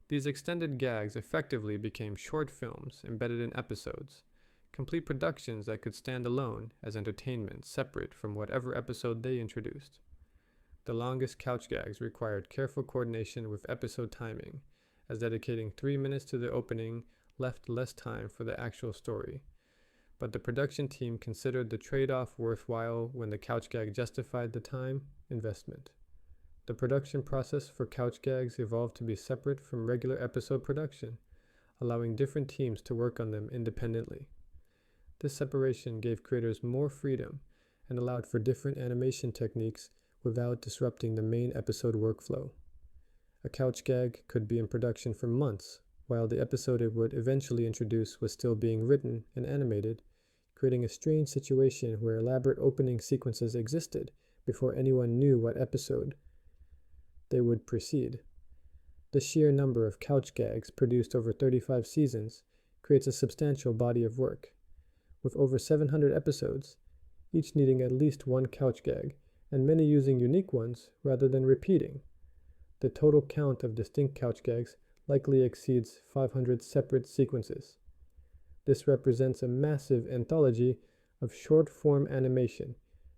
These extended gags effectively became short films embedded in episodes, complete productions that could stand alone as entertainment separate from whatever episode they introduced. The longest couch gags required careful coordination with episode timing, as dedicating 3 minutes to the opening left less time for the actual story. But the production team considered the trade-off worthwhile when the couch gag justified the time investment. The production process for couch gags evolved to be separate from regular episode production, allowing different teams to work on them independently. This separation gave creators more freedom and allowed for different animation techniques without disrupting the main episode workflow. A couch gag could be in production for months, while the episode it would eventually introduce was still being written and animated, creating a strange situation where elaborate opening sequences existed before anyone knew what episode they would precede. The sheer number of couch gags produced over 35 seasons creates a substantial body of work. With over 700 episodes, each needing at least one couch gag, and many using unique ones rather than repeating. The total count of distinct couch gags likely exceeds 500 separate sequences. This represents a massive anthology of short-form animation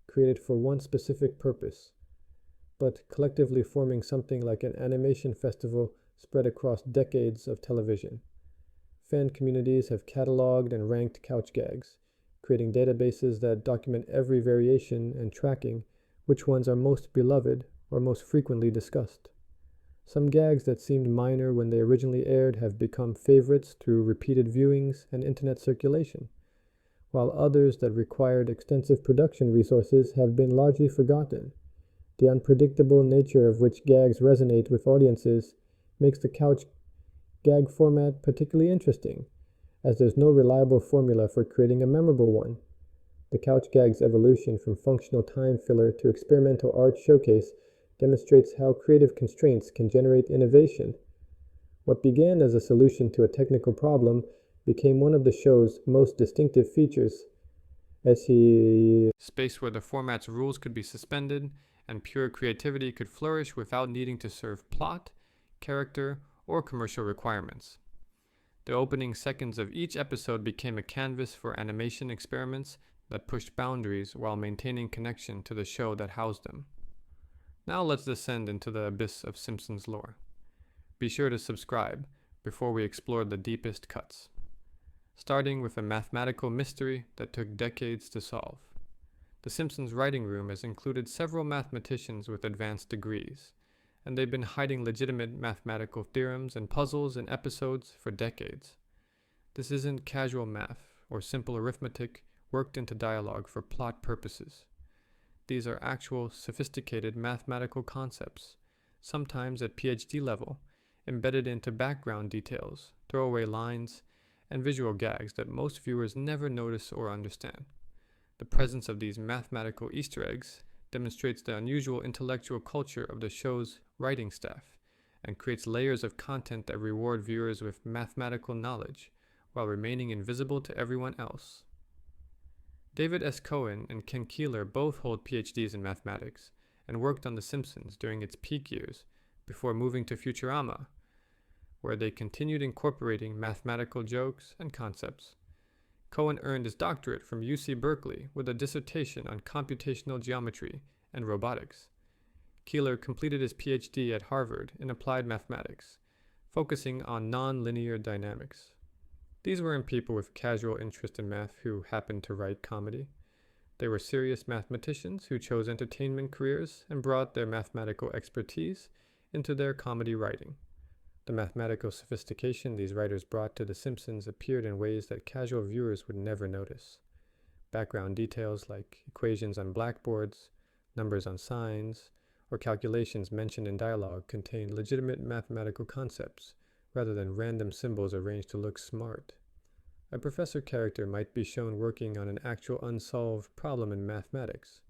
created for one specific purpose, but collectively forming something like an animation festival spread across decades of television. Fan communities have cataloged and ranked couch gags, creating databases that document every variation and tracking which ones are most beloved or most frequently discussed. Some gags that seemed minor when they originally aired have become favorites through repeated viewings and internet circulation, while others that required extensive production resources have been largely forgotten. The unpredictable nature of which gags resonate with audiences makes the couch gag format particularly interesting, as there's no reliable formula for creating a memorable one. The couch gag's evolution from functional time filler to experimental art showcase demonstrates how creative constraints can generate innovation. What began as a solution to a technical problem became one of the show's most distinctive features, space where the format's rules could be suspended and pure creativity could flourish without needing to serve plot, character, or commercial requirements. The opening seconds of each episode became a canvas for animation experiments that pushed boundaries while maintaining connection to the show that housed them. Now let's descend into the abyss of Simpsons lore. Be sure to subscribe before we explore the deepest cuts, starting with a mathematical mystery that took decades to solve. The Simpsons writing room has included several mathematicians with advanced degrees, and they've been hiding legitimate mathematical theorems and puzzles in episodes for decades. This isn't casual math or simple arithmetic worked into dialogue for plot purposes. These are actual, sophisticated mathematical concepts, sometimes at PhD level, embedded into background details, throwaway lines, and visual gags that most viewers never notice or understand. The presence of these mathematical Easter eggs demonstrates the unusual intellectual culture of the show's writing staff and creates layers of content that reward viewers with mathematical knowledge while remaining invisible to everyone else. David S. Cohen and Ken Keeler both hold PhDs in mathematics and worked on The Simpsons during its peak years before moving to Futurama, where they continued incorporating mathematical jokes and concepts. Cohen earned his doctorate from UC Berkeley with a dissertation on computational geometry and robotics. Keeler completed his PhD at Harvard in applied mathematics, focusing on nonlinear dynamics. These weren't people with casual interest in math who happened to write comedy. They were serious mathematicians who chose entertainment careers and brought their mathematical expertise into their comedy writing. The mathematical sophistication these writers brought to The Simpsons appeared in ways that casual viewers would never notice. Background details like equations on blackboards, numbers on signs, or calculations mentioned in dialogue contained legitimate mathematical concepts rather than random symbols arranged to look smart. A professor character might be shown working on an actual unsolved problem in mathematics.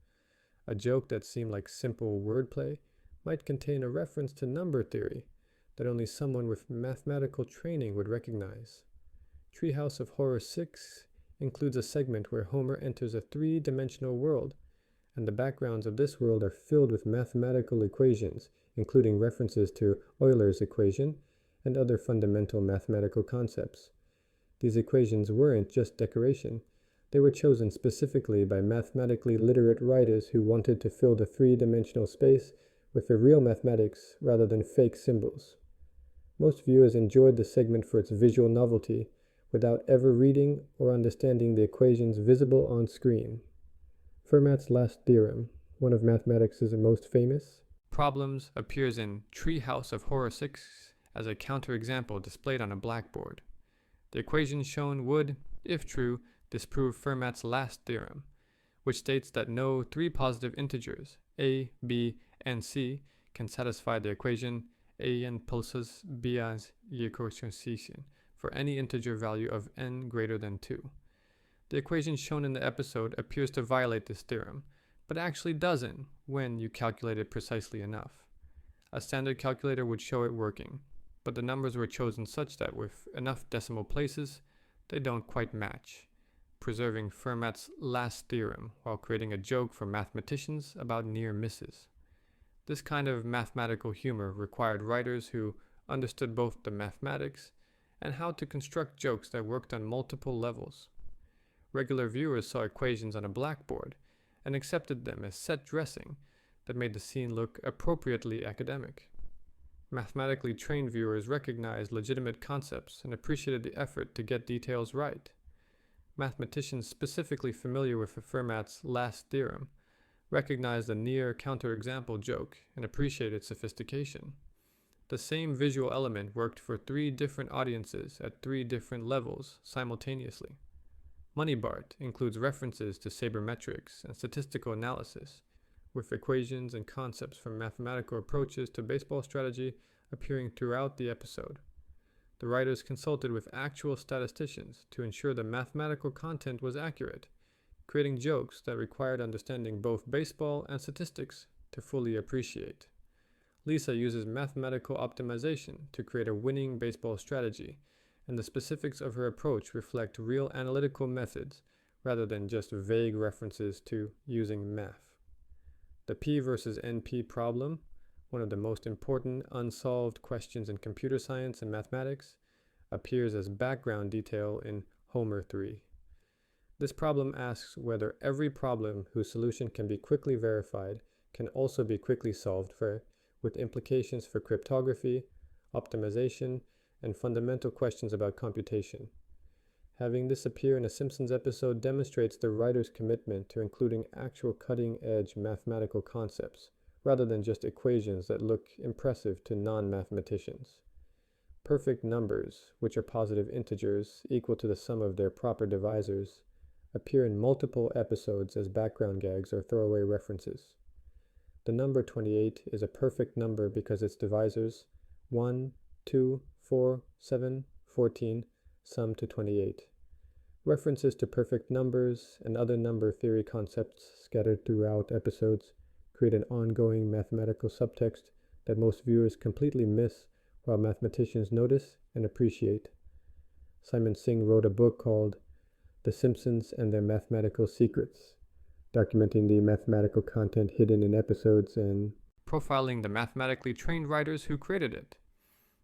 A joke that seemed like simple wordplay might contain a reference to number theory that only someone with mathematical training would recognize. Treehouse of Horror 6 includes a segment where Homer enters a three-dimensional world, and the backgrounds of this world are filled with mathematical equations, including references to Euler's equation and other fundamental mathematical concepts. These equations weren't just decoration. They were chosen specifically by mathematically literate writers who wanted to fill the three-dimensional space with the real mathematics rather than fake symbols. Most viewers enjoyed the segment for its visual novelty, without ever reading or understanding the equations visible on screen. Fermat's last theorem, one of mathematics' most famous problems, appears in Treehouse of Horror 6 as a counterexample displayed on a blackboard. The equations shown would, if true, disprove Fermat's last theorem, which states that no three positive integers, a, b, and c, can satisfy the equation a n plus b as equation for any integer value of n greater than 2. The equation shown in the episode appears to violate this theorem, but actually doesn't when you calculate it precisely enough. A standard calculator would show it working, but the numbers were chosen such that with enough decimal places, they don't quite match, preserving Fermat's last theorem while creating a joke for mathematicians about near misses. This kind of mathematical humor required writers who understood both the mathematics and how to construct jokes that worked on multiple levels. Regular viewers saw equations on a blackboard and accepted them as set dressing that made the scene look appropriately academic. Mathematically trained viewers recognized legitimate concepts and appreciated the effort to get details right. Mathematicians specifically familiar with Fermat's last theorem recognized the near counterexample joke and appreciated its sophistication. The same visual element worked for three different audiences at three different levels simultaneously. Money Bart includes references to sabermetrics and statistical analysis, with equations and concepts from mathematical approaches to baseball strategy appearing throughout the episode. The writers consulted with actual statisticians to ensure the mathematical content was accurate, creating jokes that required understanding both baseball and statistics to fully appreciate. Lisa uses mathematical optimization to create a winning baseball strategy, and the specifics of her approach reflect real analytical methods rather than just vague references to using math. The P versus NP problem, one of the most important unsolved questions in computer science and mathematics, appears as background detail in Homer 3. This problem asks whether every problem whose solution can be quickly verified can also be quickly solved with implications for cryptography, optimization, and fundamental questions about computation. Having this appear in a Simpsons episode demonstrates the writer's commitment to including actual cutting-edge mathematical concepts, rather than just equations that look impressive to non-mathematicians. Perfect numbers, which are positive integers equal to the sum of their proper divisors, appear in multiple episodes as background gags or throwaway references. The number 28 is a perfect number because its divisors, 1, 2, 4, 7, 14, sum to 28. References to perfect numbers and other number theory concepts scattered throughout episodes create an ongoing mathematical subtext that most viewers completely miss while mathematicians notice and appreciate. Simon Singh wrote a book called The Simpsons and Their Mathematical Secrets. documenting the mathematical content hidden in episodes and profiling the mathematically trained writers who created it.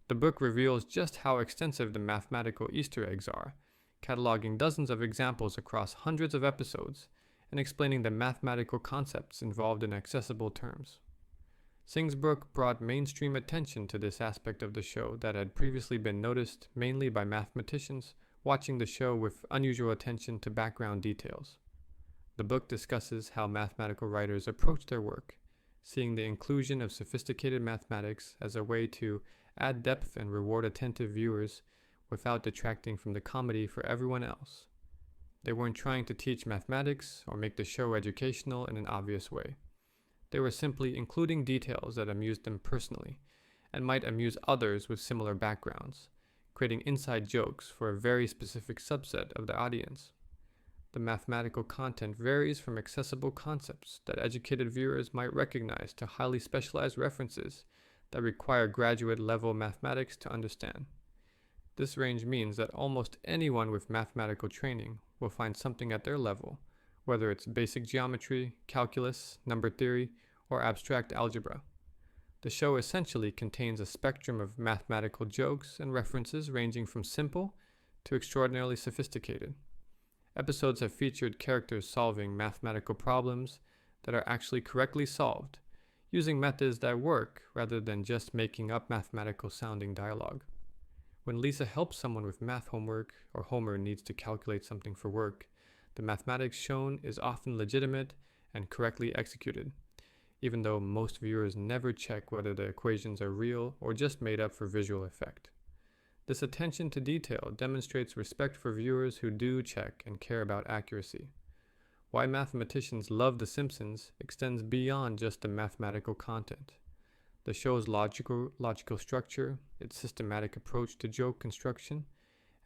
The book reveals just how extensive the mathematical Easter eggs are, cataloging dozens of examples across hundreds of episodes and explaining the mathematical concepts involved in accessible terms. Singh's book brought mainstream attention to this aspect of the show that had previously been noticed mainly by mathematicians watching the show with unusual attention to background details. The book discusses how mathematical writers approach their work, seeing the inclusion of sophisticated mathematics as a way to add depth and reward attentive viewers without detracting from the comedy for everyone else. They weren't trying to teach mathematics or make the show educational in an obvious way. They were simply including details that amused them personally and might amuse others with similar backgrounds, creating inside jokes for a very specific subset of the audience. The mathematical content varies from accessible concepts that educated viewers might recognize to highly specialized references that require graduate-level mathematics to understand. This range means that almost anyone with mathematical training will find something at their level, whether it's basic geometry, calculus, number theory, or abstract algebra. The show essentially contains a spectrum of mathematical jokes and references ranging from simple to extraordinarily sophisticated. Episodes have featured characters solving mathematical problems that are actually correctly solved, using methods that work rather than just making up mathematical sounding dialogue. When Lisa helps someone with math homework or Homer needs to calculate something for work, the mathematics shown is often legitimate and correctly executed, even though most viewers never check whether the equations are real or just made up for visual effect. This attention to detail demonstrates respect for viewers who do check and care about accuracy. Why mathematicians love The Simpsons extends beyond just the mathematical content. The show's logical structure, its systematic approach to joke construction,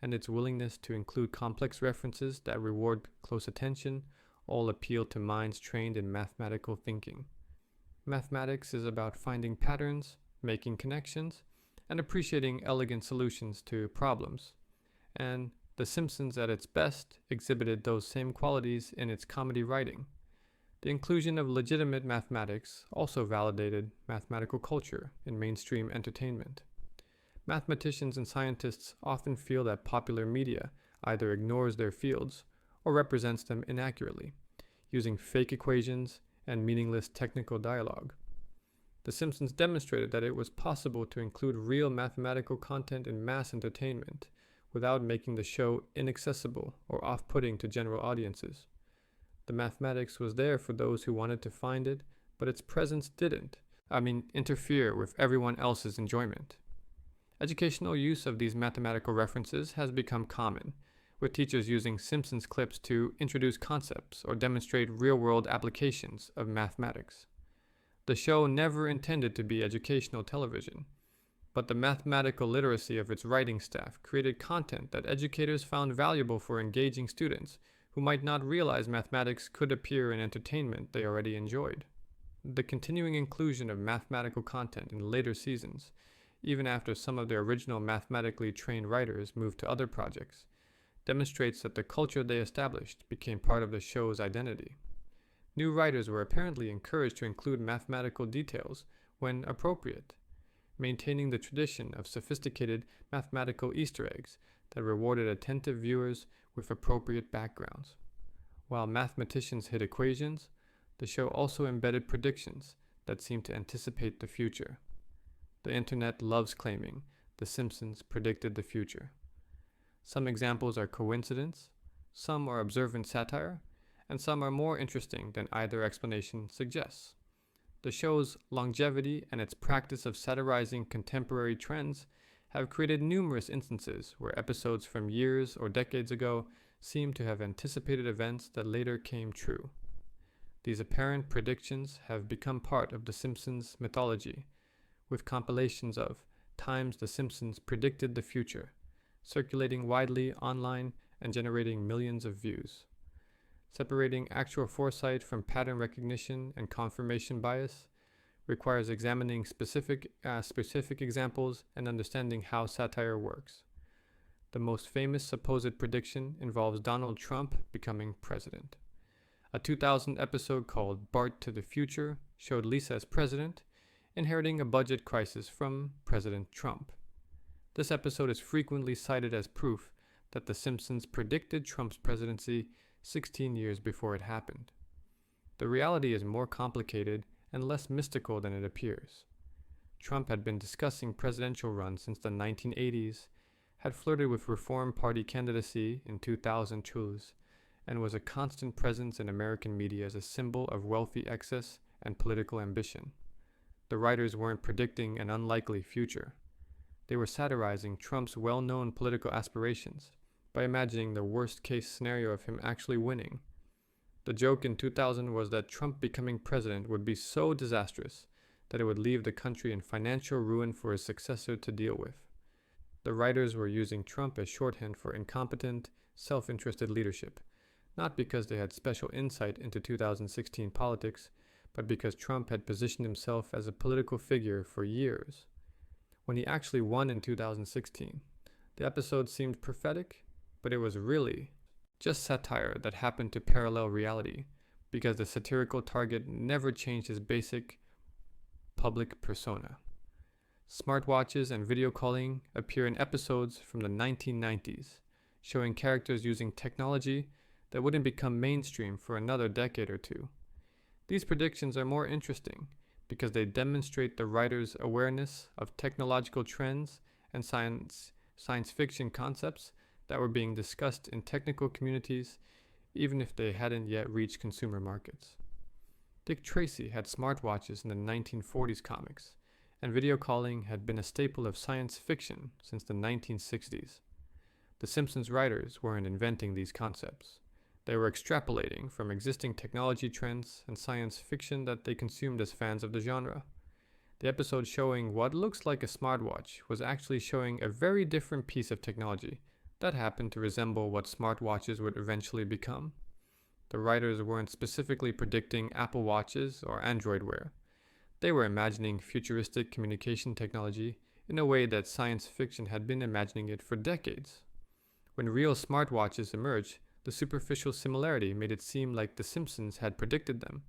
and its willingness to include complex references that reward close attention all appeal to minds trained in mathematical thinking. Mathematics is about finding patterns, making connections, and appreciating elegant solutions to problems. And The Simpsons at its best exhibited those same qualities in its comedy writing. The inclusion of legitimate mathematics also validated mathematical culture in mainstream entertainment. Mathematicians and scientists often feel that popular media either ignores their fields or represents them inaccurately, using fake equations and meaningless technical dialogue. The Simpsons demonstrated that it was possible to include real mathematical content in mass entertainment without making the show inaccessible or off-putting to general audiences. The mathematics was there for those who wanted to find it, but its presence didn't interfere with everyone else's enjoyment. Educational use of these mathematical references has become common, with teachers using Simpsons clips to introduce concepts or demonstrate real-world applications of mathematics. The show never intended to be educational television, but the mathematical literacy of its writing staff created content that educators found valuable for engaging students who might not realize mathematics could appear in entertainment they already enjoyed. The continuing inclusion of mathematical content in later seasons, even after some of the original mathematically trained writers moved to other projects, demonstrates that the culture they established became part of the show's identity. New writers were apparently encouraged to include mathematical details when appropriate, maintaining the tradition of sophisticated mathematical Easter eggs that rewarded attentive viewers with appropriate backgrounds. While mathematicians hid equations, the show also embedded predictions that seemed to anticipate the future. The internet loves claiming The Simpsons predicted the future. Some examples are coincidence, some are observant satire, and some are more interesting than either explanation suggests. The show's longevity and its practice of satirizing contemporary trends have created numerous instances where episodes from years or decades ago seem to have anticipated events that later came true. These apparent predictions have become part of The Simpsons mythology, with compilations of times The Simpsons predicted the future, circulating widely online and generating millions of views. Separating actual foresight from pattern recognition and confirmation bias requires examining specific examples and understanding how satire works. The most famous supposed prediction involves Donald Trump becoming president. A 2000 episode called Bart to the Future showed Lisa as president, inheriting a budget crisis from President Trump. This episode is frequently cited as proof that The Simpsons predicted Trump's presidency 16 years before it happened. The reality is more complicated and less mystical than it appears. Trump had been discussing presidential runs since the 1980s, had flirted with Reform Party candidacy in 2000 truths, and was a constant presence in American media as a symbol of wealthy excess and political ambition. The writers weren't predicting an unlikely future. They were satirizing Trump's well-known political aspirations by imagining the worst-case scenario of him actually winning. The joke in 2000 was that Trump becoming president would be so disastrous that it would leave the country in financial ruin for his successor to deal with. The writers were using Trump as shorthand for incompetent, self-interested leadership, not because they had special insight into 2016 politics, but because Trump had positioned himself as a political figure for years. When he actually won in 2016, the episode seemed prophetic, but it was really just satire that happened to parallel reality, because the satirical target never changed his basic public persona. Smartwatches and video calling appear in episodes from the 1990s, showing characters using technology that wouldn't become mainstream for another decade or two. These predictions are more interesting because they demonstrate the writer's awareness of technological trends and science fiction concepts that were being discussed in technical communities, even if they hadn't yet reached consumer markets. Dick Tracy had smartwatches in the 1940s comics, and video calling had been a staple of science fiction since the 1960s. The Simpsons writers weren't inventing these concepts. They were extrapolating from existing technology trends and science fiction that they consumed as fans of the genre. The episode showing what looks like a smartwatch was actually showing a very different piece of technology that happened to resemble what smartwatches would eventually become. The writers weren't specifically predicting Apple Watches or Android Wear. They were imagining futuristic communication technology in a way that science fiction had been imagining it for decades. When real smartwatches emerged, the superficial similarity made it seem like The Simpsons had predicted them.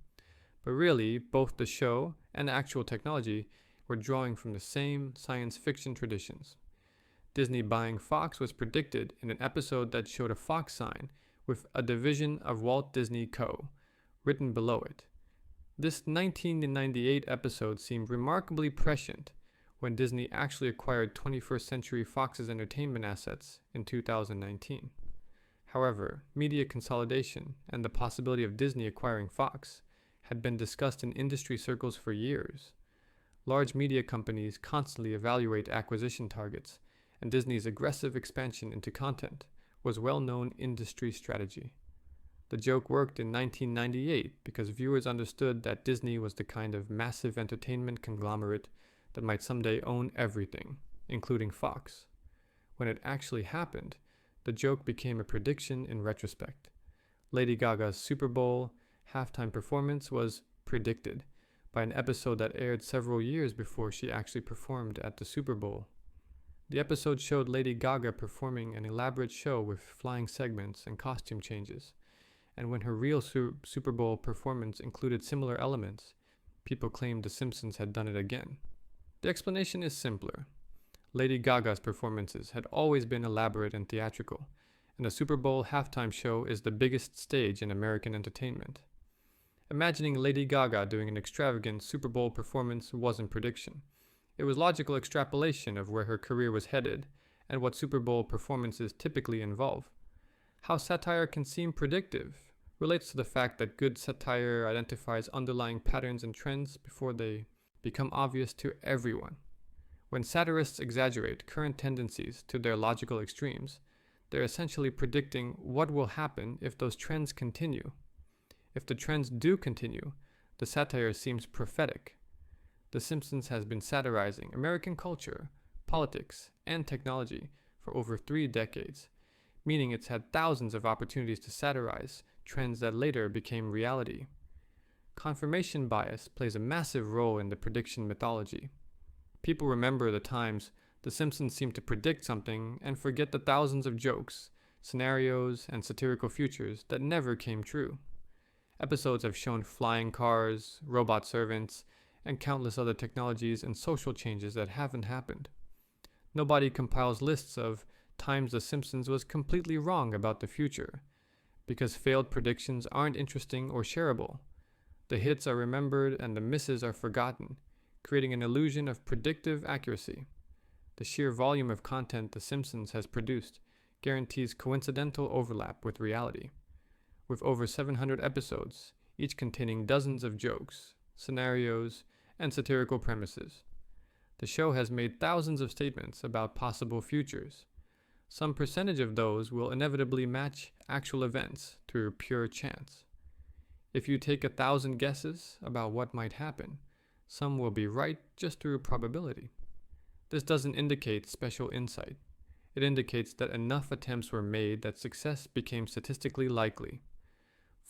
But really, both the show and actual technology were drawing from the same science fiction traditions. Disney buying Fox was predicted in an episode that showed a Fox sign with a division of Walt Disney Co. written below it. This 1998 episode seemed remarkably prescient when Disney actually acquired 21st Century Fox's entertainment assets in 2019. However, media consolidation and the possibility of Disney acquiring Fox had been discussed in industry circles for years. Large media companies constantly evaluate acquisition targets, and Disney's aggressive expansion into content was well-known industry strategy. The joke worked in 1998 because viewers understood that Disney was the kind of massive entertainment conglomerate that might someday own everything, including Fox. When it actually happened, the joke became a prediction in retrospect. Lady Gaga's Super Bowl halftime performance was predicted by an episode that aired several years before she actually performed at the Super Bowl. The episode showed Lady Gaga performing an elaborate show with flying segments and costume changes, and when her real Super Bowl performance included similar elements, people claimed The Simpsons had done it again. The explanation is simpler. Lady Gaga's performances had always been elaborate and theatrical, and the Super Bowl halftime show is the biggest stage in American entertainment. Imagining Lady Gaga doing an extravagant Super Bowl performance wasn't prediction. It was logical extrapolation of where her career was headed and what Super Bowl performances typically involve. How satire can seem predictive relates to the fact that good satire identifies underlying patterns and trends before they become obvious to everyone. When satirists exaggerate current tendencies to their logical extremes, they're essentially predicting what will happen if those trends continue. If the trends do continue, the satire seems prophetic. The Simpsons has been satirizing American culture, politics, and technology for over 3 decades, meaning it's had thousands of opportunities to satirize trends that later became reality. Confirmation bias plays a massive role in the prediction mythology. People remember the times The Simpsons seemed to predict something and forget the thousands of jokes, scenarios, and satirical futures that never came true. Episodes have shown flying cars, robot servants, and countless other technologies and social changes that haven't happened. Nobody compiles lists of times The Simpsons was completely wrong about the future, because failed predictions aren't interesting or shareable. The hits are remembered and the misses are forgotten, creating an illusion of predictive accuracy. The sheer volume of content The Simpsons has produced guarantees coincidental overlap with reality. With over 700 episodes, each containing dozens of jokes, scenarios, and satirical premises, the show has made thousands of statements about possible futures. Some percentage of those will inevitably match actual events through pure chance. If you take 1,000 guesses about what might happen, some will be right just through probability. This doesn't indicate special insight. It indicates that enough attempts were made that success became statistically likely.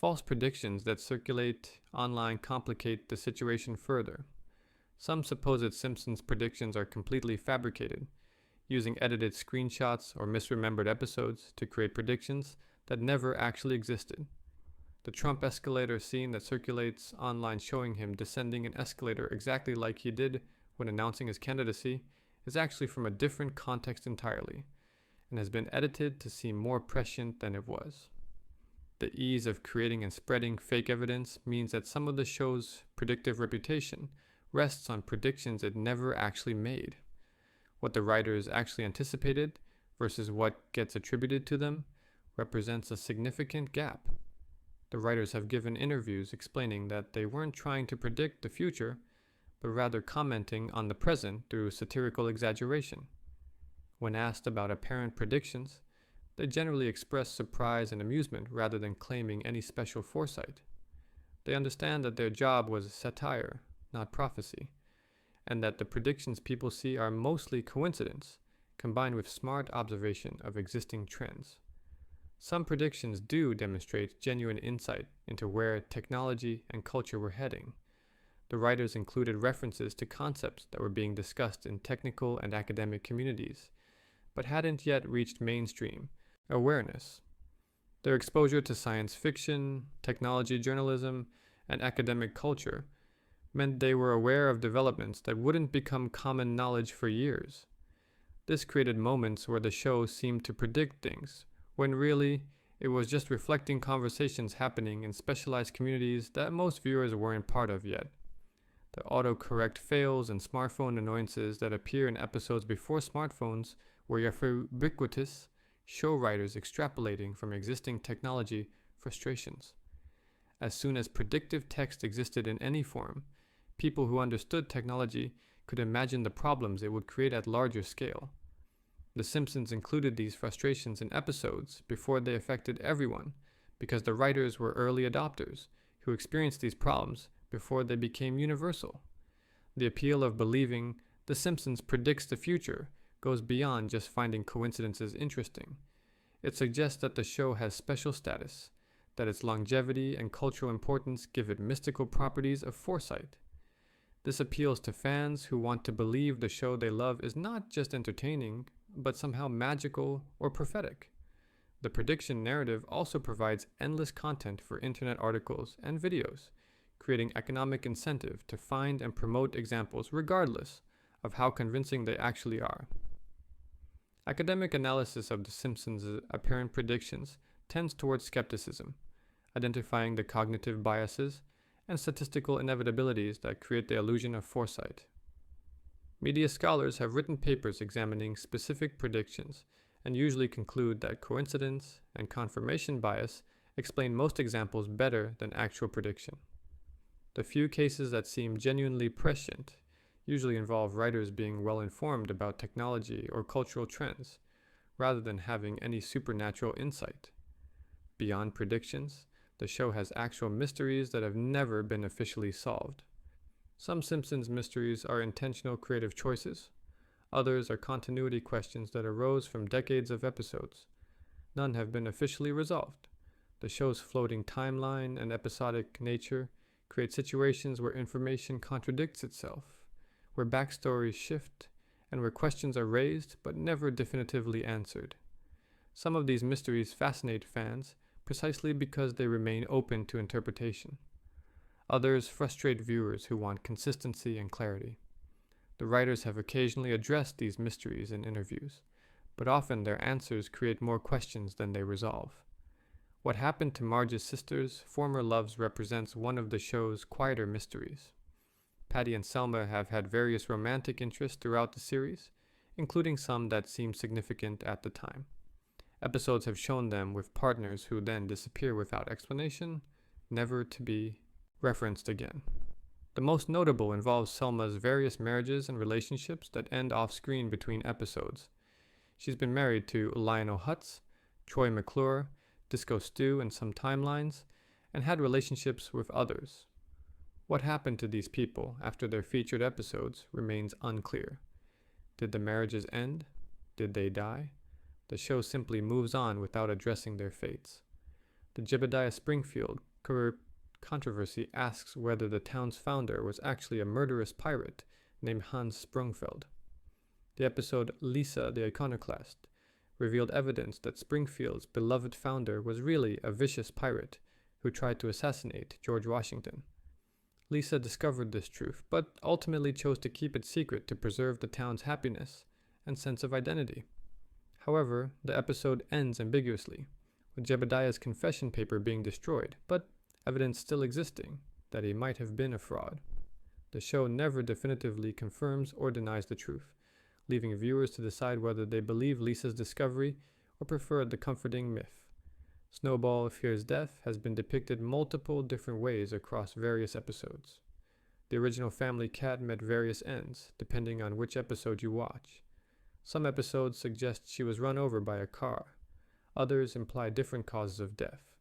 False predictions that circulate online complicate the situation further. Some supposed Simpsons predictions are completely fabricated, using edited screenshots or misremembered episodes to create predictions that never actually existed. The Trump escalator scene that circulates online showing him descending an escalator exactly like he did when announcing his candidacy is actually from a different context entirely, and has been edited to seem more prescient than it was. The ease of creating and spreading fake evidence means that some of the show's predictive reputation rests on predictions it never actually made. What the writers actually anticipated versus what gets attributed to them represents a significant gap. The writers have given interviews explaining that they weren't trying to predict the future, but rather commenting on the present through satirical exaggeration. When asked about apparent predictions, they generally express surprise and amusement rather than claiming any special foresight. They understand that their job was satire, not prophecy, and that the predictions people see are mostly coincidence, combined with smart observation of existing trends. Some predictions do demonstrate genuine insight into where technology and culture were heading. The writers included references to concepts that were being discussed in technical and academic communities, but hadn't yet reached mainstream awareness. Their exposure to science fiction, technology journalism, and academic culture meant they were aware of developments that wouldn't become common knowledge for years. This created moments where the show seemed to predict things, when really it was just reflecting conversations happening in specialized communities that most viewers weren't part of yet. The autocorrect fails and smartphone annoyances that appear in episodes before smartphones were ubiquitous, show writers extrapolating from existing technology frustrations. As soon as predictive text existed in any form, people who understood technology could imagine the problems it would create at larger scale. The Simpsons included these frustrations in episodes before they affected everyone, because the writers were early adopters who experienced these problems before they became universal. The appeal of believing The Simpsons predicts the future goes beyond just finding coincidences interesting. It suggests that the show has special status, that its longevity and cultural importance give it mystical properties of foresight. This appeals to fans who want to believe the show they love is not just entertaining, but somehow magical or prophetic. The prediction narrative also provides endless content for internet articles and videos, creating economic incentive to find and promote examples regardless of how convincing they actually are. Academic analysis of The Simpsons' apparent predictions tends towards skepticism, identifying the cognitive biases and statistical inevitabilities that create the illusion of foresight. Media scholars have written papers examining specific predictions and usually conclude that coincidence and confirmation bias explain most examples better than actual prediction. The few cases that seem genuinely prescient usually involve writers being well informed about technology or cultural trends, rather than having any supernatural insight. Beyond predictions, the show has actual mysteries that have never been officially solved. Some Simpsons mysteries are intentional creative choices. Others are continuity questions that arose from decades of episodes. None have been officially resolved. The show's floating timeline and episodic nature create situations where information contradicts itself, where backstories shift, and where questions are raised but never definitively answered. Some of these mysteries fascinate fans, precisely because they remain open to interpretation. Others frustrate viewers who want consistency and clarity. The writers have occasionally addressed these mysteries in interviews, but often their answers create more questions than they resolve. What happened to Marge's sisters' former loves represents one of the show's quieter mysteries. Patty and Selma have had various romantic interests throughout the series, including some that seemed significant at the time. Episodes have shown them with partners who then disappear without explanation, never to be referenced again. The most notable involves Selma's various marriages and relationships that end off-screen between episodes. She's been married to Lionel Hutz, Troy McClure, Disco Stew in some timelines, and had relationships with others. What happened to these people after their featured episodes remains unclear. Did the marriages end? Did they die? The show simply moves on without addressing their fates. The Jebediah Springfield controversy asks whether the town's founder was actually a murderous pirate named Hans Sprungfeld. The episode Lisa the Iconoclast revealed evidence that Springfield's beloved founder was really a vicious pirate who tried to assassinate George Washington. Lisa discovered this truth, but ultimately chose to keep it secret to preserve the town's happiness and sense of identity. However, the episode ends ambiguously, with Jebediah's confession paper being destroyed, but evidence still existing that he might have been a fraud. The show never definitively confirms or denies the truth, leaving viewers to decide whether they believe Lisa's discovery or prefer the comforting myth. Snowball Fears Death has been depicted multiple different ways across various episodes. The original family cat met various ends, depending on which episode you watch. Some episodes suggest she was run over by a car. Others imply different causes of death.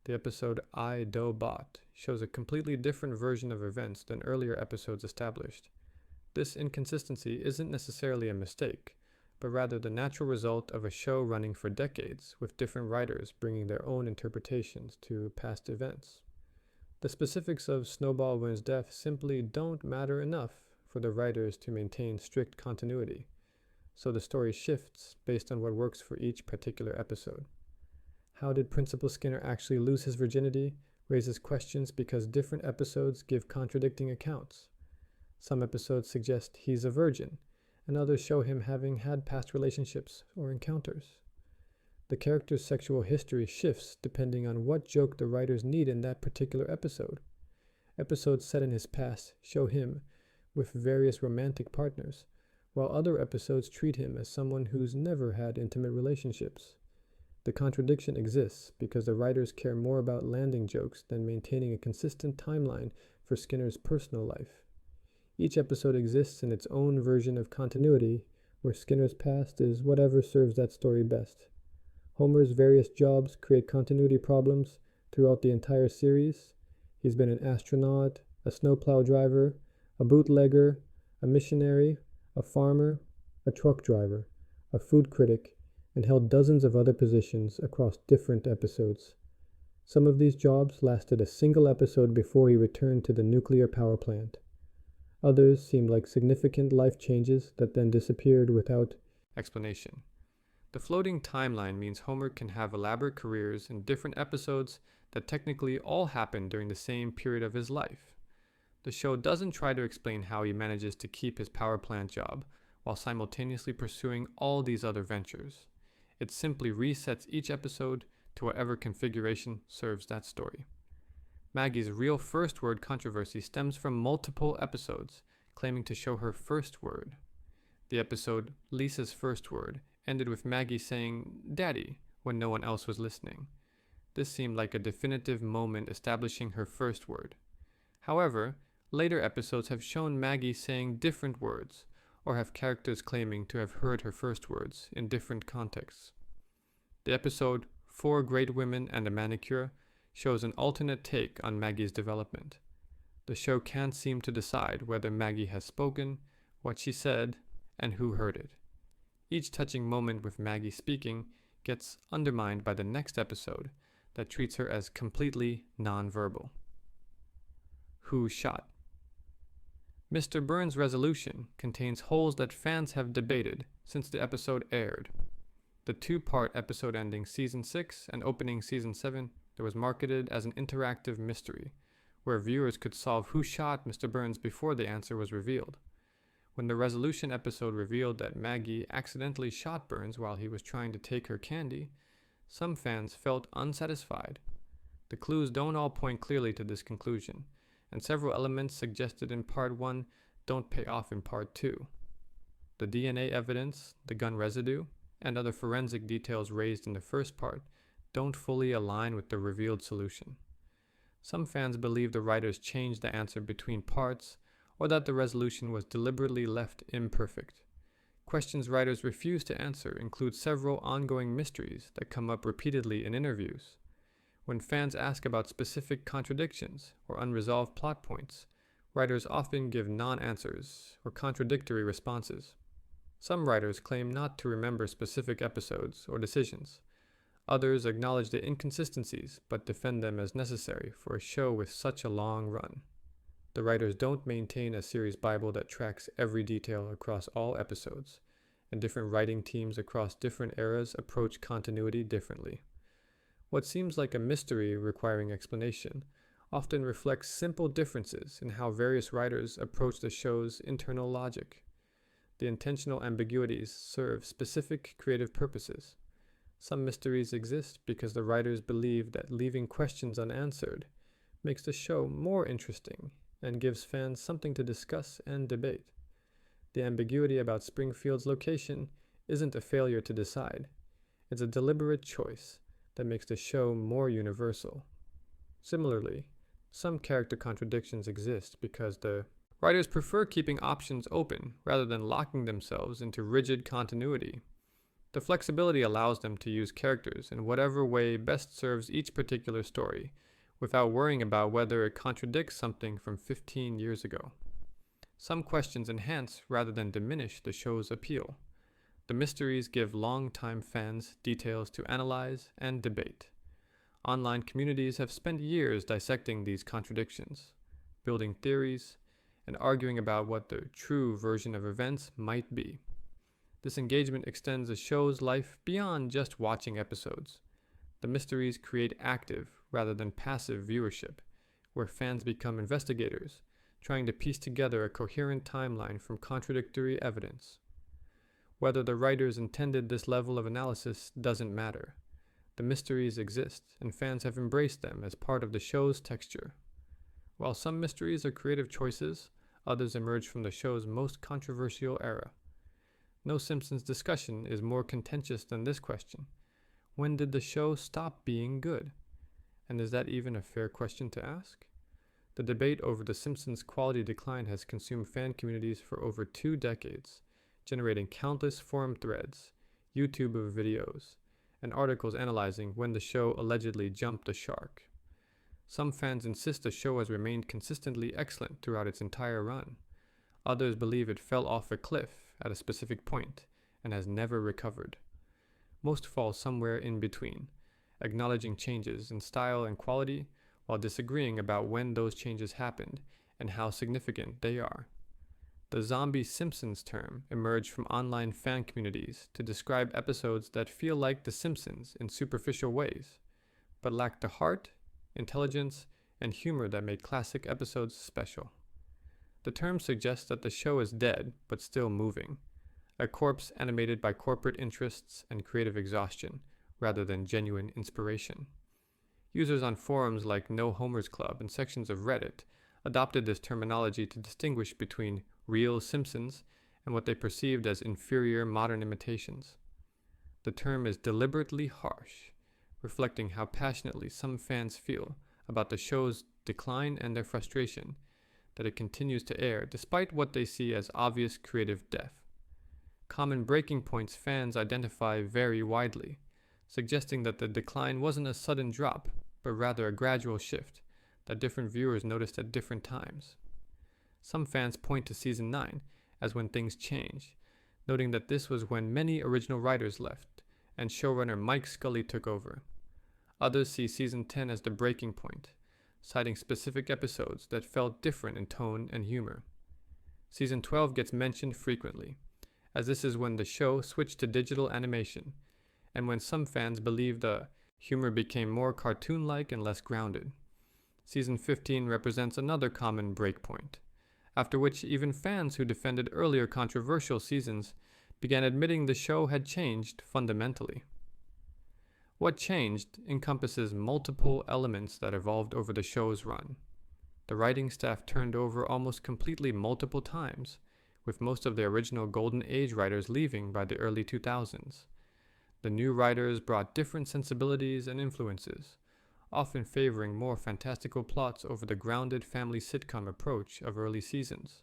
The episode I Do Bot shows a completely different version of events than earlier episodes established. This inconsistency isn't necessarily a mistake, but rather the natural result of a show running for decades, with different writers bringing their own interpretations to past events. The specifics of Snowball Wins Death simply don't matter enough for the writers to maintain strict continuity, so the story shifts based on what works for each particular episode. How did Principal Skinner actually lose his virginity raises questions because different episodes give contradicting accounts. Some episodes suggest he's a virgin, and others show him having had past relationships or encounters. The character's sexual history shifts depending on what joke the writers need in that particular episode. Episodes set in his past show him with various romantic partners, while other episodes treat him as someone who's never had intimate relationships. The contradiction exists because the writers care more about landing jokes than maintaining a consistent timeline for Skinner's personal life. Each episode exists in its own version of continuity, where Skinner's past is whatever serves that story best. Homer's various jobs create continuity problems throughout the entire series. He's been an astronaut, a snowplow driver, a bootlegger, a missionary, a farmer, a truck driver, a food critic, and held dozens of other positions across different episodes. Some of these jobs lasted a single episode before he returned to the nuclear power plant. Others seemed like significant life changes that then disappeared without explanation. The floating timeline means Homer can have elaborate careers in different episodes that technically all happen during the same period of his life. The show doesn't try to explain how he manages to keep his power plant job while simultaneously pursuing all these other ventures. It simply resets each episode to whatever configuration serves that story. Maggie's real first word controversy stems from multiple episodes, claiming to show her first word. The episode Lisa's First Word ended with Maggie saying "Daddy" when no one else was listening. This seemed like a definitive moment establishing her first word. However, later episodes have shown Maggie saying different words, or have characters claiming to have heard her first words in different contexts. The episode Four Great Women and a Manicure shows an alternate take on Maggie's development. The show can't seem to decide whether Maggie has spoken, what she said, and who heard it. Each touching moment with Maggie speaking gets undermined by the next episode that treats her as completely nonverbal. Who shot? Mr. Burns' resolution contains holes that fans have debated since the episode aired. The two-part episode ending Season 6 and opening Season 7 that was marketed as an interactive mystery, where viewers could solve who shot Mr. Burns before the answer was revealed. When the resolution episode revealed that Maggie accidentally shot Burns while he was trying to take her candy, some fans felt unsatisfied. The clues don't all point clearly to this conclusion, and several elements suggested in Part 1 don't pay off in Part 2. The DNA evidence, the gun residue, and other forensic details raised in the first part don't fully align with the revealed solution. Some fans believe the writers changed the answer between parts, or that the resolution was deliberately left imperfect. Questions writers refuse to answer include several ongoing mysteries that come up repeatedly in interviews. When fans ask about specific contradictions or unresolved plot points, writers often give non-answers or contradictory responses. Some writers claim not to remember specific episodes or decisions. Others acknowledge the inconsistencies but defend them as necessary for a show with such a long run. The writers don't maintain a series Bible that tracks every detail across all episodes, and different writing teams across different eras approach continuity differently. What seems like a mystery requiring explanation often reflects simple differences in how various writers approach the show's internal logic. The intentional ambiguities serve specific creative purposes. Some mysteries exist because the writers believe that leaving questions unanswered makes the show more interesting and gives fans something to discuss and debate. The ambiguity about Springfield's location isn't a failure to decide. It's a deliberate choice that makes the show more universal. Similarly, some character contradictions exist because the writers prefer keeping options open rather than locking themselves into rigid continuity. The flexibility allows them to use characters in whatever way best serves each particular story, without worrying about whether it contradicts something from 15 years ago. Some questions enhance rather than diminish the show's appeal. The mysteries give long-time fans details to analyze and debate. Online communities have spent years dissecting these contradictions, building theories, and arguing about what the true version of events might be. This engagement extends the show's life beyond just watching episodes. The mysteries create active rather than passive viewership, where fans become investigators, trying to piece together a coherent timeline from contradictory evidence. Whether the writers intended this level of analysis doesn't matter. The mysteries exist, and fans have embraced them as part of the show's texture. While some mysteries are creative choices, others emerge from the show's most controversial era. No Simpsons discussion is more contentious than this question. When did the show stop being good? And is that even a fair question to ask? The debate over The Simpsons' quality decline has consumed fan communities for over 2 decades, generating countless forum threads, YouTube videos, and articles analyzing when the show allegedly jumped the shark. Some fans insist the show has remained consistently excellent throughout its entire run. Others believe it fell off a cliff at a specific point and has never recovered. Most fall somewhere in between, acknowledging changes in style and quality while disagreeing about when those changes happened and how significant they are. The zombie Simpsons term emerged from online fan communities to describe episodes that feel like The Simpsons in superficial ways, but lack the heart, intelligence, and humor that made classic episodes special. The term suggests that the show is dead but still moving, a corpse animated by corporate interests and creative exhaustion, rather than genuine inspiration. Users on forums like No Homers Club and sections of Reddit adopted this terminology to distinguish between real Simpsons and what they perceived as inferior modern imitations. The term is deliberately harsh, reflecting how passionately some fans feel about the show's decline and their frustration that it continues to air despite what they see as obvious creative death. Common breaking points fans identify vary widely, suggesting that the decline wasn't a sudden drop, but rather a gradual shift that different viewers noticed at different times. Some fans point to Season 9 as when things change, noting that this was when many original writers left and showrunner Mike Scully took over. Others see Season 10 as the breaking point, citing specific episodes that felt different in tone and humor. Season 12 gets mentioned frequently, as this is when the show switched to digital animation, and when some fans believed the humor became more cartoon-like and less grounded. Season 15 represents another common breakpoint, after which even fans who defended earlier controversial seasons began admitting the show had changed fundamentally. What changed encompasses multiple elements that evolved over the show's run. The writing staff turned over almost completely multiple times, with most of the original Golden Age writers leaving by the early 2000s. The new writers brought different sensibilities and influences, often favoring more fantastical plots over the grounded family sitcom approach of early seasons.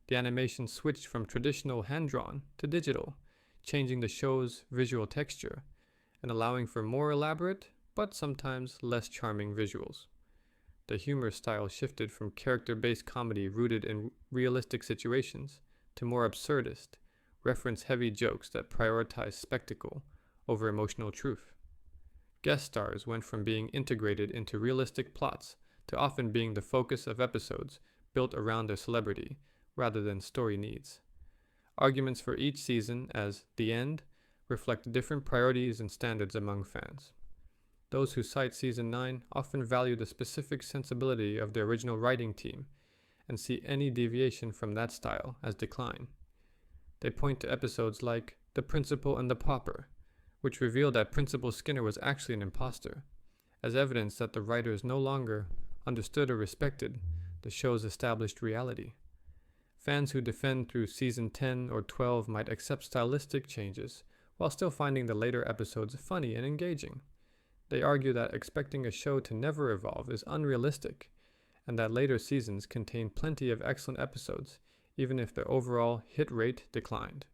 The animation switched from traditional hand-drawn to digital, changing the show's visual texture and allowing for more elaborate, but sometimes less charming visuals. The humor style shifted from character-based comedy rooted in realistic situations to more absurdist, reference-heavy jokes that prioritize spectacle over emotional truth. Guest stars went from being integrated into realistic plots to often being the focus of episodes built around their celebrity rather than story needs. Arguments for each season as the end reflect different priorities and standards among fans. Those who cite Season 9 often value the specific sensibility of the original writing team and see any deviation from that style as decline. They point to episodes like The Principal and the Pauper, which revealed that Principal Skinner was actually an imposter, as evidence that the writers no longer understood or respected the show's established reality. Fans who defend through Season 10 or 12 might accept stylistic changes, while still finding the later episodes funny and engaging. They argue that expecting a show to never evolve is unrealistic, and that later seasons contain plenty of excellent episodes, even if their overall hit rate declined.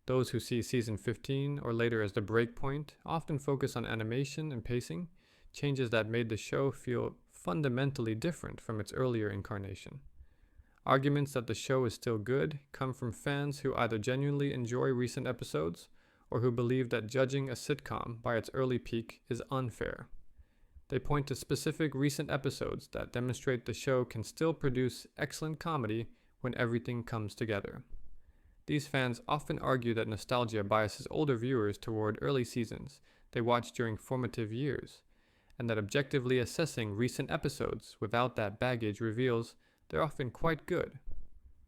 Those who see Season 15 or later as the breakpoint often focus on animation and pacing, changes that made the show feel fundamentally different from its earlier incarnation. Arguments that the show is still good come from fans who either genuinely enjoy recent episodes or who believe that judging a sitcom by its early peak is unfair. They point to specific recent episodes that demonstrate the show can still produce excellent comedy when everything comes together. These fans often argue that nostalgia biases older viewers toward early seasons they watched during formative years, and that objectively assessing recent episodes without that baggage reveals they're often quite good.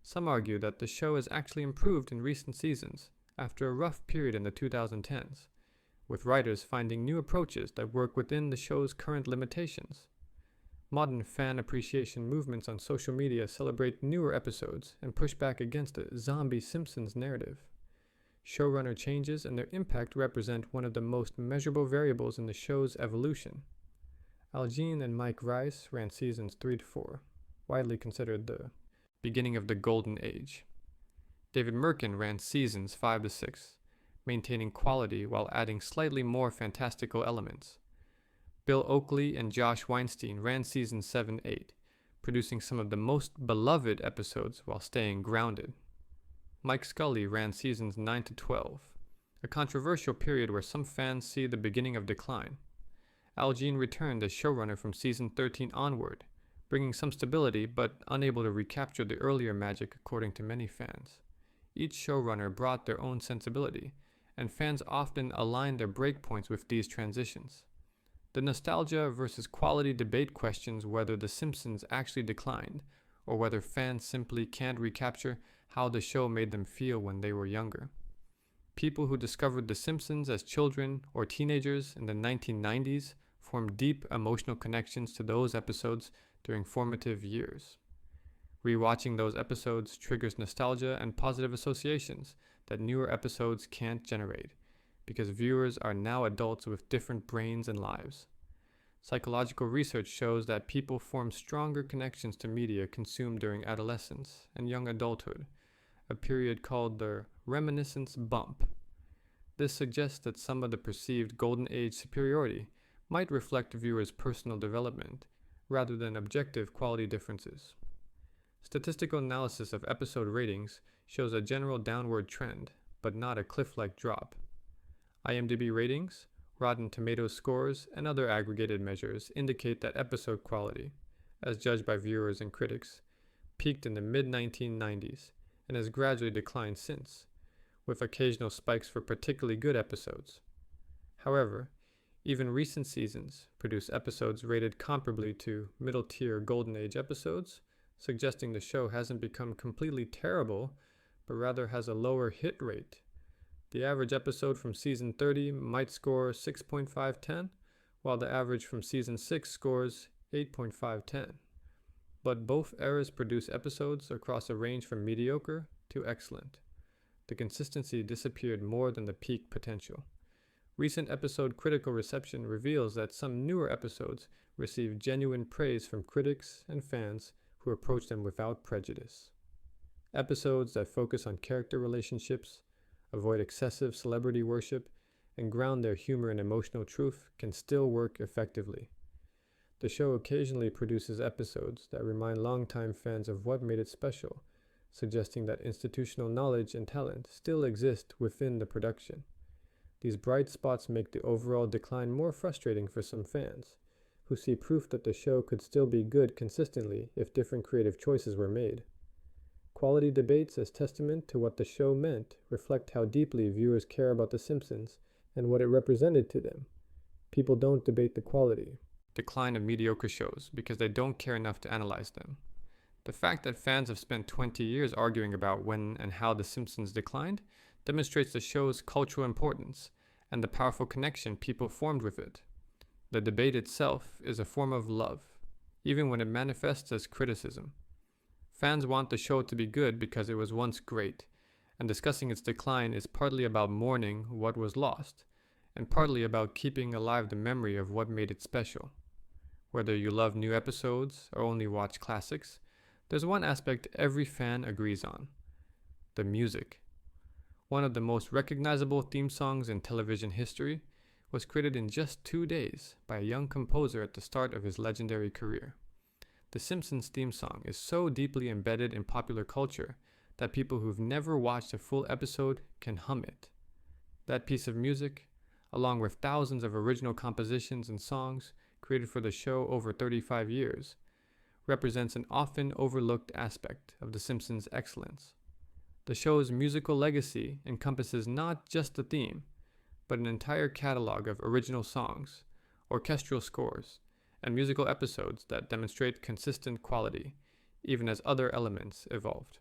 Some argue that the show has actually improved in recent seasons after a rough period in the 2010s, with writers finding new approaches that work within the show's current limitations. Modern fan appreciation movements on social media celebrate newer episodes and push back against the zombie Simpsons narrative. Showrunner changes and their impact represent one of the most measurable variables in the show's evolution. Al Jean and Mike Rice ran seasons 3 to 4, widely considered the beginning of the Golden Age. David Merkin ran seasons 5 to 6, maintaining quality while adding slightly more fantastical elements. Bill Oakley and Josh Weinstein ran seasons 7-8, producing some of the most beloved episodes while staying grounded. Mike Scully ran seasons 9 to 12, a controversial period where some fans see the beginning of decline. Al Jean returned as showrunner from season 13 onward, bringing some stability but unable to recapture the earlier magic according to many fans. Each showrunner brought their own sensibility, and fans often aligned their breakpoints with these transitions. The nostalgia versus quality debate questions whether The Simpsons actually declined, or whether fans simply can't recapture how the show made them feel when they were younger. People who discovered The Simpsons as children or teenagers in the 1990s formed deep emotional connections to those episodes during formative years. Rewatching those episodes triggers nostalgia and positive associations that newer episodes can't generate, because viewers are now adults with different brains and lives. Psychological research shows that people form stronger connections to media consumed during adolescence and young adulthood, a period called the reminiscence bump. This suggests that some of the perceived Golden Age superiority might reflect viewers' personal development rather than objective quality differences. Statistical analysis of episode ratings shows a general downward trend, but not a cliff-like drop. IMDb ratings, Rotten Tomatoes scores, and other aggregated measures indicate that episode quality, as judged by viewers and critics, peaked in the mid-1990s and has gradually declined since, with occasional spikes for particularly good episodes. However, even recent seasons produce episodes rated comparably to middle-tier Golden Age episodes, suggesting the show hasn't become completely terrible, but rather has a lower hit rate. The average episode from season 30 might score 6.510, while the average from season 6 scores 8.510. But both eras produce episodes across a range from mediocre to excellent. The consistency disappeared more than the peak potential. Recent episode critical reception reveals that some newer episodes receive genuine praise from critics and fans who approach them without prejudice. Episodes that focus on character relationships, avoid excessive celebrity worship, and ground their humor in emotional truth can still work effectively. The show occasionally produces episodes that remind longtime fans of what made it special, suggesting that institutional knowledge and talent still exist within the production. These bright spots make the overall decline more frustrating for some fans, who see proof that the show could still be good consistently if different creative choices were made. Quality debates as testament to what the show meant reflect how deeply viewers care about The Simpsons and what it represented to them. People don't debate the quality. Decline of mediocre shows because they don't care enough to analyze them. The fact that fans have spent 20 years arguing about when and how The Simpsons declined demonstrates the show's cultural importance and the powerful connection people formed with it. The debate itself is a form of love, even when it manifests as criticism. Fans want the show to be good because it was once great, and discussing its decline is partly about mourning what was lost, and partly about keeping alive the memory of what made it special. Whether you love new episodes or only watch classics, there's one aspect every fan agrees on: the music. One of the most recognizable theme songs in television history was created in just 2 days by a young composer at the start of his legendary career. The Simpsons theme song is so deeply embedded in popular culture that people who've never watched a full episode can hum it. That piece of music, along with thousands of original compositions and songs created for the show over 35 years, represents an often overlooked aspect of The Simpsons' excellence. The show's musical legacy encompasses not just the theme, but an entire catalog of original songs, orchestral scores, and musical episodes that demonstrate consistent quality, even as other elements evolved.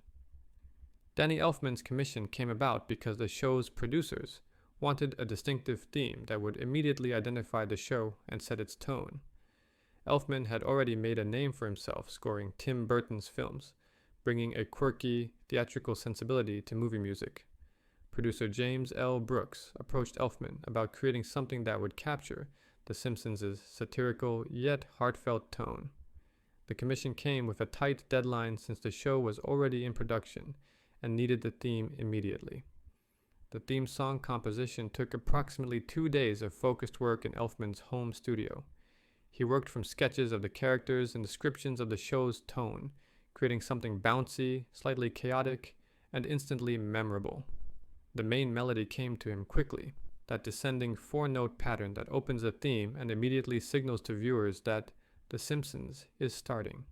Danny Elfman's commission came about because the show's producers wanted a distinctive theme that would immediately identify the show and set its tone. Elfman had already made a name for himself scoring Tim Burton's films, bringing a quirky, theatrical sensibility to movie music. Producer James L. Brooks approached Elfman about creating something that would capture The Simpsons' satirical yet heartfelt tone. The commission came with a tight deadline since the show was already in production and needed the theme immediately. The theme song composition took approximately 2 days of focused work in Elfman's home studio. He worked from sketches of the characters and descriptions of the show's tone, creating something bouncy, slightly chaotic, and instantly memorable. The main melody came to him quickly, that descending 4-note pattern that opens the theme and immediately signals to viewers that The Simpsons is starting.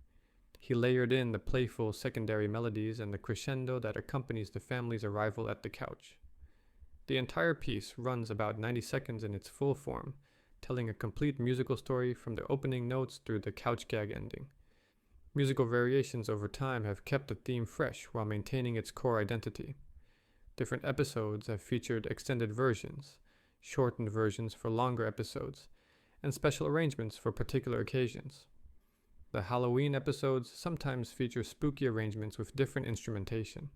He layered in the playful secondary melodies and the crescendo that accompanies the family's arrival at the couch. The entire piece runs about 90 seconds in its full form, telling a complete musical story from the opening notes through the couch gag ending. Musical variations over time have kept the theme fresh while maintaining its core identity. Different episodes have featured extended versions, shortened versions for longer episodes, and special arrangements for particular occasions. The Halloween episodes sometimes feature spooky arrangements with different instrumentation.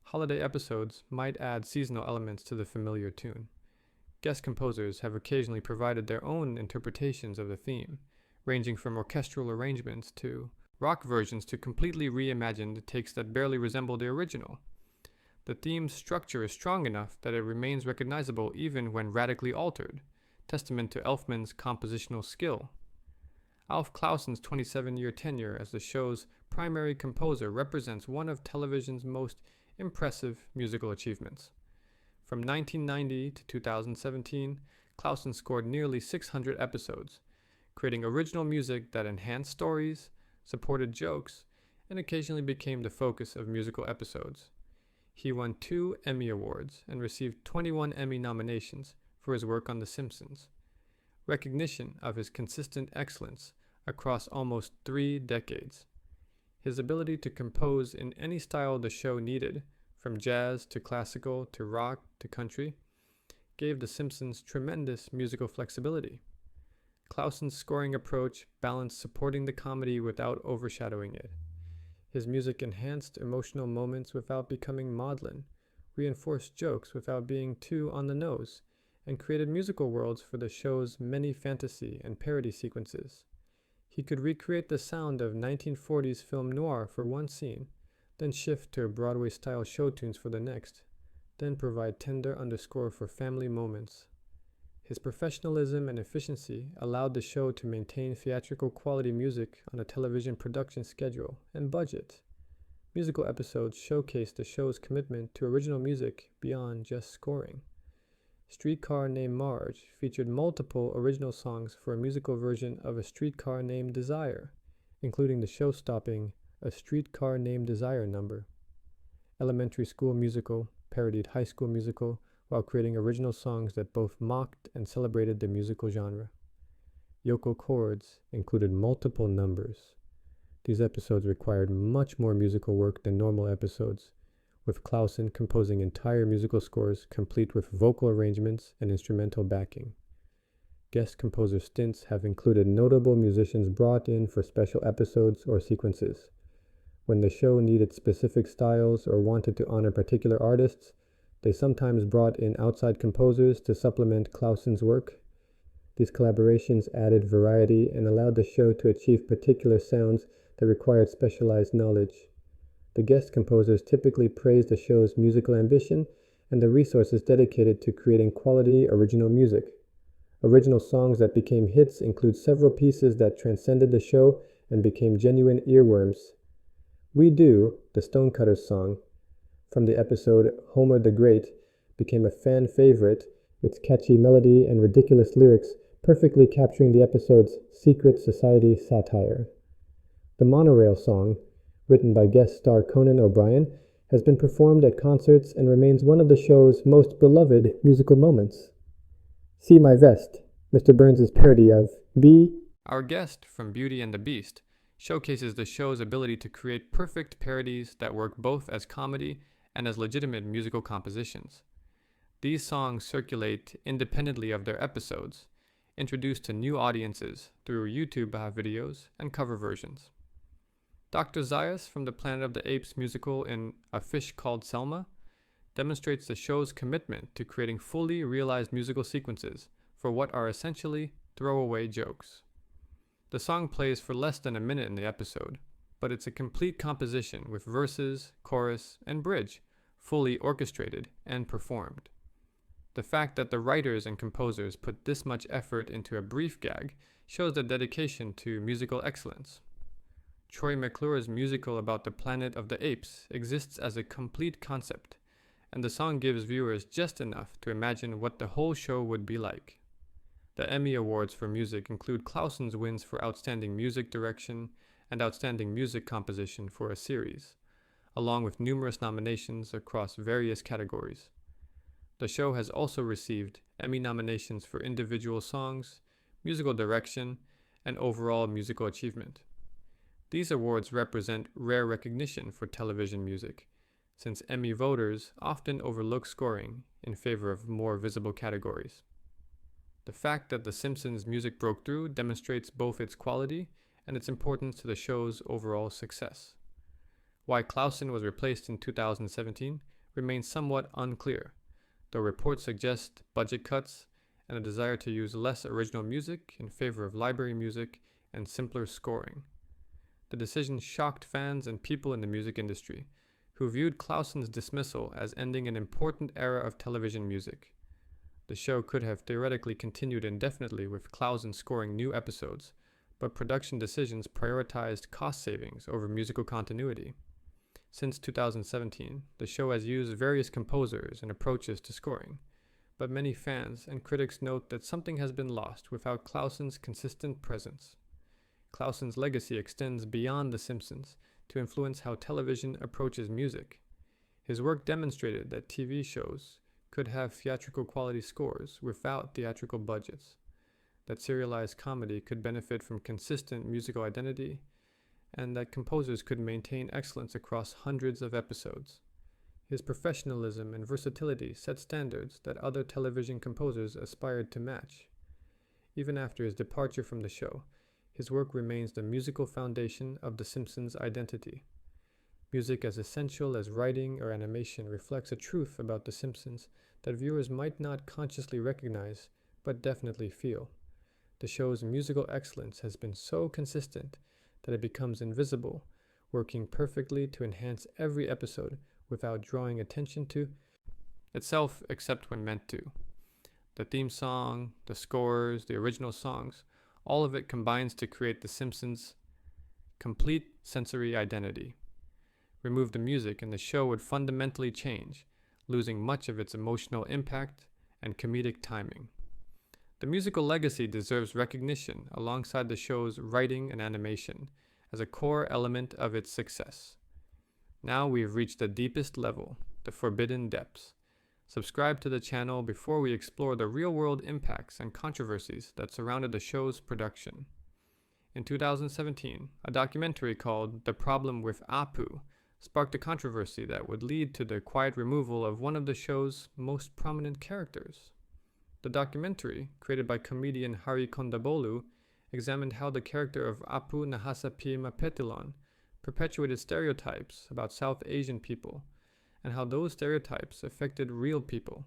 Holiday episodes might add seasonal elements to the familiar tune. Guest composers have occasionally provided their own interpretations of the theme, ranging from orchestral arrangements to rock versions to completely reimagined takes that barely resemble the original. The theme's structure is strong enough that it remains recognizable even when radically altered, testament to Elfman's compositional skill. Alf Clausen's 27-year tenure as the show's primary composer represents one of television's most impressive musical achievements. From 1990 to 2017, Clausen scored nearly 600 episodes, creating original music that enhanced stories, supported jokes, and occasionally became the focus of musical episodes. He won 2 Emmy Awards and received 21 Emmy nominations for his work on The Simpsons, recognition of his consistent excellence across almost 3 decades. His ability to compose in any style the show needed, from jazz to classical to rock to country, gave The Simpsons tremendous musical flexibility. Clausen's scoring approach balanced supporting the comedy without overshadowing it. His music enhanced emotional moments without becoming maudlin, reinforced jokes without being too on the nose, and created musical worlds for the show's many fantasy and parody sequences. He could recreate the sound of 1940s film noir for one scene, then shift to Broadway-style show tunes for the next, then provide tender underscore for family moments. His professionalism and efficiency allowed the show to maintain theatrical quality music on a television production schedule and budget. Musical episodes showcased the show's commitment to original music beyond just scoring. Streetcar Named Marge featured multiple original songs for a musical version of A Streetcar Named Desire, including the show-stopping A Streetcar Named Desire number. Elementary School Musical parodied High School Musical while creating original songs that both mocked and celebrated the musical genre. Yoko Chords included multiple numbers. These episodes required much more musical work than normal episodes, with Clausen composing entire musical scores complete with vocal arrangements and instrumental backing. Guest composer stints have included notable musicians brought in for special episodes or sequences. When the show needed specific styles or wanted to honor particular artists, they sometimes brought in outside composers to supplement Clausen's work. These collaborations added variety and allowed the show to achieve particular sounds that required specialized knowledge. The guest composers typically praised the show's musical ambition and the resources dedicated to creating quality original music. Original songs that became hits include several pieces that transcended the show and became genuine earworms. We Do, the Stonecutters song, from the episode Homer the Great, became a fan favorite, its catchy melody and ridiculous lyrics perfectly capturing the episode's secret society satire. The Monorail song, written by guest star Conan O'Brien, has been performed at concerts and remains one of the show's most beloved musical moments. See My Vest, Mr. Burns' parody of B. Our guest from Beauty and the Beast showcases the show's ability to create perfect parodies that work both as comedy and as legitimate musical compositions. These songs circulate independently of their episodes, introduced to new audiences through YouTube videos and cover versions. Dr. Zaius from the Planet of the Apes musical in A Fish Called Selma demonstrates the show's commitment to creating fully realized musical sequences for what are essentially throwaway jokes. The song plays for less than a minute in the episode, but it's a complete composition with verses, chorus, and bridge, fully orchestrated and performed. The fact that the writers and composers put this much effort into a brief gag shows their dedication to musical excellence. Troy McClure's musical about the Planet of the Apes exists as a complete concept, and the song gives viewers just enough to imagine what the whole show would be like. The Emmy Awards for music include Clausen's wins for Outstanding Music Direction and Outstanding Music Composition for a series, along with numerous nominations across various categories. The show has also received Emmy nominations for individual songs, musical direction, and overall musical achievement. These awards represent rare recognition for television music, since Emmy voters often overlook scoring in favor of more visible categories. The fact that The Simpsons music broke through demonstrates both its quality and its importance to the show's overall success. Why Clausen was replaced in 2017 remains somewhat unclear, though reports suggest budget cuts and a desire to use less original music in favor of library music and simpler scoring. The decision shocked fans and people in the music industry, who viewed Clausen's dismissal as ending an important era of television music. The show could have theoretically continued indefinitely with Clausen scoring new episodes, but production decisions prioritized cost savings over musical continuity. Since 2017, the show has used various composers and approaches to scoring, but many fans and critics note that something has been lost without Clausen's consistent presence. Clausen's legacy extends beyond The Simpsons to influence how television approaches music. His work demonstrated that TV shows could have theatrical quality scores without theatrical budgets, that serialized comedy could benefit from consistent musical identity, and that composers could maintain excellence across hundreds of episodes. His professionalism and versatility set standards that other television composers aspired to match. Even after his departure from the show, his work remains the musical foundation of The Simpsons' identity. Music as essential as writing or animation reflects a truth about The Simpsons that viewers might not consciously recognize, but definitely feel. The show's musical excellence has been so consistent that it becomes invisible, working perfectly to enhance every episode without drawing attention to itself except when meant to. The theme song, the scores, the original songs, all of it combines to create The Simpsons' complete sensory identity. Remove the music and the show would fundamentally change, losing much of its emotional impact and comedic timing. The musical legacy deserves recognition alongside the show's writing and animation as a core element of its success. Now we've reached the deepest level, the forbidden depths. Subscribe to the channel before we explore the real-world impacts and controversies that surrounded the show's production. In 2017, a documentary called The Problem with Apu sparked a controversy that would lead to the quiet removal of one of the show's most prominent characters. The documentary, created by comedian Hari Kondabolu, examined how the character of Apu Nahasapi Mapetilon perpetuated stereotypes about South Asian people, and how those stereotypes affected real people,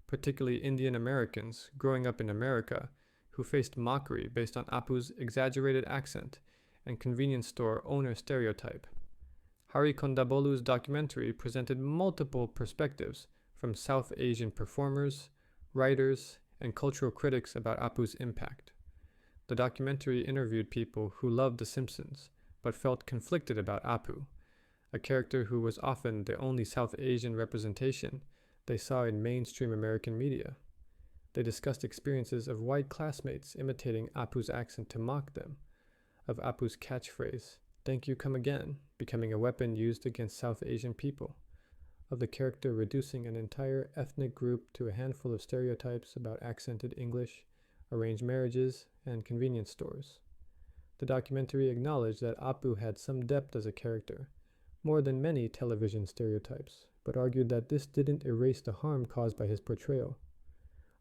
particularly Indian Americans growing up in America, who faced mockery based on Apu's exaggerated accent and convenience store owner stereotype. Hari Kondabolu's documentary presented multiple perspectives from South Asian performers, writers, and cultural critics about Apu's impact. The documentary interviewed people who loved The Simpsons, but felt conflicted about Apu, a character who was often the only South Asian representation they saw in mainstream American media. They discussed experiences of white classmates imitating Apu's accent to mock them, of Apu's catchphrase, "Thank you, come again," becoming a weapon used against South Asian people, of the character reducing an entire ethnic group to a handful of stereotypes about accented English, arranged marriages, and convenience stores. The documentary acknowledged that Apu had some depth as a character, more than many television stereotypes, but argued that this didn't erase the harm caused by his portrayal.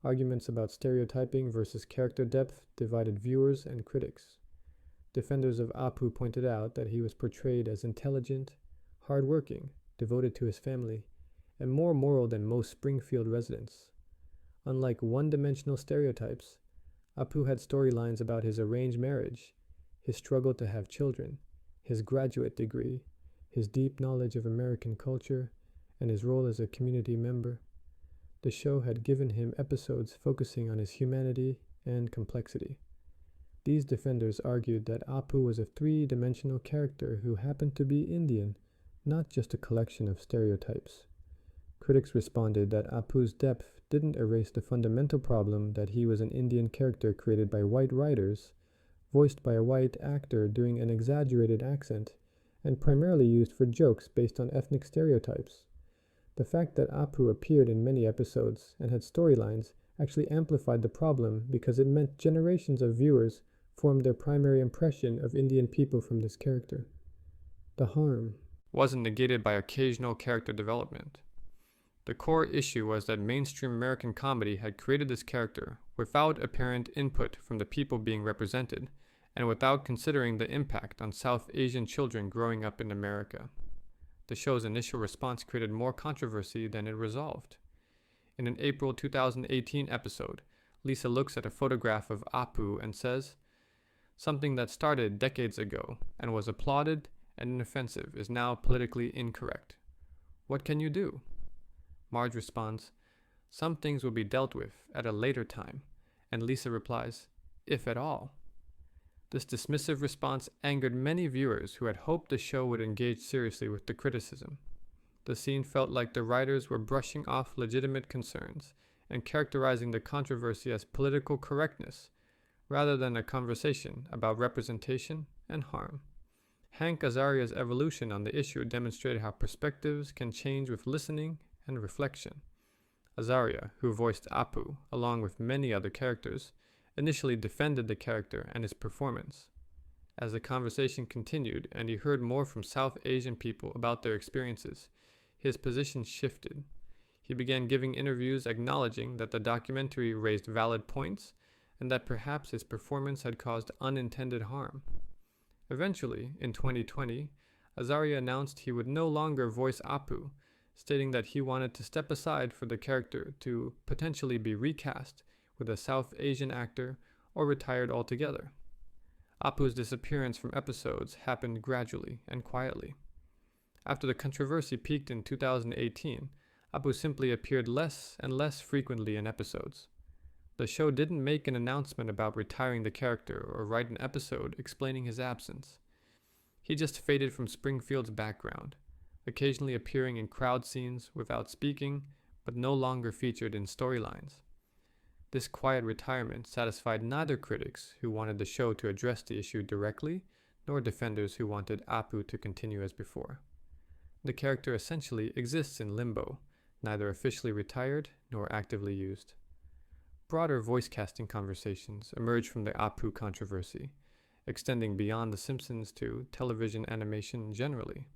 Arguments about stereotyping versus character depth divided viewers and critics. Defenders of Apu pointed out that he was portrayed as intelligent, hardworking, devoted to his family, and more moral than most Springfield residents. Unlike one-dimensional stereotypes, Apu had storylines about his arranged marriage, his struggle to have children, his graduate degree, his deep knowledge of American culture, and his role as a community member. The show had given him episodes focusing on his humanity and complexity. These defenders argued that Apu was a three-dimensional character who happened to be Indian, not just a collection of stereotypes. Critics responded that Apu's depth didn't erase the fundamental problem that he was an Indian character created by white writers, voiced by a white actor doing an exaggerated accent, and primarily used for jokes based on ethnic stereotypes. The fact that Apu appeared in many episodes and had storylines actually amplified the problem because it meant generations of viewers formed their primary impression of Indian people from this character. The harm wasn't negated by occasional character development. The core issue was that mainstream American comedy had created this character without apparent input from the people being represented, and without considering the impact on South Asian children growing up in America. The show's initial response created more controversy than it resolved. In an April 2018 episode, Lisa looks at a photograph of Apu and says, "Something that started decades ago and was applauded and inoffensive is now politically incorrect. What can you do?" Marge responds, "Some things will be dealt with at a later time," and Lisa replies, "if at all." This dismissive response angered many viewers who had hoped the show would engage seriously with the criticism. The scene felt like the writers were brushing off legitimate concerns and characterizing the controversy as political correctness, rather than a conversation about representation and harm. Hank Azaria's evolution on the issue demonstrated how perspectives can change with listening and reflection. Azaria, who voiced Apu, along with many other characters, initially defended the character and his performance. As the conversation continued and he heard more from South Asian people about their experiences, his position shifted. He began giving interviews acknowledging that the documentary raised valid points and that perhaps his performance had caused unintended harm. Eventually, in 2020, Azaria announced he would no longer voice Apu, stating that he wanted to step aside for the character to potentially be recast with a South Asian actor or retired altogether. Apu's disappearance from episodes happened gradually and quietly. After the controversy peaked in 2018, Apu simply appeared less and less frequently in episodes. The show didn't make an announcement about retiring the character or write an episode explaining his absence. He just faded from Springfield's background, occasionally appearing in crowd scenes without speaking, but no longer featured in storylines. This quiet retirement satisfied neither critics who wanted the show to address the issue directly, nor defenders who wanted Apu to continue as before. The character essentially exists in limbo, neither officially retired nor actively used. Broader voice casting conversations emerged from the Apu controversy, extending beyond The Simpsons to television animation generally.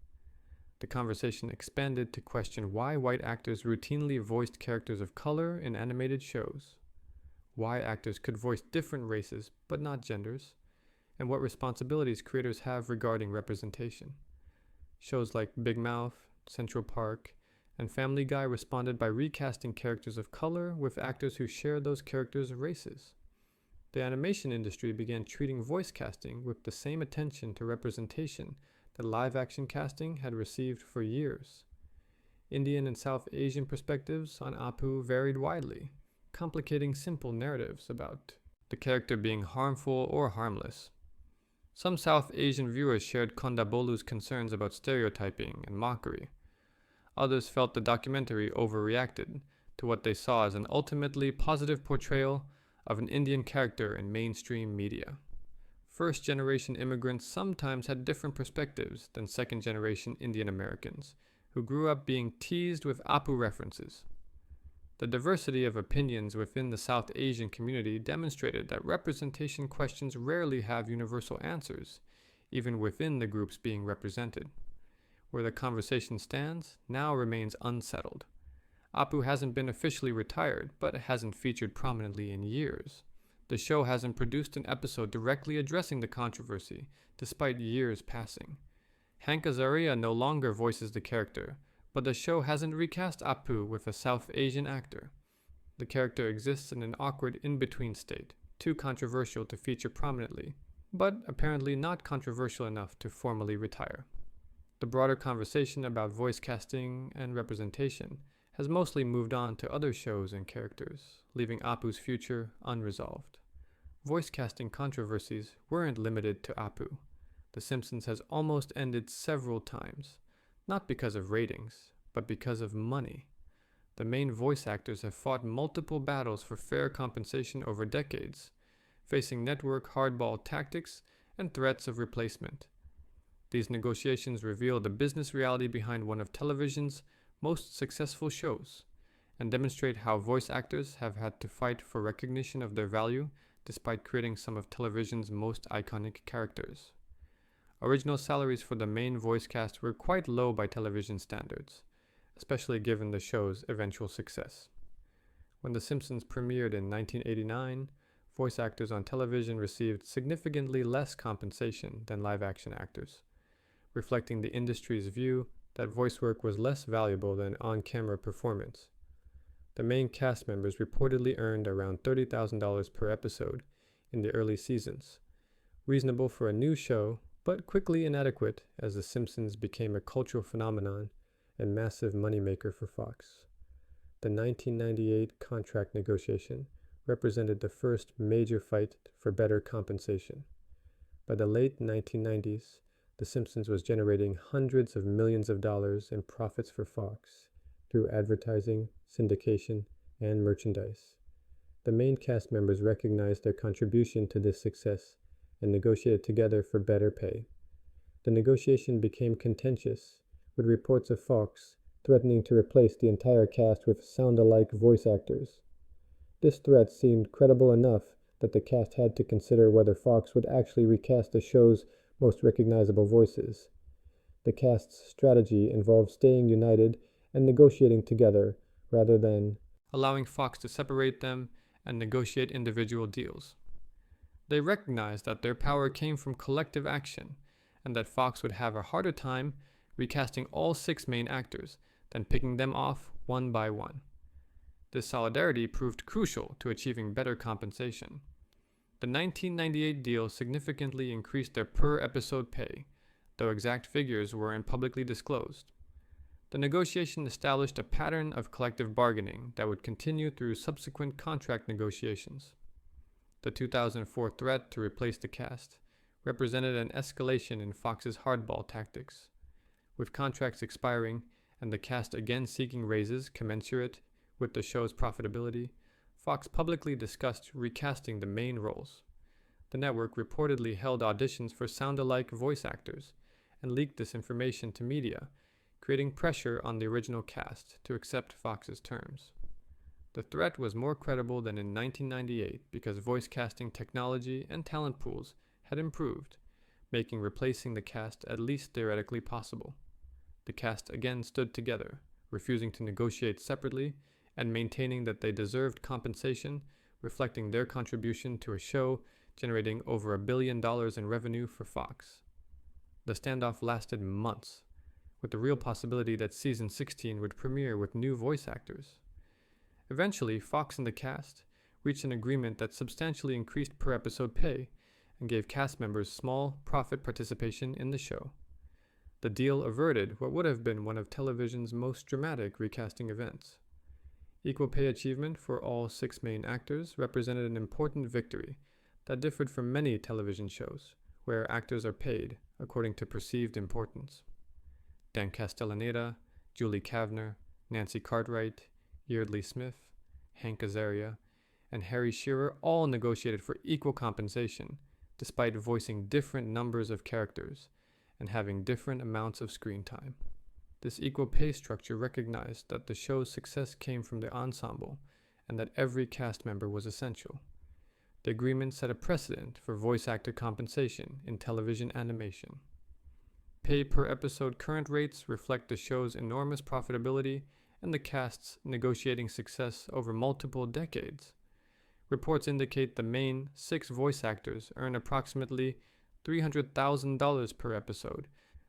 The conversation expanded to question why white actors routinely voiced characters of color in animated shows, why actors could voice different races but not genders, and what responsibilities creators have regarding representation. Shows like Big Mouth, Central Park, and Family Guy responded by recasting characters of color with actors who share those characters' races. The animation industry began treating voice casting with the same attention to representation that live-action casting had received for years. Indian and South Asian perspectives on Apu varied widely, complicating simple narratives about the character being harmful or harmless. Some South Asian viewers shared Kondabolu's concerns about stereotyping and mockery. Others felt the documentary overreacted to what they saw as an ultimately positive portrayal of an Indian character in mainstream media. First-generation immigrants sometimes had different perspectives than second-generation Indian Americans, who grew up being teased with Apu references. The diversity of opinions within the South Asian community demonstrated that representation questions rarely have universal answers, even within the groups being represented. Where the conversation stands now remains unsettled. Apu hasn't been officially retired, but hasn't featured prominently in years. The show hasn't produced an episode directly addressing the controversy, despite years passing. Hank Azaria no longer voices the character, but the show hasn't recast Apu with a South Asian actor. The character exists in an awkward in-between state, too controversial to feature prominently, but apparently not controversial enough to formally retire. The broader conversation about voice casting and representation has mostly moved on to other shows and characters, leaving Apu's future unresolved. Voice casting controversies weren't limited to Apu. The Simpsons has almost ended several times, not because of ratings, but because of money. The main voice actors have fought multiple battles for fair compensation over decades, facing network hardball tactics and threats of replacement. These negotiations reveal the business reality behind one of television's most successful shows, and demonstrate how voice actors have had to fight for recognition of their value despite creating some of television's most iconic characters. Original salaries for the main voice cast were quite low by television standards, especially given the show's eventual success. When The Simpsons premiered in 1989, voice actors on television received significantly less compensation than live-action actors, reflecting the industry's view that voice work was less valuable than on-camera performance. The main cast members reportedly earned around $30,000 per episode in the early seasons, reasonable for a new show, but quickly inadequate as The Simpsons became a cultural phenomenon and massive moneymaker for Fox. The 1998 contract negotiation represented the first major fight for better compensation. By the late 1990s, The Simpsons was generating hundreds of millions of dollars in profits for Fox through advertising, syndication, and merchandise. The main cast members recognized their contribution to this success and negotiated together for better pay. The negotiation became contentious, with reports of Fox threatening to replace the entire cast with sound-alike voice actors. This threat seemed credible enough that the cast had to consider whether Fox would actually recast the show's most recognizable voices. The cast's strategy involved staying united and negotiating together rather than allowing Fox to separate them and negotiate individual deals. They recognized that their power came from collective action, and that Fox would have a harder time recasting all 6 main actors than picking them off one by one. This solidarity proved crucial to achieving better compensation. The 1998 deal significantly increased their per-episode pay, though exact figures weren't publicly disclosed. The negotiation established a pattern of collective bargaining that would continue through subsequent contract negotiations. The 2004 threat to replace the cast represented an escalation in Fox's hardball tactics. With contracts expiring and the cast again seeking raises commensurate with the show's profitability, Fox publicly discussed recasting the main roles. The network reportedly held auditions for sound-alike voice actors and leaked this information to media, creating pressure on the original cast to accept Fox's terms. The threat was more credible than in 1998 because voice casting technology and talent pools had improved, making replacing the cast at least theoretically possible. The cast again stood together, refusing to negotiate separately and maintaining that they deserved compensation, reflecting their contribution to a show generating over $1 billion in revenue for Fox. The standoff lasted months, with the real possibility that season 16 would premiere with new voice actors. Eventually, Fox and the cast reached an agreement that substantially increased per-episode pay and gave cast members small profit participation in the show. The deal averted what would have been one of television's most dramatic recasting events. Equal pay achievement for all 6 main actors represented an important victory that differed from many television shows, where actors are paid according to perceived importance. Dan Castellaneta, Julie Kavner, Nancy Cartwright, Yeardley Smith, Hank Azaria, and Harry Shearer all negotiated for equal compensation, despite voicing different numbers of characters and having different amounts of screen time. This equal pay structure recognized that the show's success came from the ensemble and that every cast member was essential. The agreement set a precedent for voice actor compensation in television animation. Pay per episode current rates reflect the show's enormous profitability and the cast's negotiating success over multiple decades. Reports indicate the main 6 voice actors earn approximately $300,000 per episode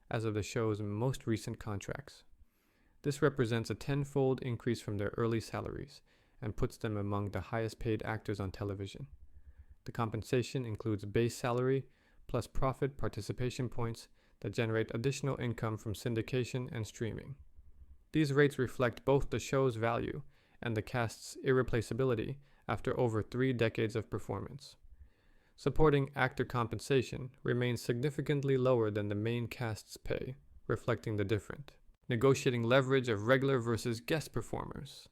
as of the show's most recent contracts. This represents a 10-fold increase from their early salaries and puts them among the highest paid actors on television. The compensation includes base salary plus profit participation points that generate additional income from syndication and streaming. These rates reflect both the show's value and the cast's irreplaceability after over 3 decades of performance. Supporting actor compensation remains significantly lower than the main cast's pay, reflecting the different. Negotiating leverage of regular versus guest performers.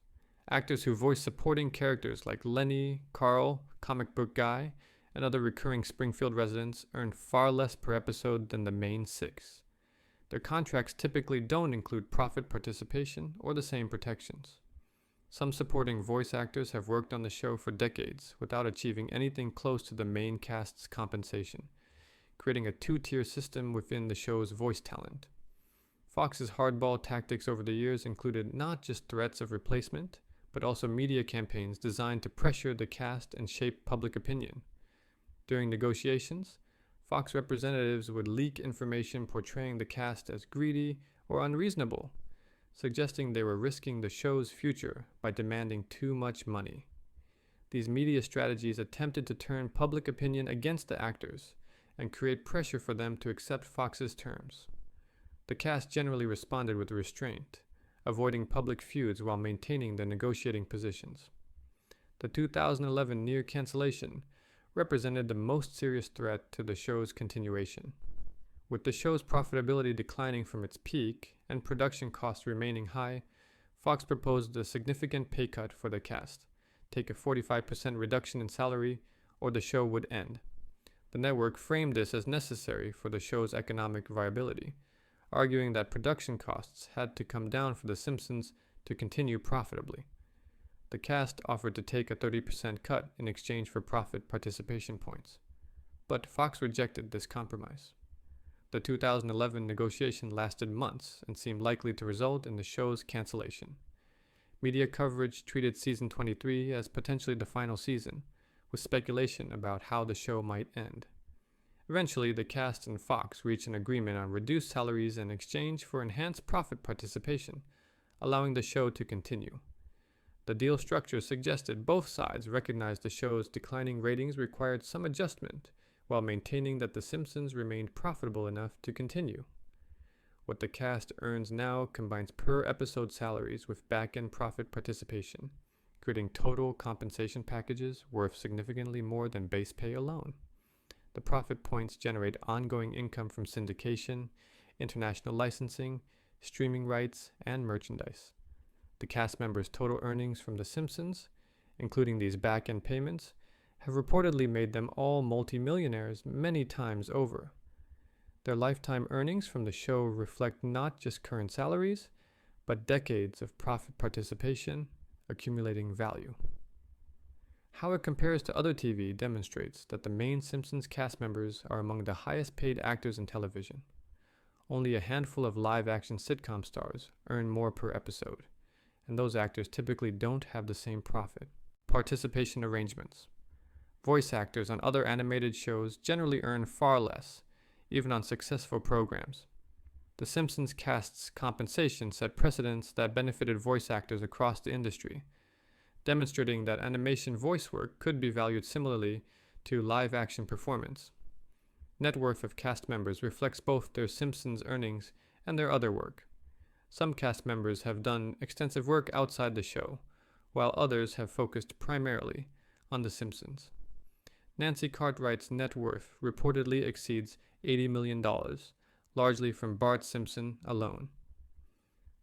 Actors who voice supporting characters like Lenny, Carl, Comic Book Guy, and other recurring Springfield residents earn far less per episode than the main 6. Their contracts typically don't include profit participation or the same protections. Some supporting voice actors have worked on the show for decades without achieving anything close to the main cast's compensation, creating a 2-tier system within the show's voice talent. Fox's hardball tactics over the years included not just threats of replacement, but also media campaigns designed to pressure the cast and shape public opinion. During negotiations, Fox representatives would leak information portraying the cast as greedy or unreasonable, suggesting they were risking the show's future by demanding too much money. These media strategies attempted to turn public opinion against the actors and create pressure for them to accept Fox's terms. The cast generally responded with restraint, avoiding public feuds while maintaining their negotiating positions. The 2011 near cancellation represented the most serious threat to the show's continuation. With the show's profitability declining from its peak and production costs remaining high, Fox proposed a significant pay cut for the cast, take a 45% reduction in salary, or the show would end. The network framed this as necessary for the show's economic viability, arguing that production costs had to come down for The Simpsons to continue profitably. The cast offered to take a 30% cut in exchange for profit participation points, but Fox rejected this compromise. The 2011 negotiation lasted months and seemed likely to result in the show's cancellation. Media coverage treated season 23 as potentially the final season, with speculation about how the show might end. Eventually, the cast and Fox reached an agreement on reduced salaries in exchange for enhanced profit participation, allowing the show to continue. The deal structure suggested both sides recognized the show's declining ratings required some adjustment, while maintaining that The Simpsons remained profitable enough to continue. What the cast earns now combines per-episode salaries with back-end profit participation, creating total compensation packages worth significantly more than base pay alone. The profit points generate ongoing income from syndication, international licensing, streaming rights, and merchandise. The cast members' total earnings from The Simpsons, including these back-end payments, have reportedly made them all multimillionaires many times over. Their lifetime earnings from the show reflect not just current salaries, but decades of profit participation accumulating value. How it compares to other TV demonstrates that the main Simpsons cast members are among the highest paid actors in television. Only a handful of live-action sitcom stars earn more per episode, and those actors typically don't have the same profit. Participation arrangements. Voice actors on other animated shows generally earn far less, even on successful programs. The Simpsons cast's compensation set precedents that benefited voice actors across the industry, demonstrating that animation voice work could be valued similarly to live-action performance. Net worth of cast members reflects both their Simpsons earnings and their other work. Some cast members have done extensive work outside the show, while others have focused primarily on The Simpsons. Nancy Cartwright's net worth reportedly exceeds $80 million, largely from Bart Simpson alone.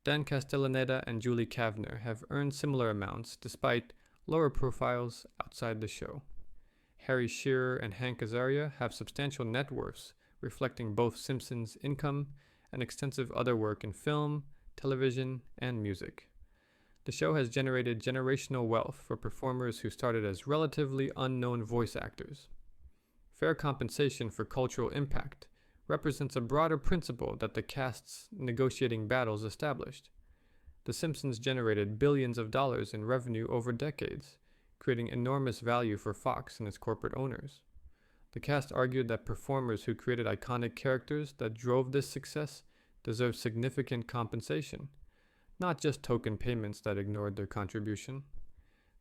Dan Castellaneta and Julie Kavner have earned similar amounts despite lower profiles outside the show. Harry Shearer and Hank Azaria have substantial net worths, reflecting both Simpsons' income and extensive other work in film, television, and music. The show has generated generational wealth for performers who started as relatively unknown voice actors. Fair compensation for cultural impact represents a broader principle that the cast's negotiating battles established. The Simpsons generated billions of dollars in revenue over decades, creating enormous value for Fox and its corporate owners. The cast argued that performers who created iconic characters that drove this success deserve significant compensation, not just token payments that ignored their contribution.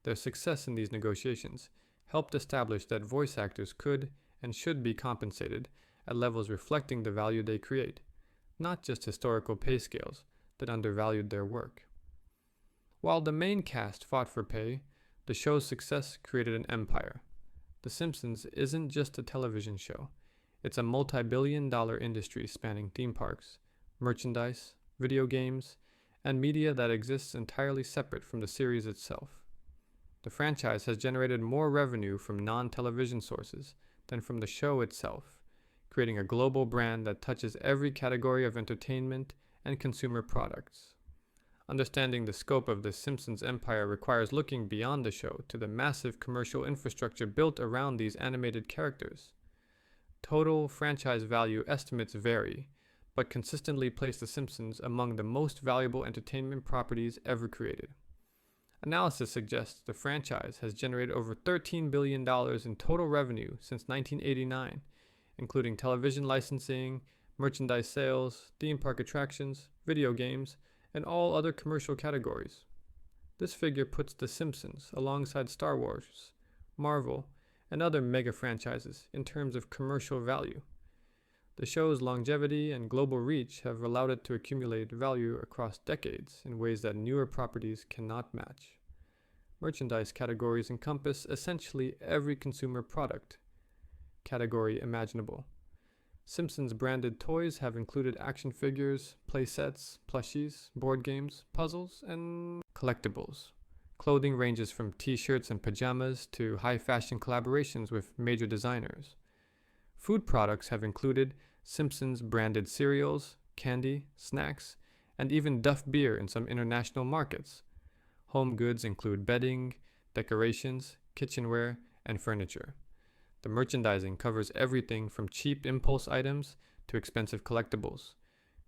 Their success in these negotiations helped establish that voice actors could and should be compensated at levels reflecting the value they create, not just historical pay scales that undervalued their work. While the main cast fought for pay, the show's success created an empire. The Simpsons isn't just a television show. It's a multi-billion-dollar industry spanning theme parks, merchandise, video games, and media that exists entirely separate from the series itself. The franchise has generated more revenue from non-television sources than from the show itself, creating a global brand that touches every category of entertainment and consumer products. Understanding the scope of the Simpsons empire requires looking beyond the show to the massive commercial infrastructure built around these animated characters. Total franchise value estimates vary, but consistently place The Simpsons among the most valuable entertainment properties ever created. Analysis suggests the franchise has generated over $13 billion in total revenue since 1989, including television licensing, merchandise sales, theme park attractions, video games, and all other commercial categories. This figure puts The Simpsons alongside Star Wars, Marvel, and other mega franchises in terms of commercial value. The show's longevity and global reach have allowed it to accumulate value across decades in ways that newer properties cannot match. Merchandise categories encompass essentially every consumer product category imaginable. Simpsons branded toys have included action figures, play sets, plushies, board games, puzzles, and collectibles. Clothing ranges from t-shirts and pajamas to high-fashion collaborations with major designers. Food products have included Simpsons branded cereals, candy, snacks, and even Duff beer in some international markets. Home goods include bedding, decorations, kitchenware, and furniture. The merchandising covers everything from cheap impulse items to expensive collectibles,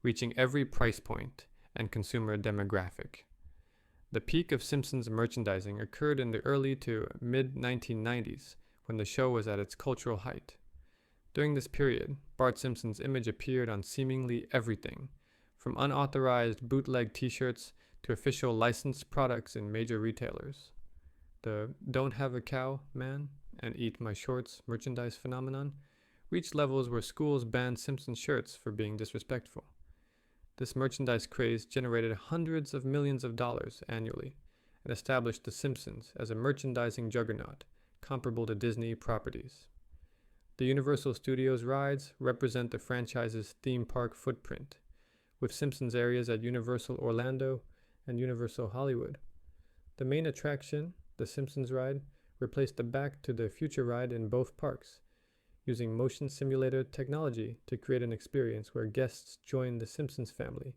reaching every price point and consumer demographic. The peak of Simpsons merchandising occurred in the early to mid-1990s, when the show was at its cultural height. During this period, Bart Simpson's image appeared on seemingly everything, from unauthorized bootleg t-shirts to official licensed products in major retailers. The "don't have a cow, man, and eat my shorts" merchandise phenomenon reached levels where schools banned Simpson shirts for being disrespectful. This merchandise craze generated hundreds of millions of dollars annually and established The Simpsons as a merchandising juggernaut comparable to Disney properties. The Universal Studios rides represent the franchise's theme park footprint, with Simpsons areas at Universal Orlando and Universal Hollywood. The main attraction, the Simpsons ride, replaced the Back to the Future ride in both parks, using motion simulator technology to create an experience where guests join the Simpsons family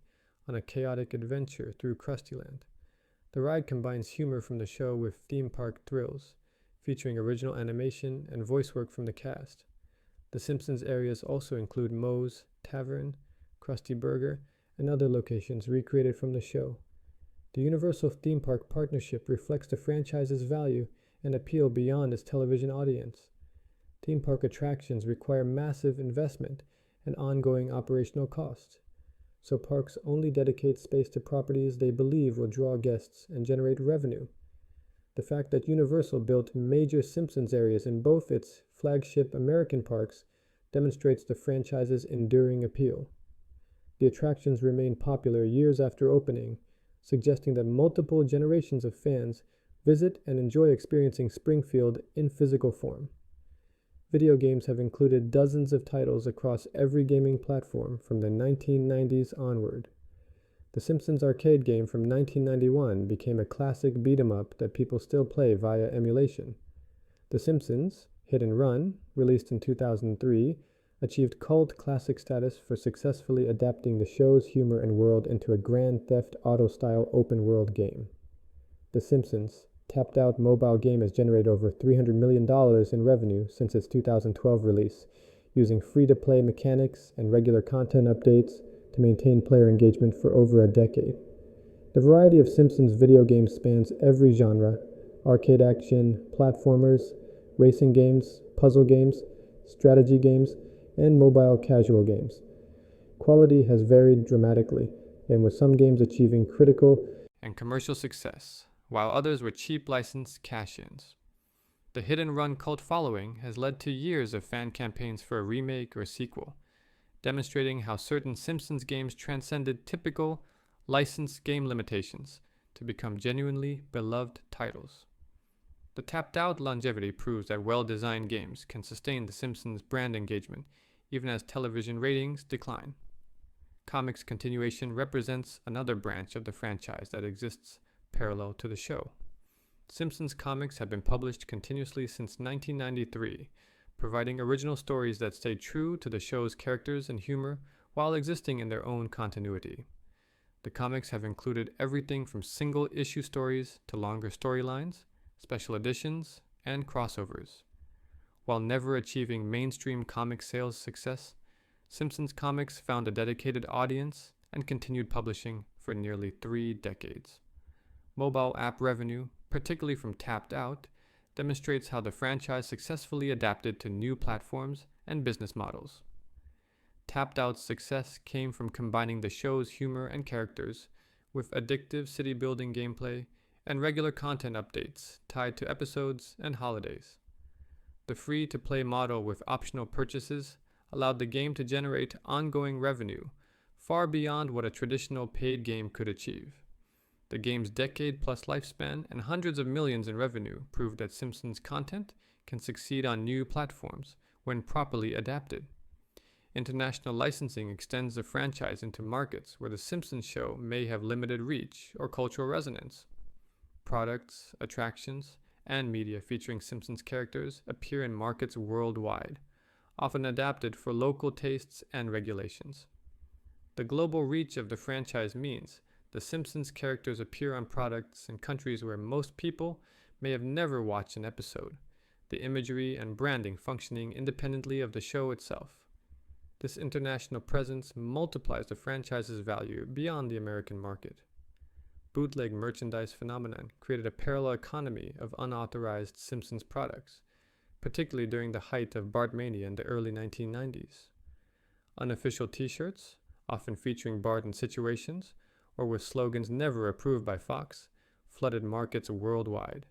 on a chaotic adventure through Krustyland. The ride combines humor from the show with theme park thrills, featuring original animation and voice work from the cast. The Simpsons areas also include Moe's Tavern, Krusty Burger, and other locations recreated from the show. The Universal theme park partnership reflects the franchise's value and appeal beyond its television audience. Theme park attractions require massive investment and ongoing operational costs, so parks only dedicate space to properties they believe will draw guests and generate revenue. The fact that Universal built major Simpsons areas in both its flagship American parks demonstrates the franchise's enduring appeal. The attractions remain popular years after opening, suggesting that multiple generations of fans visit and enjoy experiencing Springfield in physical form. Video games have included dozens of titles across every gaming platform from the 1990s onward. The Simpsons arcade game from 1991 became a classic beat-em-up that people still play via emulation. The Simpsons Hit and Run, released in 2003, achieved cult classic status for successfully adapting the show's humor and world into a Grand Theft Auto-style open-world game. The Simpsons tapped-out mobile game has generated over $300 million in revenue since its 2012 release, using free-to-play mechanics and regular content updates to maintain player engagement for over a decade. The variety of Simpsons video games spans every genre: arcade action, platformers, racing games, puzzle games, strategy games, and mobile casual games. Quality has varied dramatically, and with some games achieving critical and commercial success, while others were cheap licensed cash-ins. The hit-and-run cult following has led to years of fan campaigns for a remake or sequel, demonstrating how certain Simpsons games transcended typical licensed game limitations to become genuinely beloved titles. The tapped-out longevity proves that well-designed games can sustain the Simpsons brand engagement even as television ratings decline. Comics continuation represents another branch of the franchise that exists parallel to the show. Simpsons comics have been published continuously since 1993, providing original stories that stay true to the show's characters and humor while existing in their own continuity. The comics have included everything from single-issue stories to longer storylines, special editions, and crossovers. While never achieving mainstream comic sales success, Simpsons comics found a dedicated audience and continued publishing for nearly 3 decades. Mobile app revenue, particularly from Tapped Out, demonstrates how the franchise successfully adapted to new platforms and business models. Tapped Out's success came from combining the show's humor and characters with addictive city-building gameplay and regular content updates tied to episodes and holidays. The free-to-play model with optional purchases allowed the game to generate ongoing revenue far beyond what a traditional paid game could achieve. The game's decade-plus lifespan and hundreds of millions in revenue proved that Simpsons content can succeed on new platforms when properly adapted. International licensing extends the franchise into markets where The Simpsons show may have limited reach or cultural resonance. Products, attractions, and media featuring Simpsons characters appear in markets worldwide, often adapted for local tastes and regulations. The global reach of the franchise means The Simpsons characters appear on products in countries where most people may have never watched an episode, the imagery and branding functioning independently of the show itself. This international presence multiplies the franchise's value beyond the American market. Bootleg merchandise phenomenon created a parallel economy of unauthorized Simpsons products, particularly during the height of Bartmania in the early 1990s. Unofficial t-shirts, often featuring Bart in situations, or with slogans never approved by Fox, flooded markets worldwide.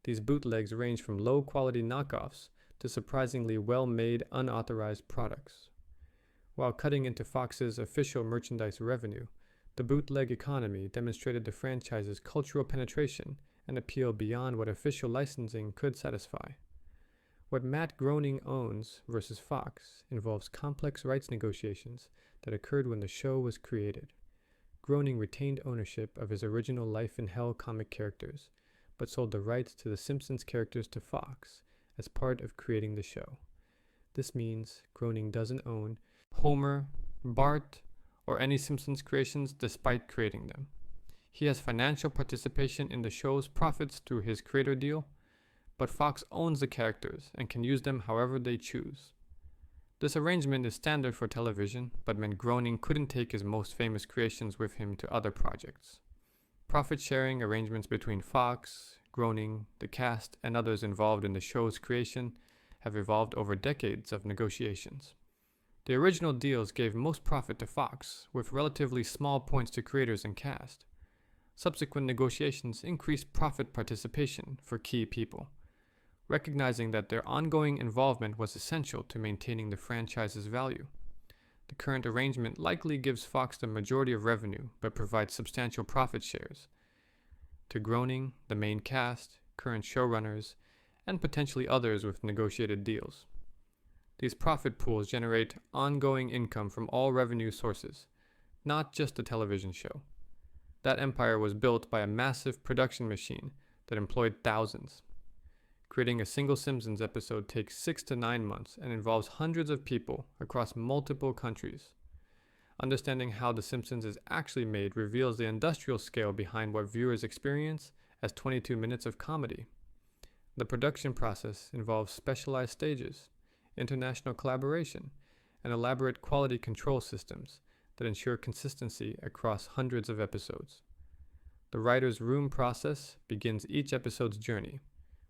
These bootlegs range from low-quality knockoffs to surprisingly well-made unauthorized products. While cutting into Fox's official merchandise revenue, the bootleg economy demonstrated the franchise's cultural penetration and appeal beyond what official licensing could satisfy. What Matt Groening owns versus Fox involves complex rights negotiations that occurred when the show was created. Groening retained ownership of his original Life in Hell comic characters, but sold the rights to the Simpsons characters to Fox as part of creating the show. This means Groening doesn't own Homer, Bart, or any Simpsons creations despite creating them. He has financial participation in the show's profits through his creator deal, but Fox owns the characters and can use them however they choose. This arrangement is standard for television, but meant Groening couldn't take his most famous creations with him to other projects. Profit-sharing arrangements between Fox, Groening, the cast, and others involved in the show's creation have evolved over decades of negotiations. The original deals gave most profit to Fox, with relatively small points to creators and cast. Subsequent negotiations increased profit participation for key people, recognizing that their ongoing involvement was essential to maintaining the franchise's value. The current arrangement likely gives Fox the majority of revenue, but provides substantial profit shares to Groening, the main cast, current showrunners, and potentially others with negotiated deals. These profit pools generate ongoing income from all revenue sources, not just the television show. That empire was built by a massive production machine that employed thousands. Creating a single Simpsons episode takes 6 to 9 months and involves hundreds of people across multiple countries. Understanding how The Simpsons is actually made reveals the industrial scale behind what viewers experience as 22 minutes of comedy. The production process involves specialized stages, international collaboration, and elaborate quality control systems that ensure consistency across hundreds of episodes. The writer's room process begins each episode's journey,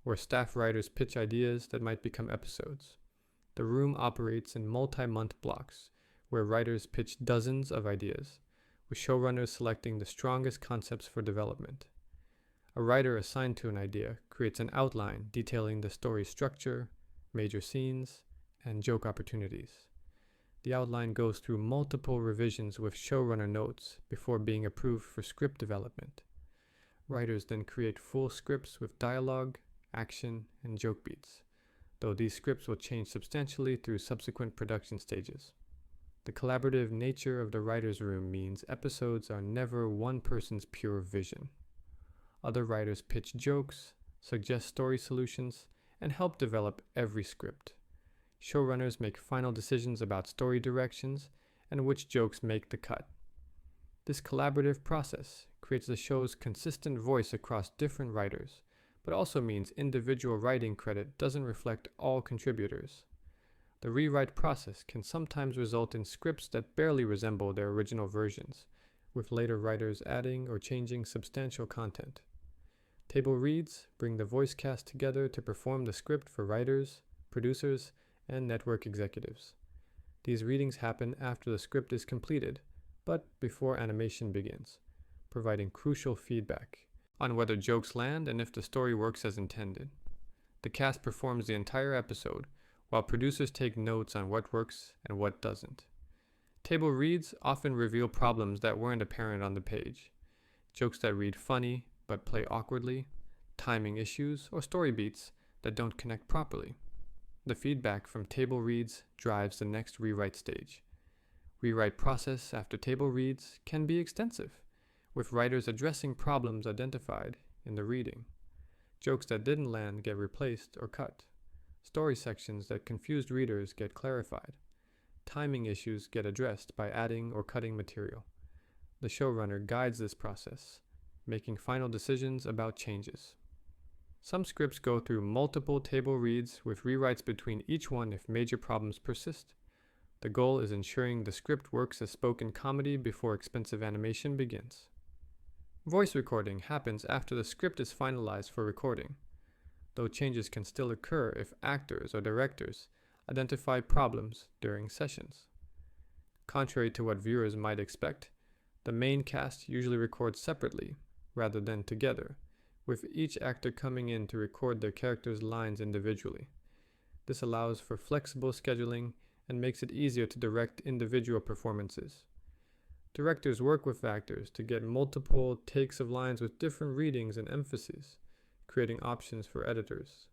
where staff writers pitch ideas that might become episodes. The room operates in multi-month blocks, where writers pitch dozens of ideas, with showrunners selecting the strongest concepts for development. A writer assigned to an idea creates an outline detailing the story's structure, major scenes, and joke opportunities. The outline goes through multiple revisions with showrunner notes before being approved for script development. Writers then create full scripts with dialogue, action, and joke beats, though these scripts will change substantially through subsequent production stages. The collaborative nature of the writer's room means episodes are never one person's pure vision. Other writers pitch jokes, suggest story solutions, and help develop every script. Showrunners make final decisions about story directions and which jokes make the cut. This collaborative process creates the show's consistent voice across different writers, but also means individual writing credit doesn't reflect all contributors. The rewrite process can sometimes result in scripts that barely resemble their original versions, with later writers adding or changing substantial content. Table reads bring the voice cast together to perform the script for writers, producers, and network executives. These readings happen after the script is completed, but before animation begins, providing crucial feedback on whether jokes land and if the story works as intended. The cast performs the entire episode, while producers take notes on what works and what doesn't. Table reads often reveal problems that weren't apparent on the page. Jokes that read funny but play awkwardly, timing issues, or story beats that don't connect properly. The feedback from table reads drives the next rewrite stage. Rewrite process after table reads can be extensive, with writers addressing problems identified in the reading. Jokes that didn't land get replaced or cut. Story sections that confused readers get clarified. timing issues get addressed by adding or cutting material. The showrunner guides this process, making final decisions about changes. Some scripts go through multiple table reads with rewrites between each one if major problems persist. The goal is ensuring the script works as spoken comedy before expensive animation begins. Voice recording happens after the script is finalized for recording, though changes can still occur if actors or directors identify problems during sessions. Contrary to what viewers might expect, the main cast usually records separately rather than together, with each actor coming in to record their character's lines individually. This allows for flexible scheduling and makes it easier to direct individual performances. Directors work with actors to get multiple takes of lines with different readings and emphases, creating options for editors.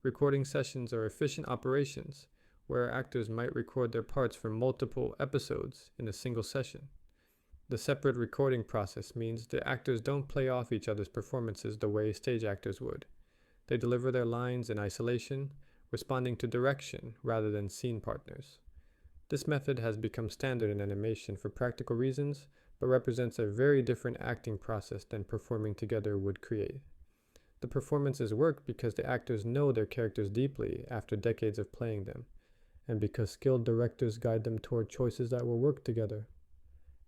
Recording sessions are efficient operations where actors might record their parts for multiple episodes in a single session. The separate recording process means the actors don't play off each other's performances the way stage actors would. They deliver their lines in isolation, responding to direction rather than scene partners. This method has become standard in animation for practical reasons, but represents a very different acting process than performing together would create. The performances work because the actors know their characters deeply after decades of playing them, and because skilled directors guide them toward choices that will work together.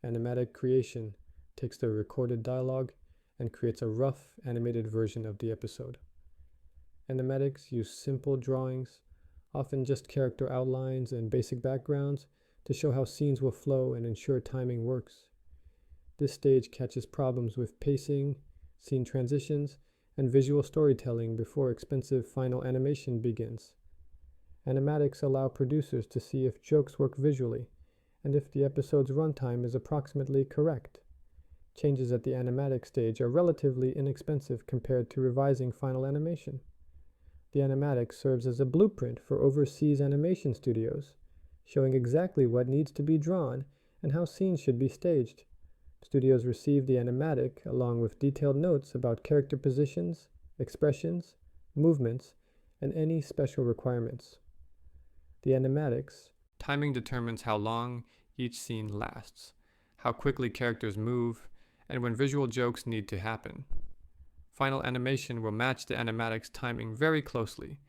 Animatic creation takes the recorded dialogue and creates a rough animated version of the episode. Animatics use simple drawings, often just character outlines and basic backgrounds, to show how scenes will flow and ensure timing works. This stage catches problems with pacing, scene transitions, and visual storytelling before expensive final animation begins. Animatics allow producers to see if jokes work visually, and if the episode's runtime is approximately correct. Changes at the animatic stage are relatively inexpensive compared to revising final animation. The animatic serves as a blueprint for overseas animation studios, showing exactly what needs to be drawn and how scenes should be staged. Studios receive the animatic along with detailed notes about character positions, expressions, movements, and any special requirements. The animatics timing determines how long each scene lasts, how quickly characters move, and when visual jokes need to happen. Final animation will match the animatics timing very closely,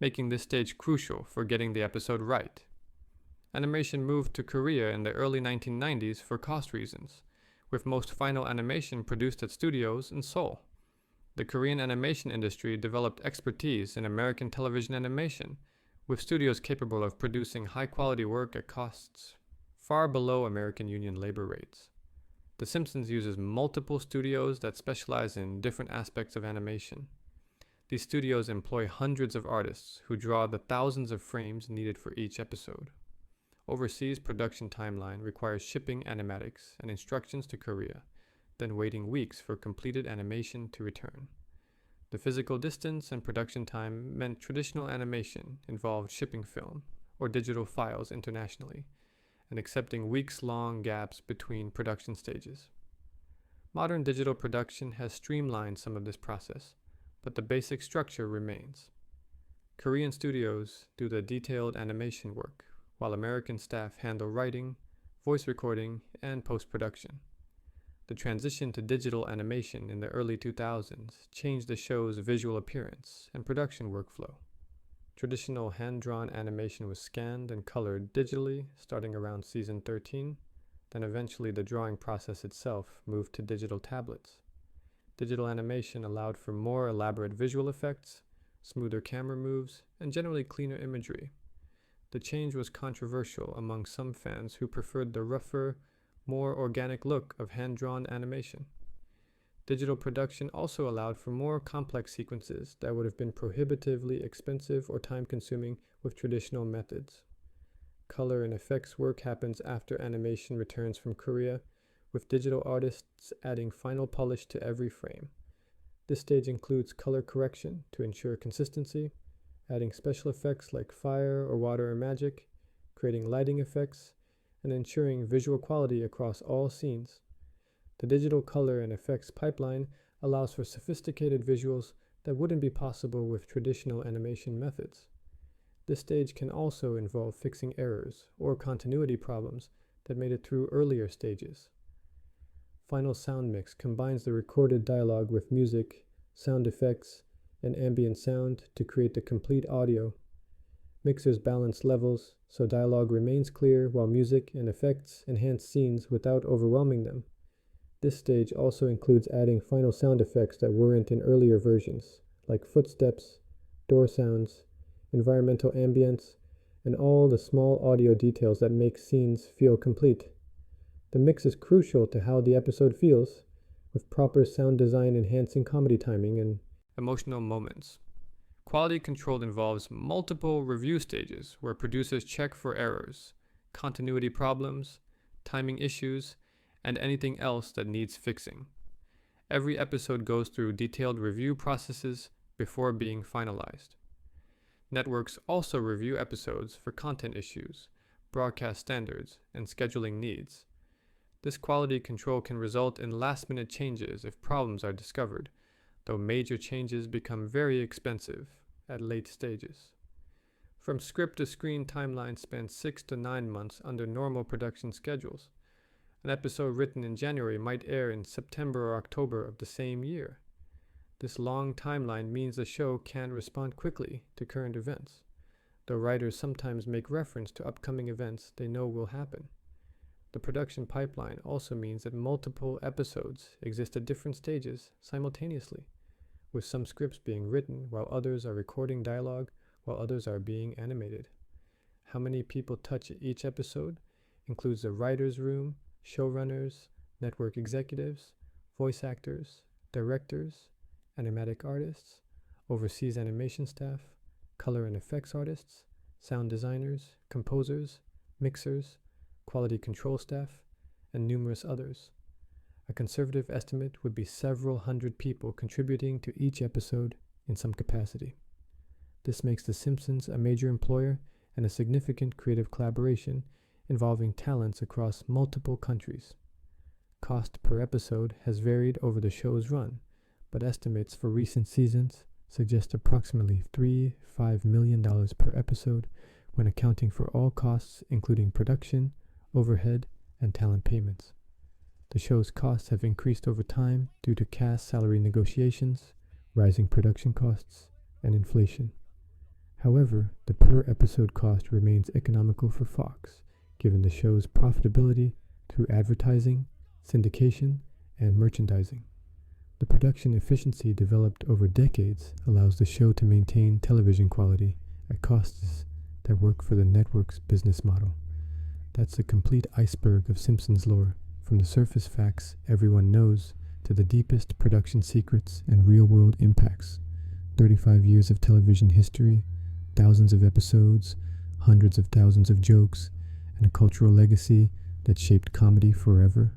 making this stage crucial for getting the episode right. Animation moved to Korea in the early 1990s for cost reasons, with most final animation produced at studios in Seoul. The Korean animation industry developed expertise in American television animation, with studios capable of producing high-quality work at costs far below American union labor rates. The Simpsons uses multiple studios that specialize in different aspects of animation. These studios employ hundreds of artists who draw the thousands of frames needed for each episode. Overseas production timeline requires shipping animatics and instructions to Korea, then waiting weeks for completed animation to return. The physical distance and production time meant traditional animation involved shipping film or digital files internationally, and accepting weeks-long gaps between production stages. Modern digital production has streamlined some of this process, but the basic structure remains. Korean studios do the detailed animation work, while American staff handle writing, voice recording, and post-production. The transition to digital animation in the early 2000s changed the show's visual appearance and production workflow. Traditional hand-drawn animation was scanned and colored digitally starting around season 13, then eventually the drawing process itself moved to digital tablets. Digital animation allowed for more elaborate visual effects, smoother camera moves, and generally cleaner imagery. The change was controversial among some fans who preferred the rougher, more organic look of hand-drawn animation. Digital production also allowed for more complex sequences that would have been prohibitively expensive or time-consuming with traditional methods. Color and effects work happens after animation returns from Korea, with digital artists adding final polish to every frame. This stage includes color correction to ensure consistency, adding special effects like fire or water or magic, creating lighting effects, and ensuring visual quality across all scenes. The digital color and effects pipeline allows for sophisticated visuals that wouldn't be possible with traditional animation methods. This stage can also involve fixing errors or continuity problems that made it through earlier stages. Final sound mix combines the recorded dialogue with music, sound effects, and ambient sound to create the complete audio. Mixers balance levels so dialogue remains clear while music and effects enhance scenes without overwhelming them. This stage also includes adding final sound effects that weren't in earlier versions, like footsteps, door sounds, environmental ambience, and all the small audio details that make scenes feel complete. The mix is crucial to how the episode feels, with proper sound design enhancing comedy timing and emotional moments. Quality control involves multiple review stages where producers check for errors, continuity problems, timing issues, and anything else that needs fixing. Every episode goes through detailed review processes before being finalized. Networks also review episodes for content issues, broadcast standards, and scheduling needs. This quality control can result in last-minute changes if problems are discovered, though major changes become very expensive at late stages. From script to screen timelines span 6 to 9 months under normal production schedules. An episode written in January might air in September or October of the same year. This long timeline means the show can respond quickly to current events, though writers sometimes make reference to upcoming events they know will happen. The production pipeline also means that multiple episodes exist at different stages simultaneously, with some scripts being written while others are recording dialogue while others are being animated. How many people touch each episode includes the writer's room, showrunners, network executives, voice actors, directors, animatic artists, overseas animation staff, color and effects artists, sound designers, composers, mixers, quality control staff, and numerous others. A conservative estimate would be several hundred people contributing to each episode in some capacity. This makes The Simpsons a major employer and a significant creative collaboration involving talents across multiple countries. Cost per episode has varied over the show's run, but estimates for recent seasons suggest approximately $3-5 million per episode when accounting for all costs including production, overhead, and talent payments. The show's costs have increased over time due to cast salary negotiations, rising production costs, and inflation. However, the per-episode cost remains economical for Fox, given the show's profitability through advertising, syndication, and merchandising. The production efficiency developed over decades allows the show to maintain television quality at costs that work for the network's business model. That's the complete iceberg of Simpsons lore, from the surface facts everyone knows to the deepest production secrets and real-world impacts. 35 years of television history, thousands of episodes, hundreds of thousands of jokes, and a cultural legacy that shaped comedy forever.